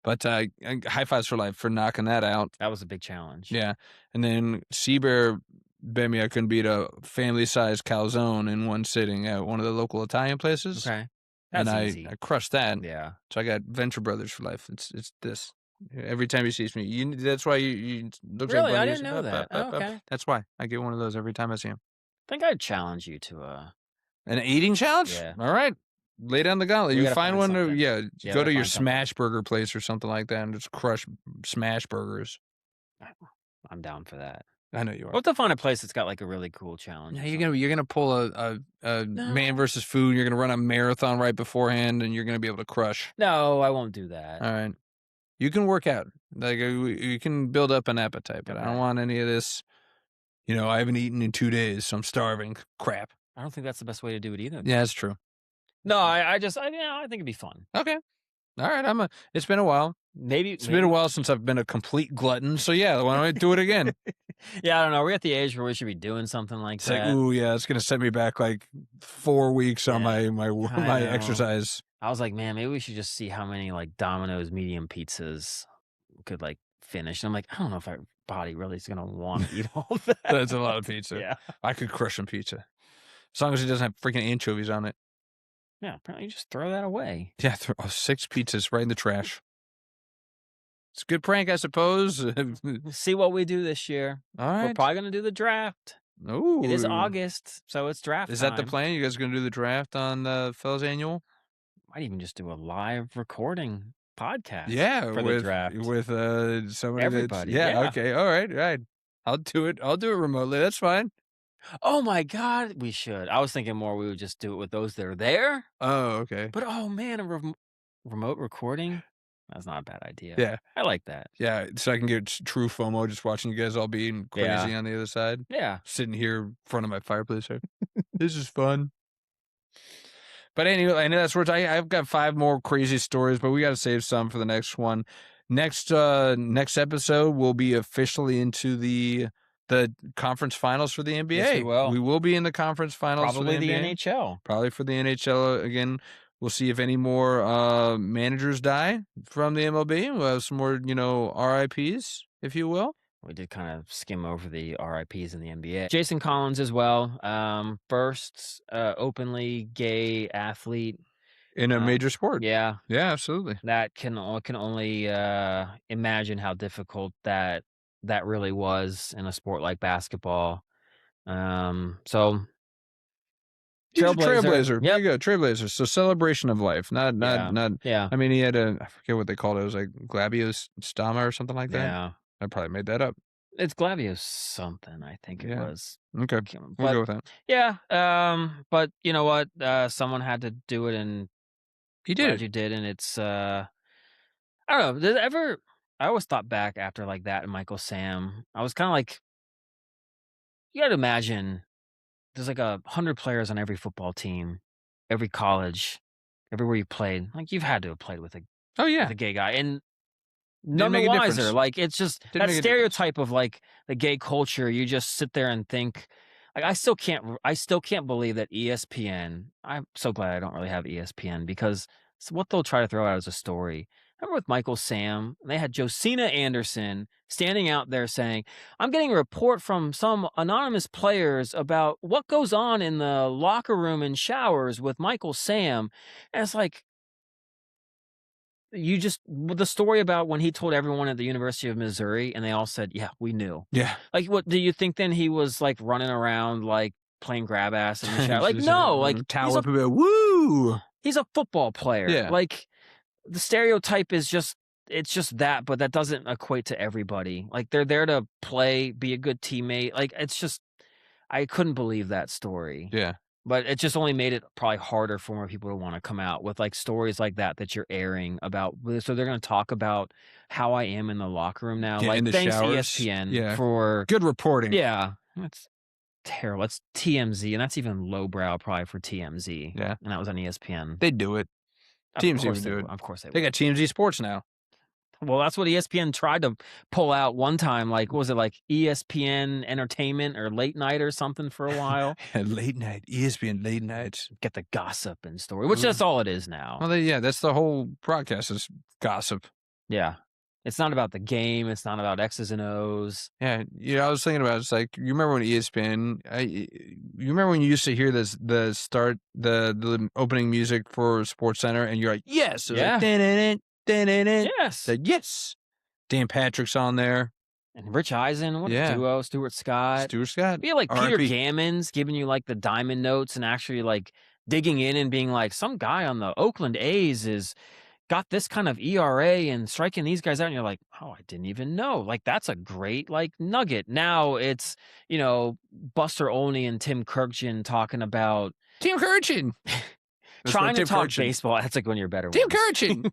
But high fives for life for knocking that out. That was a big challenge. Yeah. And then Seabear bet me I couldn't beat a family-sized calzone in one sitting at one of the local Italian places. Okay. That's easy. I crushed that. Yeah. So I got Venture Brothers for life. It's this. Every time he sees me, that's why you look really? like I didn't know that. Okay. That's why I get one of those every time I see him. I think I'd challenge you to an eating challenge. Yeah. All right. Lay down the gauntlet. You find one. Go to your smash burger place or something like that and just crush smash burgers. I'm down for that. I know you are. We'll have to find a place that's got like a really cool challenge. Yeah, you're gonna pull a man versus food. You're gonna run a marathon right beforehand, and you're gonna be able to crush. No, I won't do that. All right. You can work out. Like you can build up an appetite, but I don't want any of this. I haven't eaten in 2 days, so I'm starving. Crap. I don't think that's the best way to do it either. Yeah, that's true. No, I think it'd be fun. Okay. All right. It's been a while. Maybe it's been a while since I've been a complete glutton. So yeah, why don't I do it again? Yeah, I don't know. We're at the age where we should be doing something like that. Like, ooh, yeah, it's gonna set me back like 4 weeks on my exercise. I was like, man, maybe we should just see how many like Domino's medium pizzas we could like finish. And I'm like, I don't know if our body really is gonna want to eat all that. That's a lot of pizza. Yeah, I could crush some pizza as long as it doesn't have freaking anchovies on it. Yeah, apparently just throw that away. Yeah, 6 pizzas right in the trash. It's a good prank, I suppose. We'll see what we do this year. All right. We're probably going to do the draft. Ooh. It is August, so it's draft Is time. that the plan? You guys going to do the draft on the Fellas Annual? Might even just do a live recording podcast. Yeah, for the draft. With somebody. Everybody. Yeah, okay. All right. I'll do it. I'll do it remotely. That's fine. Oh my God, we should. I was thinking more we would just do it with those that are there. Oh, okay. But oh man, a remote recording? That's not a bad idea. Yeah. I like that. Yeah, so I can get true FOMO just watching you guys all being crazy on the other side. Yeah. Sitting here in front of my fireplace. This is fun. But anyway, I know that's where I've got 5 more crazy stories, but we got to save some for the next one. Next episode, we'll be officially into the conference finals for the NBA. Yes, we will. We will be in the conference finals Probably for the the NBA. NHL. Probably for the NHL again. We'll see if any more managers die from the MLB. We'll have some more, RIPs, if you will. We did kind of skim over the RIPs in the NBA. Jason Collins as well. First openly gay athlete in a major sport. Yeah. Yeah, absolutely. That can only imagine how difficult that that really was in a sport like basketball. So He's a trailblazer. trailblazer. There Yep. you go, trailblazer. So celebration of life. Not. Yeah. I mean, he had I forget what they called it. It was like Glabiostoma or something like that. Yeah. I probably made that up. It's Glavius something, I think it Yeah. was. Okay, we'll go with that. Yeah. But you know what? Someone had to do it, and He glad did. you did, and it's I don't know. Did it ever? I always thought back after like that and Michael Sam. I was kind of like, you got to imagine there's like 100 players on every football team, every college, everywhere you played. Like you've had to have played with a Oh yeah. gay guy, and none the make a wiser. difference. Like it's just Didn't that make a stereotype of like the gay culture. You just sit there and think. Like I still can't believe that ESPN. I'm so glad I don't really have ESPN because what they'll try to throw out as a story. Remember with Michael Sam, they had Josina Anderson standing out there saying, "I'm getting a report from some anonymous players about what goes on in the locker room and showers with Michael Sam," and it's like. The story about when he told everyone at the University of Missouri and they all said, yeah, we knew. Yeah. Like, what do you think then he was like running around, like playing grab ass in the shower? Like, no, like towel up a bit. Woo! he's a football player. Yeah. Like the stereotype is it's just that, but that doesn't equate to everybody. Like they're there to play, be a good teammate. Like it's just, I couldn't believe that story. Yeah. But it just only made it probably harder for more people to want to come out with like stories like that you're airing about. So they're going to talk about how I am in the locker room now. Yeah, like in the thanks showers. ESPN for good reporting. Yeah, that's terrible. It's TMZ, and that's even lowbrow probably for TMZ. Yeah, and that was on ESPN. They do it. TMZ would do it. Of course they would. They got TMZ Sports now. Well, that's what ESPN tried to pull out one time. Like, what was it like ESPN Entertainment or Late Night or something for a while? Late night, ESPN Late Nights. Get the gossip and story, which that's all it is now. Well, yeah, that's the whole broadcast is gossip. Yeah. It's not about the game. It's not about X's and O's. Yeah, I was thinking about it. It's like, you remember when ESPN, you remember when you used to hear the opening music for SportsCenter and you're like, yes. It was like, Yes. Said yes. Dan Patrick's on there. And Rich Eisen, what a duo. Stuart Scott. We had like Peter Gammons giving you like the diamond notes and actually like digging in and being like, some guy on the Oakland A's is got this kind of ERA and striking these guys out. And you're like, oh, I didn't even know. Like, that's a great like nugget. Now it's, Buster Olney and Tim Kirkjian talking about Tim Kirkjian. Trying to talk baseball. That's like one of your better Tim ones. Kirkjian.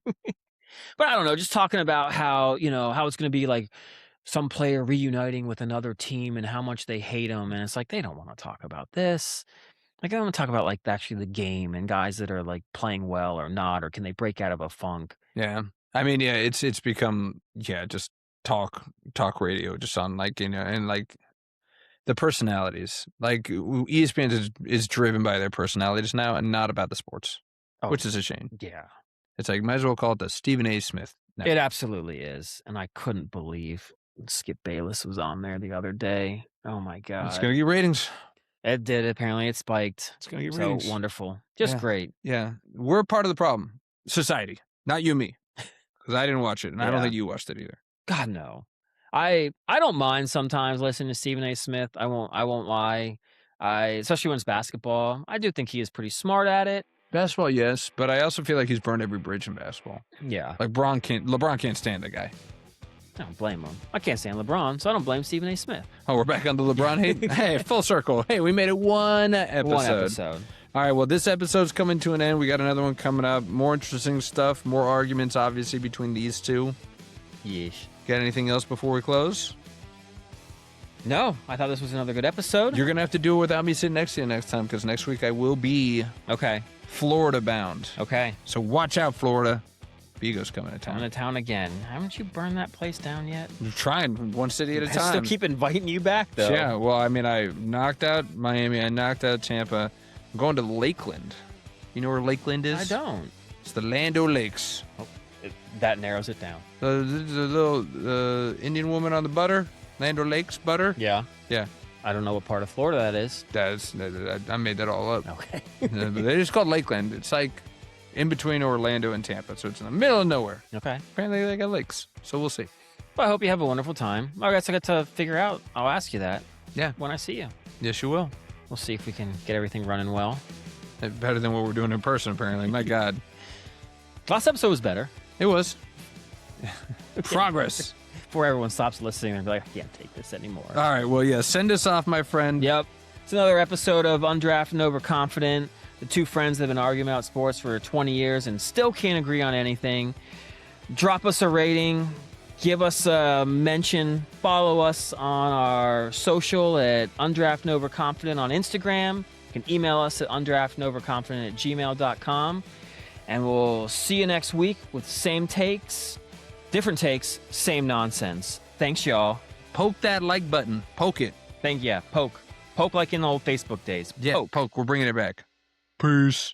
But I don't know, just talking about how, how it's going to be like some player reuniting with another team and how much they hate them. And it's like, they don't want to talk about this. Like, I want to talk about like actually the game and guys that are like playing well or not, or can they break out of a funk? Yeah. I mean, yeah, it's become, just talk radio, just on like, and like the personalities. Like ESPN is driven by their personalities now and not about the sports, which is a shame. Yeah. It's like, might as well call it the Stephen A. Smith. No. It absolutely is. And I couldn't believe Skip Bayless was on there the other day. Oh my God. It's going to get ratings. It did. Apparently it spiked. It's going to get ratings. So wonderful. Just great. Yeah. We're part of the problem. Society. Not you and me. Because I didn't watch it. And I don't think you watched it either. God, no. I don't mind sometimes listening to Stephen A. Smith. I won't lie. Especially when it's basketball. I do think he is pretty smart at it. Basketball, yes, but I also feel like he's burned every bridge in basketball. Yeah. Like LeBron can't stand the guy. I don't blame him. I can't stand LeBron, so I don't blame Stephen A. Smith. Oh, we're back on the LeBron hate? Hey, full circle. Hey, we made it one episode. All right, well, this episode's coming to an end. We got another one coming up. More interesting stuff. More arguments, obviously, between these two. Yeesh. Got anything else before we close? No, I thought this was another good episode. You're going to have to do it without me sitting next to you next time, because next week I will be Florida bound. Okay. So watch out, Florida. Vigo's coming to town. Coming to town again. Haven't you burned that place down yet? I'm trying one city at a time. I still keep inviting you back, though. Yeah, well, I mean, I knocked out Miami. I knocked out Tampa. I'm going to Lakeland. You know where Lakeland is? I don't. It's the Land O' Lakes. Oh, that narrows it down. The little Indian woman on the butter. Land O' Lakes butter. Yeah. Yeah. I don't know what part of Florida that is. I made that all up. Okay. They just called Lakeland. It's like in between Orlando and Tampa, so it's in the middle of nowhere. Okay. Apparently they got lakes, so we'll see. Well, I hope you have a wonderful time. I guess I got to figure out. I'll ask you that. Yeah. When I see you. Yes, you will. We'll see if we can get everything running well. Better than what we're doing in person, apparently. My God. Last episode was better. It was. Progress. Before everyone stops listening and be like, I can't take this anymore. All right. Well, yeah. Send us off, my friend. Yep. It's another episode of Undrafted and Overconfident. The two friends that have been arguing about sports for 20 years and still can't agree on anything. Drop us a rating. Give us a mention. Follow us on our social at Undraftedandoverconfident on Instagram. You can email us at undraftedandoverconfident@gmail.com. And we'll see you next week with same takes, different takes, same nonsense. Thanks, y'all. Poke that like button. Poke it. Poke. Poke like in the old Facebook days. Yeah, poke. We're bringing it back. Peace.